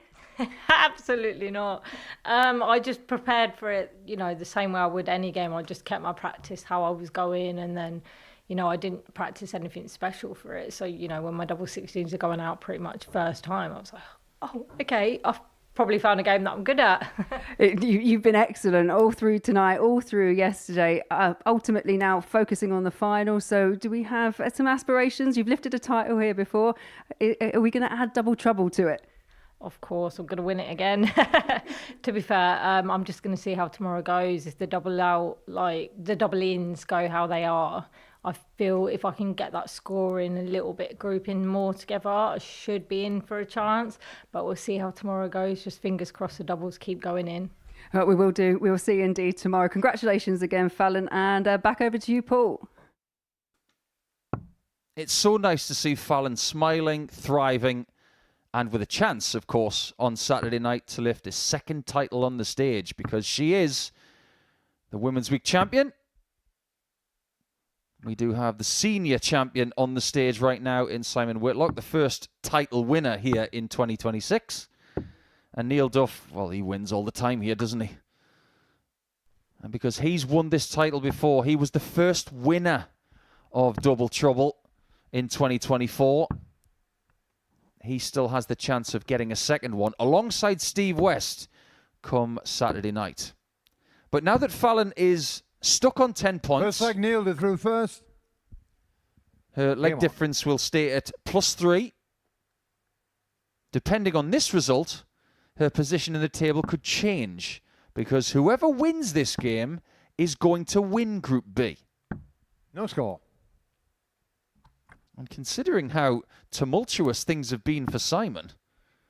Absolutely not. I just prepared for it, the same way I would any game. I just kept my practice how I was going, and then, I didn't practice anything special for it. So, when my double 16s are going out pretty much first time, I was like, oh, okay, I've probably found a game that I'm good at. You've been excellent all through tonight, all through yesterday, ultimately now focusing on the final. So do we have some aspirations? You've lifted a title here before. Are we going to add double trouble to it? Of course, I'm going to win it again. To be fair, I'm just going to see how tomorrow goes. If the double out, the double ins go how they are, I feel if I can get that scoring a little bit, grouping more together, I should be in for a chance. But we'll see how tomorrow goes. Just fingers crossed the doubles keep going in. We will do. We will see indeed tomorrow. Congratulations again, Fallon. And back over to you, Paul. It's so nice to see Fallon smiling, thriving, and with a chance, of course, on Saturday night to lift his second title on the stage, because she is the Women's Week champion. We do have the senior champion on the stage right now in Simon Whitlock, the first title winner here in 2026. And Neil Duff, well, he wins all the time here, doesn't he? And because he's won this title before, he was the first winner of Double Trouble in 2024. He still has the chance of getting a second one alongside Steve West come Saturday night. But now that Fallon is stuck on 10 points. First leg, Neil to through first. Her leg difference will stay at +3. Depending on this result, her position in the table could change, because whoever wins this game is going to win Group B. No score. And considering how tumultuous things have been for Simon,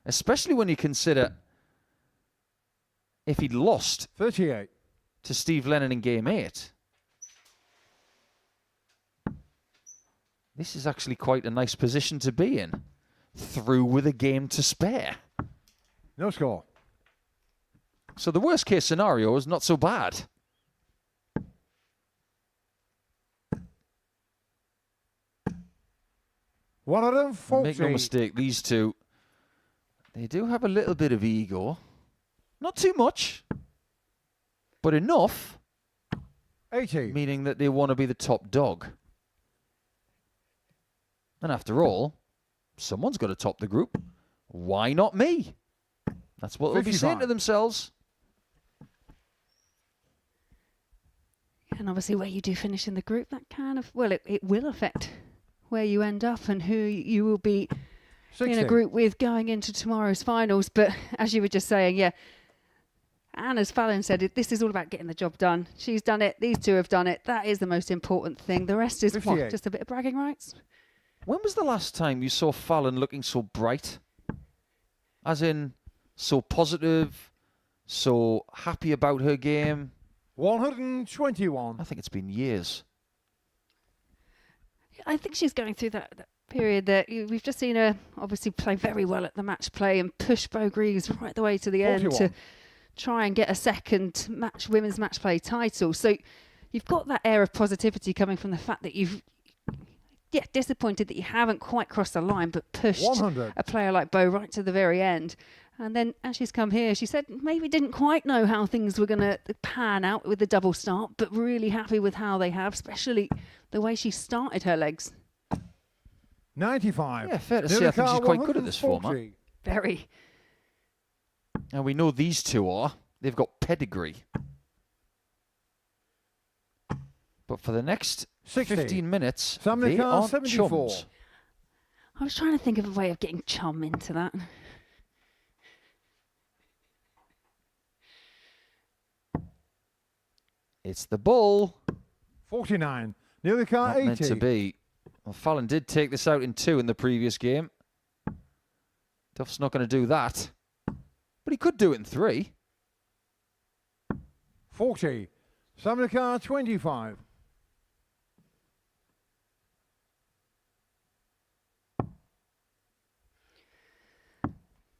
especially when you consider if he'd lost 38 to Steve Lennon in Game 8, this is actually quite a nice position to be in, through with a game to spare. No score. So the worst case scenario is not so bad. Make no mistake, these two, they do have a little bit of ego. Not too much, but enough. 80. Meaning that they want to be the top dog. And after all, someone's got to top the group. Why not me? That's what they'll be saying to themselves. And obviously where you do finish in the group, that kind of, well, it will affect where you end up and who you will be 60. In a group with going into tomorrow's finals. But as you were just saying, yeah, and as Fallon said, this is all about getting the job done. She's done it. These two have done it. That is the most important thing. The rest is what? Just a bit of bragging rights. When was the last time you saw Fallon looking so bright? As in, so positive, so happy about her game? 121. I think it's been years. I think she's going through that period that we've just seen her obviously play very well at the match play and push Bo Greaves right the way to the 41. End to try and get a second women's match play title. So you've got that air of positivity coming from the fact that you've, disappointed that you haven't quite crossed the line, but pushed 100. A player like Bo right to the very end. And then as she's come here, she said maybe didn't quite know how things were going to pan out with the double start, but really happy with how they have, especially the way she started her legs. 95. Yeah, fair to say I think she's quite good at this format. Very. And we know these two are. They've got pedigree. But for the next 60. 15 minutes, Sam they Nicol, aren't 74. chums. I was trying to think of a way of getting chum into that. It's the bull. 49. Neil the car, Not 80. meant to be. Well, Fallon did take this out in 2 in the previous game. Duff's not going to do that. But he could do it in 3. 40. Sam the car, 25.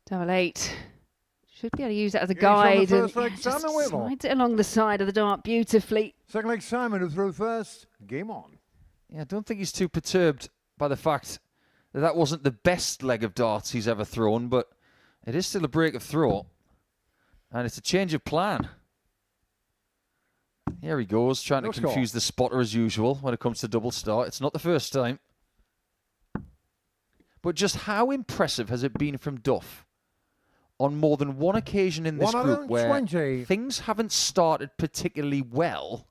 Double 8. Should be able to use that as a He's on the guide. first And leg, just Simon Whittle. slides it along the side of the dart beautifully. Second leg, Simon, who threw first. Game on. Yeah, I don't think he's too perturbed by the fact that that wasn't the best leg of darts he's ever thrown, but it is still a break of throw. And it's a change of plan. Here he goes, trying No to confuse the spotter as usual when it comes to double start. It's not the first time. But just how impressive has it been from Duff on more than one occasion in this group where 120. things haven't started particularly well,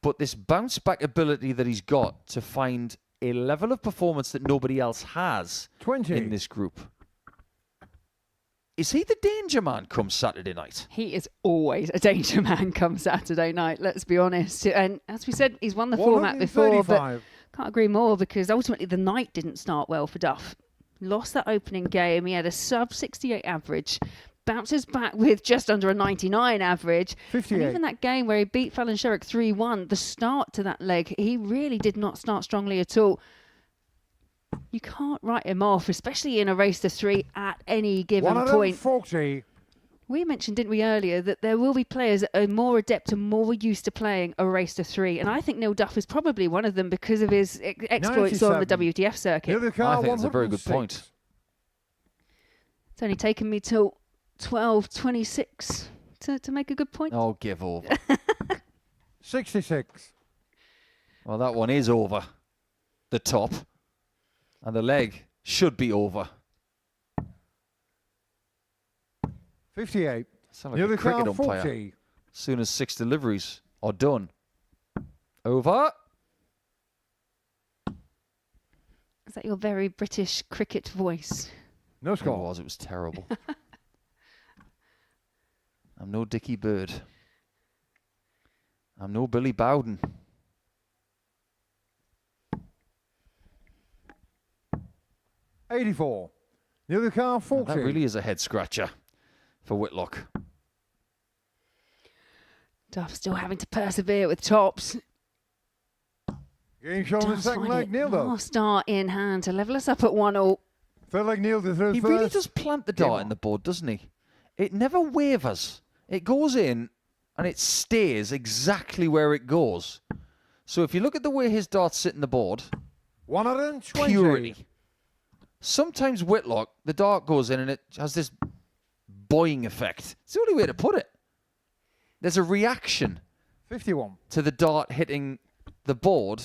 but this bounce back ability that he's got to find a level of performance that nobody else has 20. in this group. Is he the danger man come Saturday night? He is always a danger man come Saturday night, let's be honest. And as we said, he's won the format before, but 135. can't agree more because ultimately the night didn't start well for Duff. Lost that opening game. He had a sub 68 average. Bounces back with just under a 99 average. 58. And even that game where he beat Fallon Sherrick 3-1, the start to that leg, he really did not start strongly at all. You can't write him off, especially in a race to 3 at any given point. 140. We mentioned, didn't we, earlier, that there will be players that are more adept and more used to playing a race to 3. And I think Neil Duff is probably one of them because of his exploits on the 97. WTF circuit. Neil the car, I think that's a very good 106. point. It's only taken me till 12:26 to make a good point. Oh, give over. 66. Well, that one is over the top, and the leg should be over. 58. Sound like Neil a the car, cricket umpire. 40. As soon as 6 deliveries are done. Over. Is that your very British cricket voice? No It score. was terrible. I'm no Dickie Bird. I'm no Billy Bowden. $84. Neil the car, Now, 40. that really is a head scratcher for Whitlock. Duff still having to persevere with tops. Game shown in the Does second find leg. it Neil though. last start in hand to level us up at 1-1. Third leg, Neil to throw He first. really does plant the Game dart on. in the board, doesn't he? It never wavers. It goes in and it stays exactly where it goes. So if you look at the way his darts sit in the board, 120. purity. Sometimes Whitlock, the dart goes in and it has this boing effect. It's the only way to put it. There's a reaction 51. to the dart hitting the board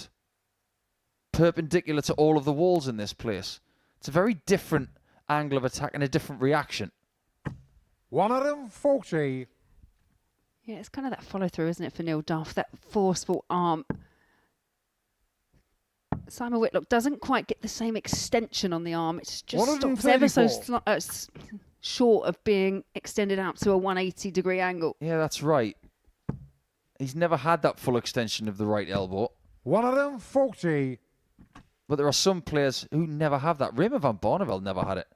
perpendicular to all of the walls in this place. It's a very different angle of attack and a different reaction. 140. Yeah, it's kind of that follow through, isn't it, for Neil Duff? That forceful arm. Simon Whitlock doesn't quite get the same extension on the arm. It's just stops ever so 134. short of being extended out to a 180-degree angle. Yeah, that's right. He's never had that full extension of the right elbow. 140. But there are some players who never have that. Raymond van Barneveld never had it.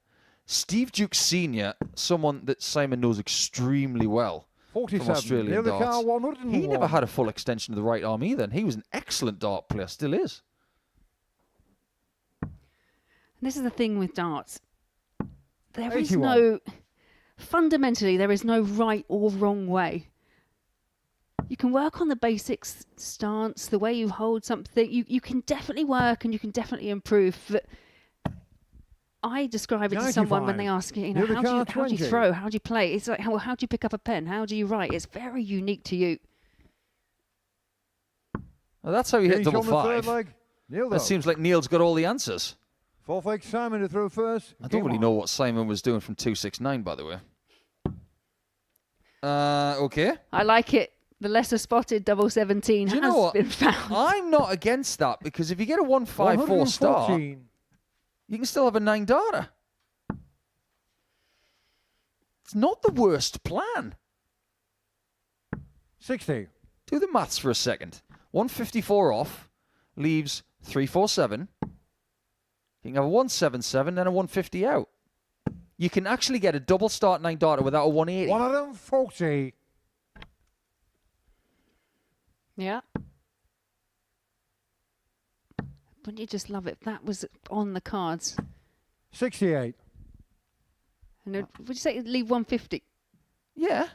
Steve Duke Sr., someone that Simon knows extremely well from 47. Australian Neil the car, darts. 101. He never had a full extension of the right arm either, and he was an excellent dart player, still is. And this is the thing with darts. There is 81. fundamentally, there is no right or wrong way. You can work on the basics, stance, the way you hold something. You can definitely work and you can definitely improve. But I describe it to someone when they 95. ask, you Neil the know, how do car, you 20. throw? How do you play? It's like, how do you pick up a pen? How do you write? It's very unique to you. Well, that's how you hit Finish double on the third five. leg. Neil though. It seems like Neil's got all the answers. Fourth leg, Simon to throw first. I Game don't really on. know what Simon was doing from 269, by the way. Okay. I like it. The lesser spotted double 17 Do you know has what? been found. I'm not against that because if you get a 154 star, 114. you can still have a 9 darter. It's not the worst plan. 60. Do the maths for a second. 154 off leaves 347. You can have a 177 and a 150 out. You can actually get a double start 9 darter without a 180. 140. Yeah. Wouldn't you just love it if that was on the cards? 68. And would you say it'd leave 150? Yeah.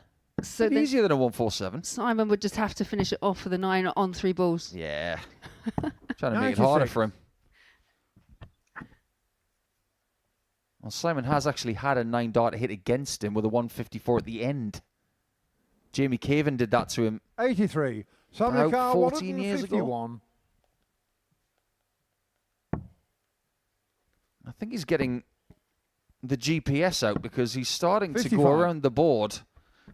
So It'd be then easier than a 147. Simon would just have to finish it off for the 9 on 3 balls. Yeah. Trying to make it harder 96. for him. Well, Simon has actually had a 9 darter hit against him with a 154 at the end. Jamie Caven did that to him 83. about Samlikar 14 years ago. 151. I think he's getting the GPS out because he's starting to 55. go around the board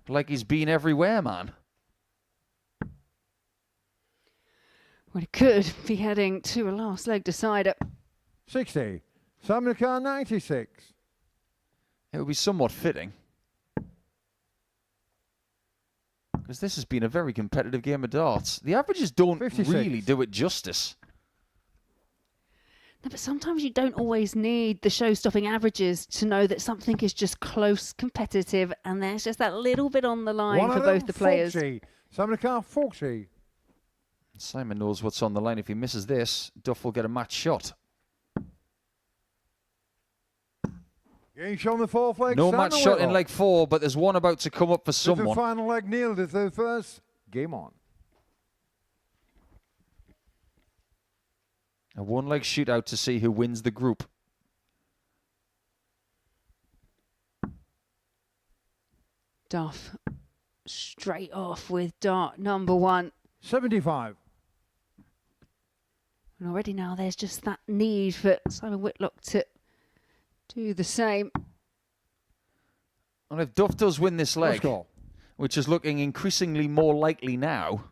like he's been everywhere, man. Well, it could be heading to a last leg decider. 60. Samlikar 96. It would be somewhat fitting. Because this has been a very competitive game of darts. The averages don't 56. really do it justice. No, but sometimes you don't always need the show-stopping averages to know that something is just close, competitive, and there's just that little bit on the line for both the players. Samlikar 40. Simon knows what's on the line. If he misses this, Duff will get a match shot. Game shot on the fourth leg. No Simon match shot in Whitlock. leg 4, but there's one about to come up for With the someone. final leg nailed at the first. Game on. A one-leg shootout to see who wins the group. Duff straight off with dart number 1. 75. And already now there's just that need for Simon Whitlock to do the same. And if Duff does win this leg, Score. which is looking increasingly more likely now,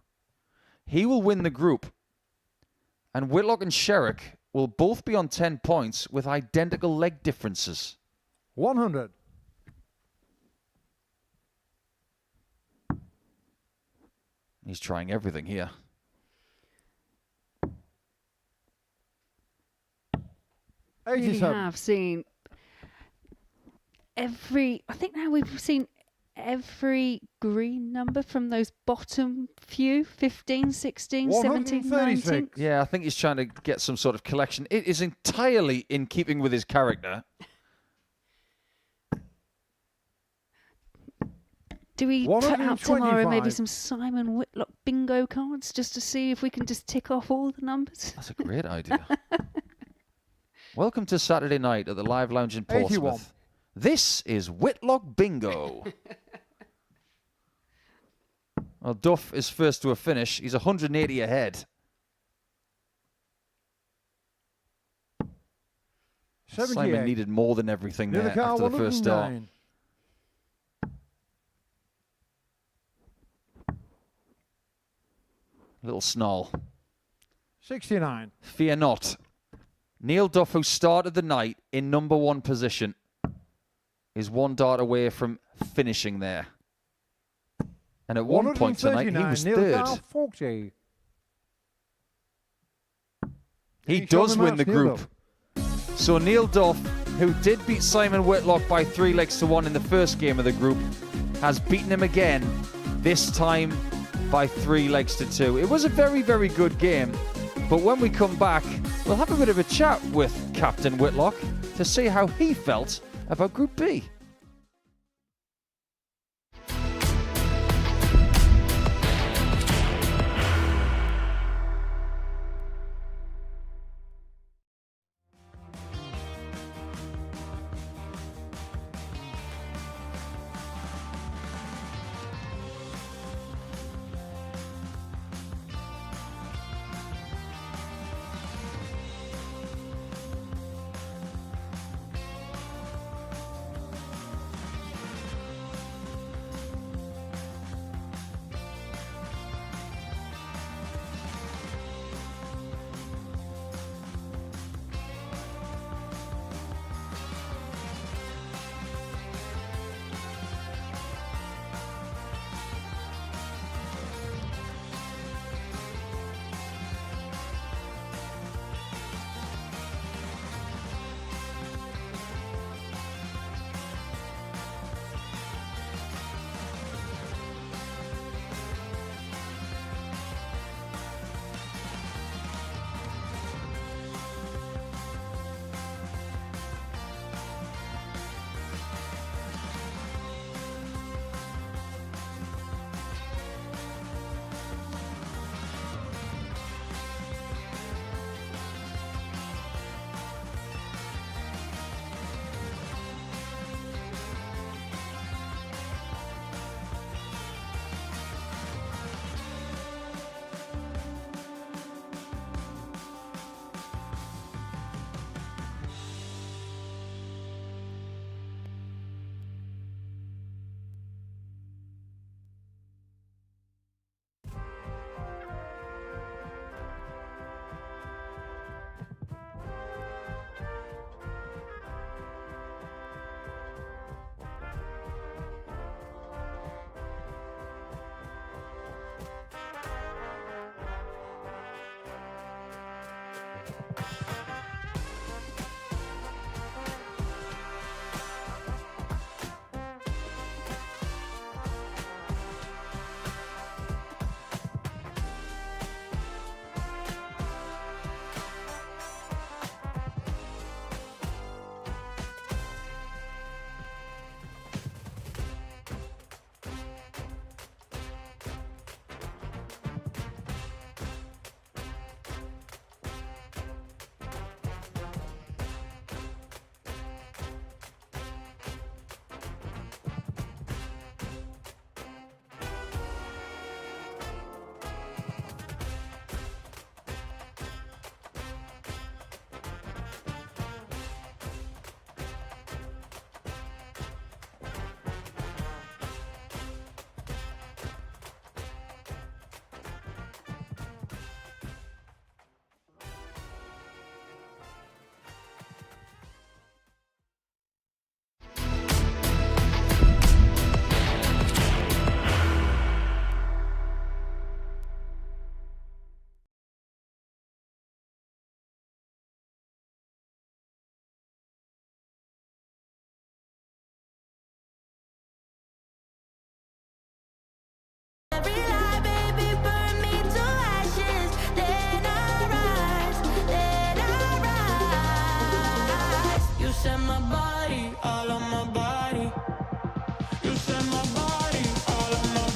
he will win the group. And Whitlock and Sherrick will both be on 10 points with identical leg differences. 100. He's trying everything here. Really 87. have seen I think now we've seen every green number from those bottom few, 15, 16, 17, 19. 136. Yeah, I think he's trying to get some sort of collection. It is entirely in keeping with his character. Do we put out tomorrow maybe 125. some Simon Whitlock bingo cards just to see if we can just tick off all the numbers? That's a great idea. Welcome to Saturday night at the Live Lounge in Portsmouth. 81. This is Whitlock Bingo. Well, Duff is first to a finish. He's 180 ahead. 78. Simon needed more than everything there Samlikar after the first start. 109. Little snarl. 69. Fear not. Neil Duff, who started the night in number 1 position, is 1 dart away from finishing there. And at one point tonight, he was Neil third. Dow, 40. He He's on does the win the match, Neil group. Duff. So Neil Duff, who did beat Simon Whitlock by 3 legs to 1 in the first game of the group, has beaten him again, this time by 3 legs to 2. It was a very, very good game. But when we come back, we'll have a bit of a chat with Captain Whitlock to see how he felt about Group B.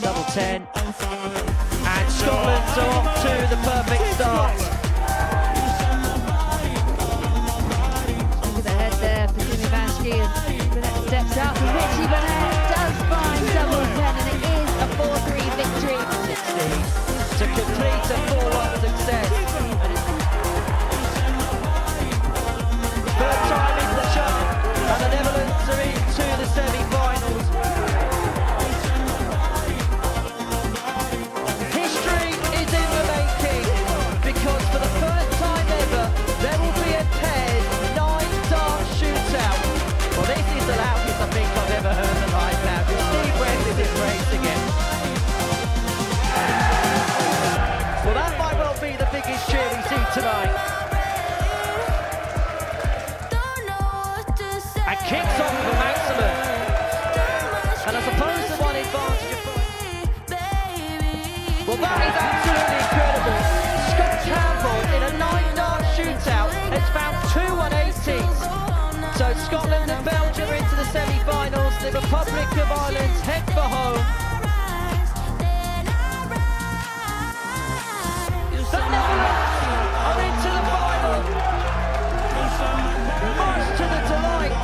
Double 10. And Scotland's off to the perfect start. Look at the head there for Jimmy Vansky as Burnett steps up. And Richie Burnett does find double 10, and it is a 4-3 victory. 60 to complete a 4-1 success. Third time in the shot, and the Netherlands are into the semi-finals. History is in the making, because for the first time ever, there will be a paired 9-dart shootout. Well, this is the loudest I think I've ever heard the live now, because Steve West is in race again. Well, that might well be the biggest cheer we see tonight. And kicks off for Maximin. And I suppose the one advantage of well, that is absolutely incredible. Scott Campbell in a 9-dart shootout has found 2 180s. So Scotland and Belgium are into the semi-finals. The Republic of Ireland head for home. The Netherlands are into the final. Much to the delight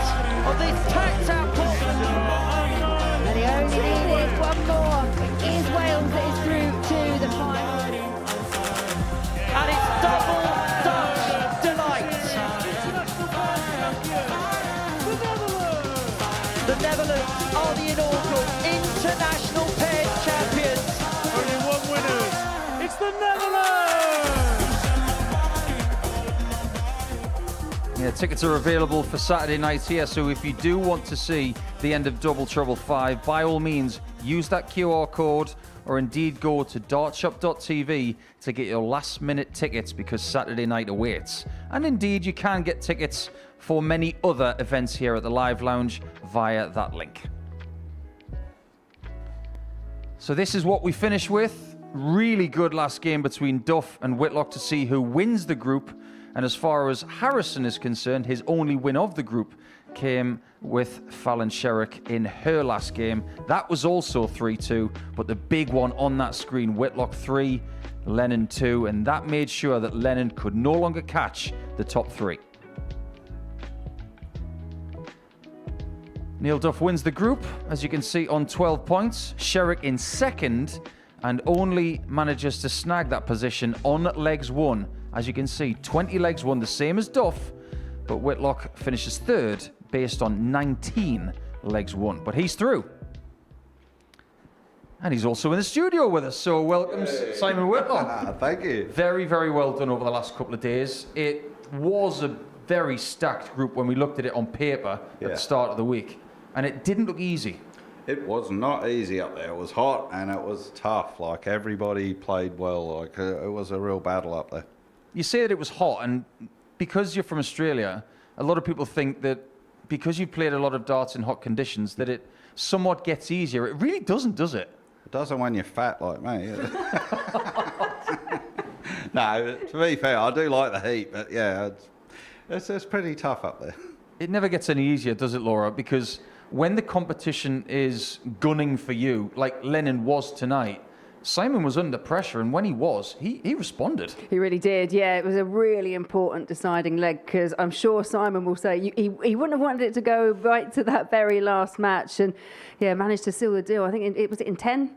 of this tacked-out Portland. And he only needed one more. It is Wales that is through to the final. And it's double Dutch delight. The Netherlands are the inaugural international pairs champions. Only one winner. It's the Netherlands. Yeah, tickets are available for Saturday night here, so if you do want to see the end of Double Trouble 5, by all means, use that QR code or indeed go to dartshop.tv to get your last-minute tickets because Saturday night awaits. And indeed, you can get tickets for many other events here at the Live Lounge via that link. So this is what we finish with. Really good last game between Duff and Whitlock to see who wins the group. And as far as Harrison is concerned, his only win of the group came with Fallon Sherrick in her last game. That was also 3-2, but the big one on that screen, Whitlock 3, Lennon 2, and that made sure that Lennon could no longer catch the top 3. Neil Duff wins the group, as you can see, on 12 points. Sherrick in second, and only manages to snag that position on legs won. As you can see, 20 legs won, the same as Duff, but Whitlock finishes third based on 19 legs won. But he's through. And he's also in the studio with us, so welcome, Simon Whitlock. Thank you. Very, very well done over the last couple of days. It was a very stacked group when we looked at it on paper at the start of the week, and it didn't look easy. It was not easy up there. It was hot and it was tough. Like, everybody played well. Like, it was a real battle up there. You say that it was hot, and because you're from Australia, a lot of people think that because you played a lot of darts in hot conditions, that it somewhat gets easier. It really doesn't, does it? It doesn't when you're fat like me. No, to be fair, I do like the heat, but yeah, it's pretty tough up there. It never gets any easier, does it, Laura? Because when the competition is gunning for you, like Lennon was tonight, Simon was under pressure, and when he was, he responded. He really did, yeah. It was a really important deciding leg, because I'm sure Simon will say he wouldn't have wanted it to go right to that very last match, and yeah, managed to seal the deal. I think it was in 10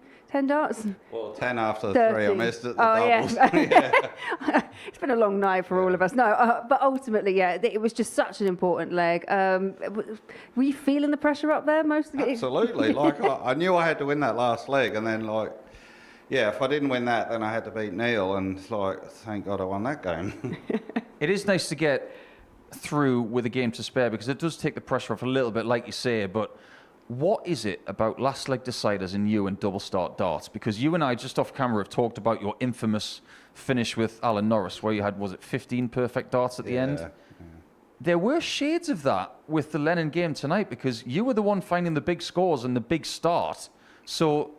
darts? Well, 10 after 30. 3, I missed it. The doubles. Yeah. It's been a long night for all of us. No, but ultimately, yeah, it was just such an important leg. Were you feeling the pressure up there most of it? Absolutely. Like, I knew I had to win that last leg, and then, like, yeah, if I didn't win that, then I had to beat Neil, and like, thank God I won that game. It is nice to get through with a game to spare, because it does take the pressure off a little bit, like you say, but what is it about last leg deciders in you and double start darts? Because you and I, just off camera, have talked about your infamous finish with Alan Norris, where you had, was it 15 perfect darts at the end? Yeah. There were shades of that with the Lennon game tonight, because you were the one finding the big scores and the big start. So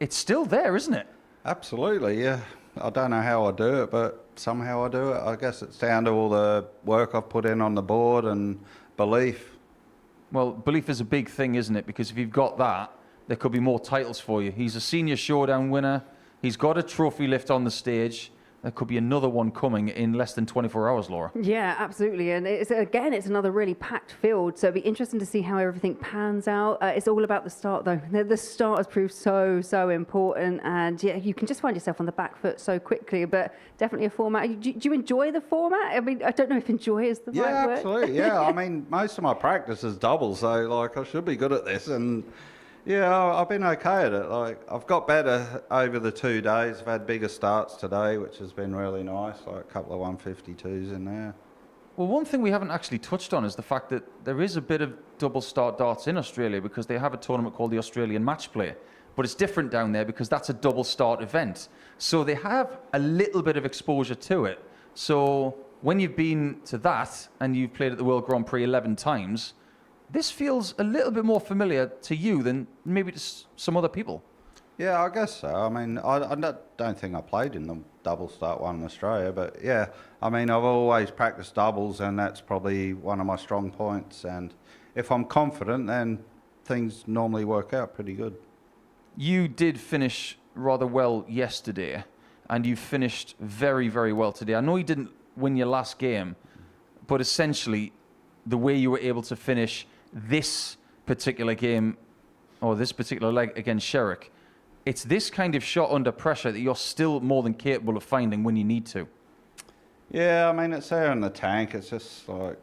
it's still there, isn't it? Absolutely, yeah. I don't know how I do it, but somehow I do it. I guess it's down to all the work I've put in on the board and belief. Well, belief is a big thing, isn't it? Because if you've got that, there could be more titles for you. He's a senior showdown winner. He's got a trophy lift on the stage. There could be another one coming in less than 24 hours, Laura. Yeah, absolutely. And it's another really packed field. So it'll be interesting to see how everything pans out. It's all about the start, though. The start has proved so important. And yeah, you can just find yourself on the back foot so quickly. But definitely a format. Do you enjoy the format? I mean, I don't know if enjoy is the right word. Yeah, absolutely. Yeah, I mean, most of my practice is doubles. So, like, I should be good at this. And yeah, I've been okay at it. Like, I've got better over the 2 days. I've had bigger starts today, which has been really nice. Like a couple of 152s in there. Well, one thing we haven't actually touched on is the fact that there is a bit of double start darts in Australia because they have a tournament called the Australian Match Play. But it's different down there because that's a double start event. So they have a little bit of exposure to it. So when you've been to that and you've played at the World Grand Prix 11 times, this feels a little bit more familiar to you than maybe to some other people. Yeah, I guess so. I mean, I don't think I played in the double start one in Australia, but yeah, I mean, I've always practiced doubles, and that's probably one of my strong points. And if I'm confident, then things normally work out pretty good. You did finish rather well yesterday, and you finished very, very well today. I know you didn't win your last game, but essentially, the way you were able to finish this particular game, or this particular leg against Sherrick, it's this kind of shot under pressure that you're still more than capable of finding when you need to. Yeah, I mean, it's there in the tank. It's just like,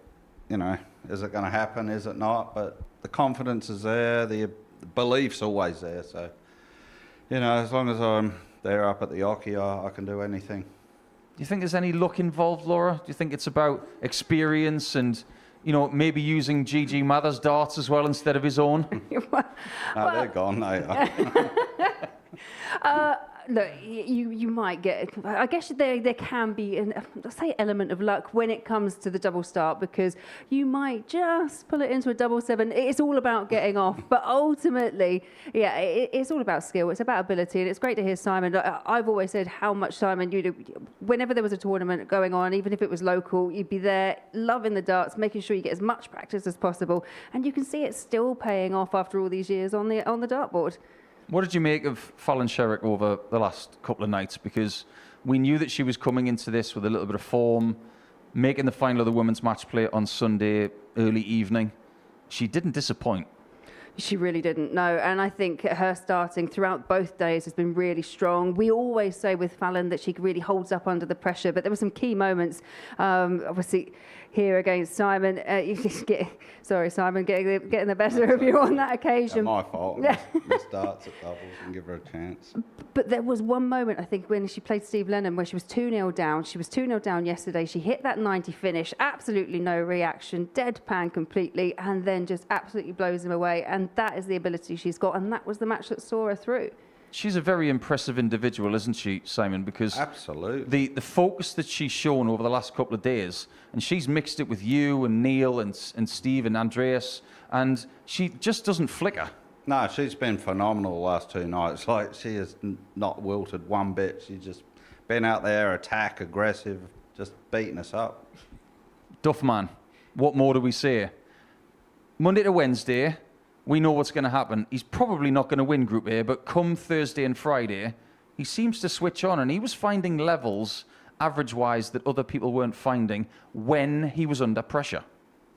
you know, is it going to happen? Is it not? But the confidence is there. The belief's always there. So, you know, as long as I'm there up at the Oki, I can do anything. Do you think there's any luck involved, Laura? Do you think it's about experience and, you know, maybe using Gigi Mather's darts as well instead of his own? No, they're gone, they are. Look, you might get. I guess there can be an element of luck when it comes to the double start, because you might just pull it into a double seven. It's all about getting off, but ultimately, yeah, it's all about skill. It's about ability, and it's great to hear Simon. I've always said how much Simon, whenever there was a tournament going on, even if it was local, you'd be there, loving the darts, making sure you get as much practice as possible, and you can see it still paying off after all these years on the dartboard. What did you make of Fallon Sherrick over the last couple of nights? Because we knew that she was coming into this with a little bit of form, making the final of the women's match play on Sunday early evening. She didn't disappoint. She really didn't, no. And I think her starting throughout both days has been really strong. We always say with Fallon that she really holds up under the pressure, but there were some key moments, obviously, here against Simon. Sorry, Simon, getting the better of you on that occasion. It's my fault. Miss darts at doubles and give her a chance. But there was one moment, I think, when she played Steve Lennon, where she was 2-0 down. She was 2-0 down yesterday. She hit that 90 finish, absolutely no reaction, deadpan completely, and then just absolutely blows him away. And that is the ability she's got, and that was the match that saw her through. She's a very impressive individual, isn't she, Simon? Because absolutely, the focus that she's shown over the last couple of days, and she's mixed it with you and Neil and Steve and Andreas, and she just doesn't flicker. No, she's been phenomenal the last 2 nights. Like, she has not wilted one bit. She's just been out there, aggressive, just beating us up. Duffman, what more do we say? Monday to Wednesday, we know what's going to happen. He's probably not going to win Group A, but come Thursday and Friday, he seems to switch on, and he was finding levels, average-wise, that other people weren't finding when he was under pressure.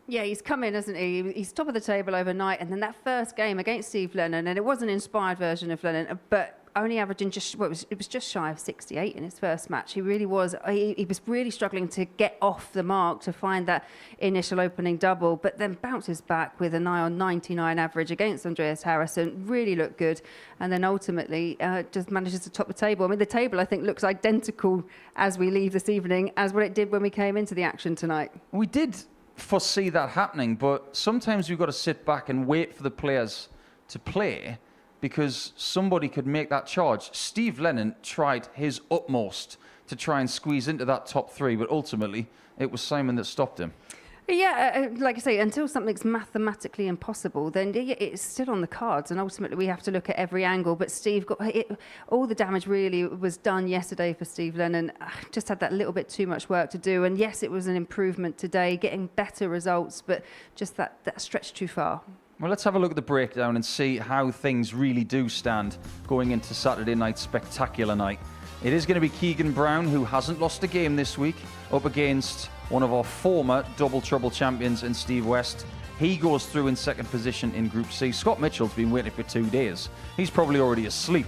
Yeah, he's come in, hasn't he? He's top of the table overnight, and then that first game against Steve Lennon, and it was an inspired version of Lennon, but only averaging it was just shy of 68 in his first match. He really was. He was really struggling to get off the mark to find that initial opening double, but then bounces back with a nigh on 99 average against Andreas Harrison. Really looked good, and then ultimately just manages to top the table. I mean, the table I think looks identical as we leave this evening as what it did when we came into the action tonight. We did foresee that happening, but sometimes we've got to sit back and wait for the players to play, because somebody could make that charge. Steve Lennon tried his utmost to try and squeeze into that top 3, but ultimately it was Simon that stopped him. Yeah, like I say, until something's mathematically impossible, then it's still on the cards, and ultimately we have to look at every angle. But Steve all the damage really was done yesterday for Steve Lennon. Just had that little bit too much work to do, and yes, it was an improvement today, getting better results, but just that stretched too far. Well, let's have a look at the breakdown and see how things really do stand going into Saturday night's spectacular night. It is going to be Keegan Brown, who hasn't lost a game this week, up against one of our former Double Trouble champions in Steve West. He goes through in second position in Group C. Scott Mitchell's been waiting for 2 days. He's probably already asleep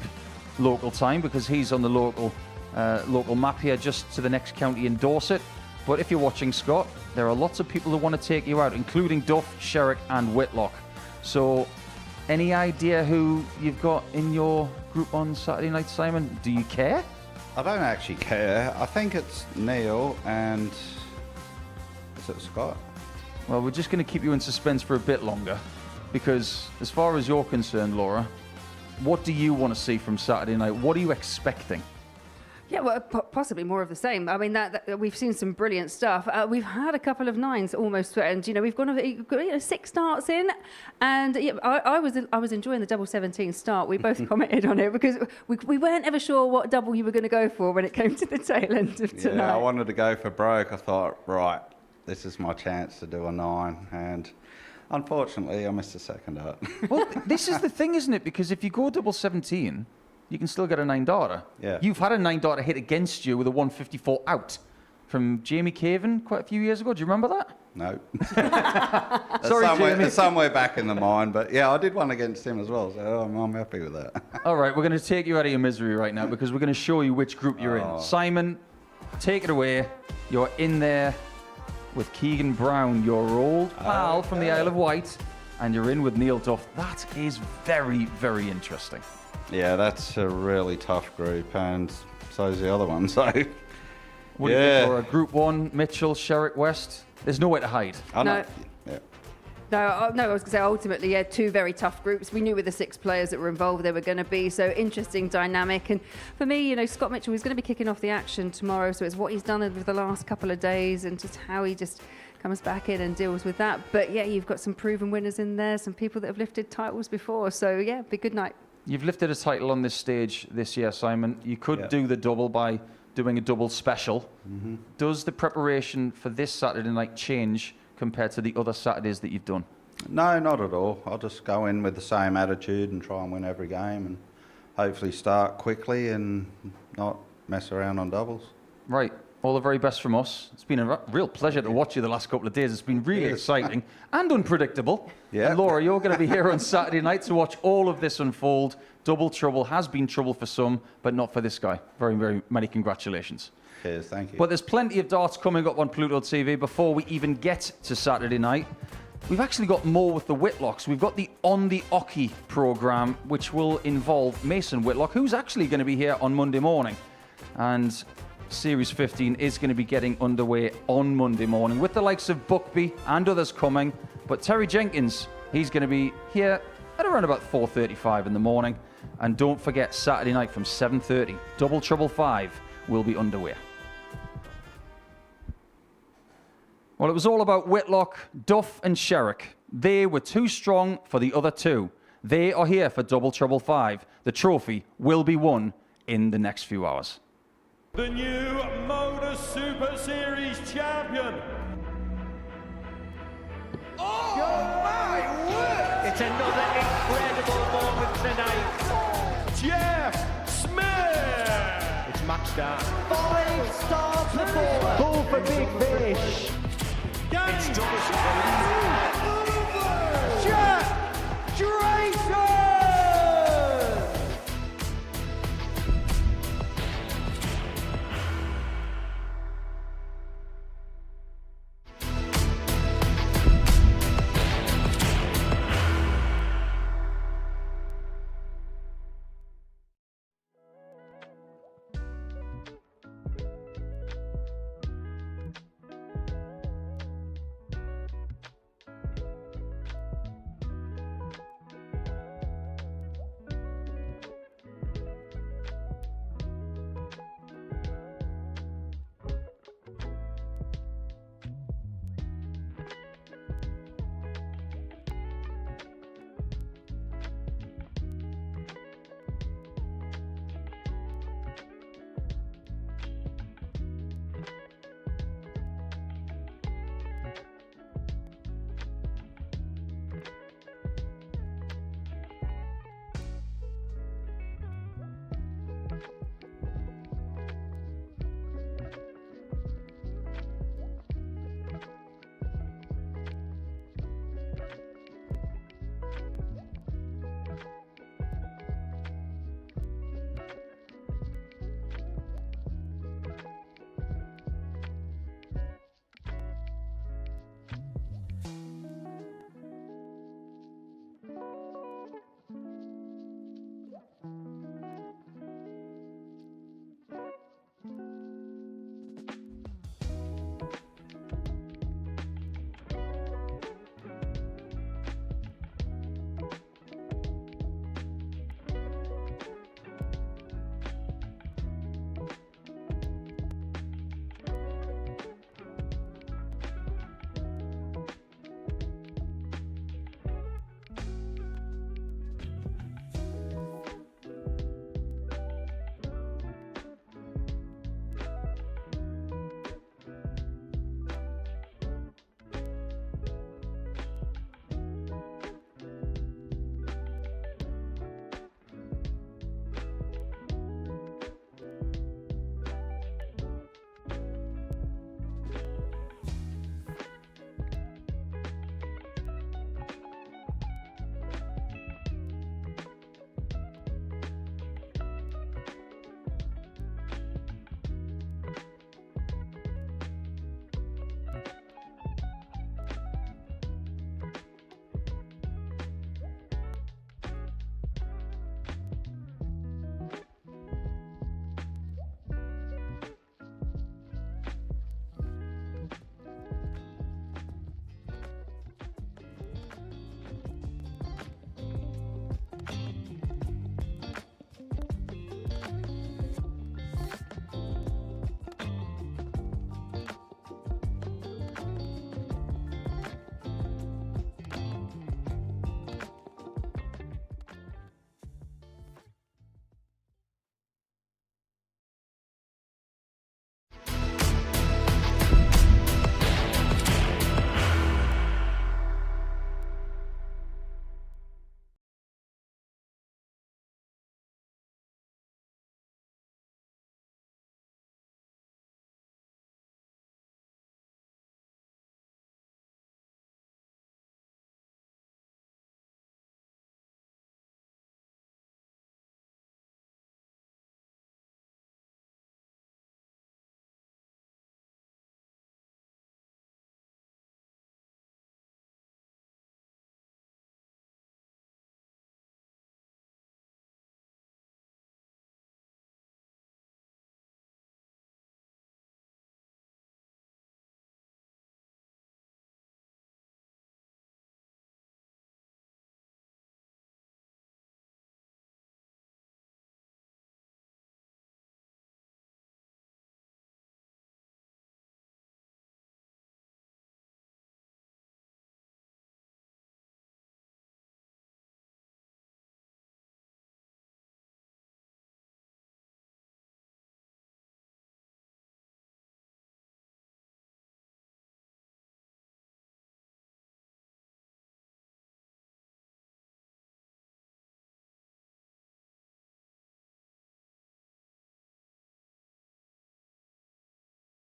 local time because he's on the local map here just to the next county in Dorset. But if you're watching, Scott, there are lots of people who want to take you out, including Duff, Sherrick and Whitlock. So any idea who you've got in your group on Saturday night, Simon? Do you care? I don't actually care. I think it's Neil and... Is it Scott? Well, we're just going to keep you in suspense for a bit longer because as far as you're concerned, Laura, what do you want to see from Saturday night? What are you expecting? Yeah, well, possibly more of the same. I mean, that we've seen some brilliant stuff. We've had a couple of 9s almost threatened. You know, we've got 6 starts in, and yeah, I was enjoying the double 17 start. We both commented on it because we weren't ever sure what double you were going to go for when it came to the tail end of tonight. Yeah, I wanted to go for broke. I thought, right, this is my chance to do a 9, and unfortunately, I missed the second dart. Well, this is the thing, isn't it? Because if you go double 17. You can still get a 9-darter. Yeah. You've had a 9-darter hit against you with a 154 out from Jamie Caven quite a few years ago. Do you remember that? No. Sorry, Jamie. It's somewhere back in the mind, but yeah, I did one against him as well, so I'm happy with that. All right, we're going to take you out of your misery right now because we're going to show you which group you're in. Simon, take it away. You're in there with Keegan Brown, your old pal from the Isle of Wight, and you're in with Neil Duff. That is very, very interesting. Yeah, that's a really tough group, and so is the other one. So, what do you think, Laura? Group 1, Mitchell, Sherrick, West. There's nowhere to hide. No. I was going to say, ultimately, yeah, 2 very tough groups. We knew with the 6 players that were involved, there were going to be. So interesting dynamic. And for me, you know, Scott Mitchell is going to be kicking off the action tomorrow. So it's what he's done over the last couple of days and just how he just comes back in and deals with that. But yeah, you've got some proven winners in there, some people that have lifted titles before. So yeah, be a good night. You've lifted a title on this stage this year, Simon. You could do the double by doing a double special. Mm-hmm. Does the preparation for this Saturday night change compared to the other Saturdays that you've done? No, not at all. I'll just go in with the same attitude and try and win every game and hopefully start quickly and not mess around on doubles. Right. All the very best from us. It's been a real pleasure to watch you the last couple of days. It's been really exciting and unpredictable. Yeah. And Laura, you're going to be here on Saturday night to watch all of this unfold. Double trouble has been trouble for some, but not for this guy. Very, very many congratulations. Cheers, thank you. But there's plenty of darts coming up on Pluto TV before we even get to Saturday night. We've actually got more with the Whitlocks. We've got the On the Ocky programme, which will involve Mason Whitlock, who's actually going to be here on Monday morning. And Series 15 is going to be getting underway on Monday morning with the likes of Buckby and others coming. But Terry Jenkins, he's going to be here at around about 4:35 in the morning. And don't forget, Saturday night from 7:30, Double Trouble 5 will be underway. Well, it was all about Whitlock, Duff and Sherrick. They were too strong for the other 2. They are here for Double Trouble 5. The trophy will be won in the next few hours. The new Modus Super Series champion. Oh my word! It's another incredible moment tonight. Jeff Smith. It's Max Dart. 5 stars for 4. Ball for big fish. James. It's double.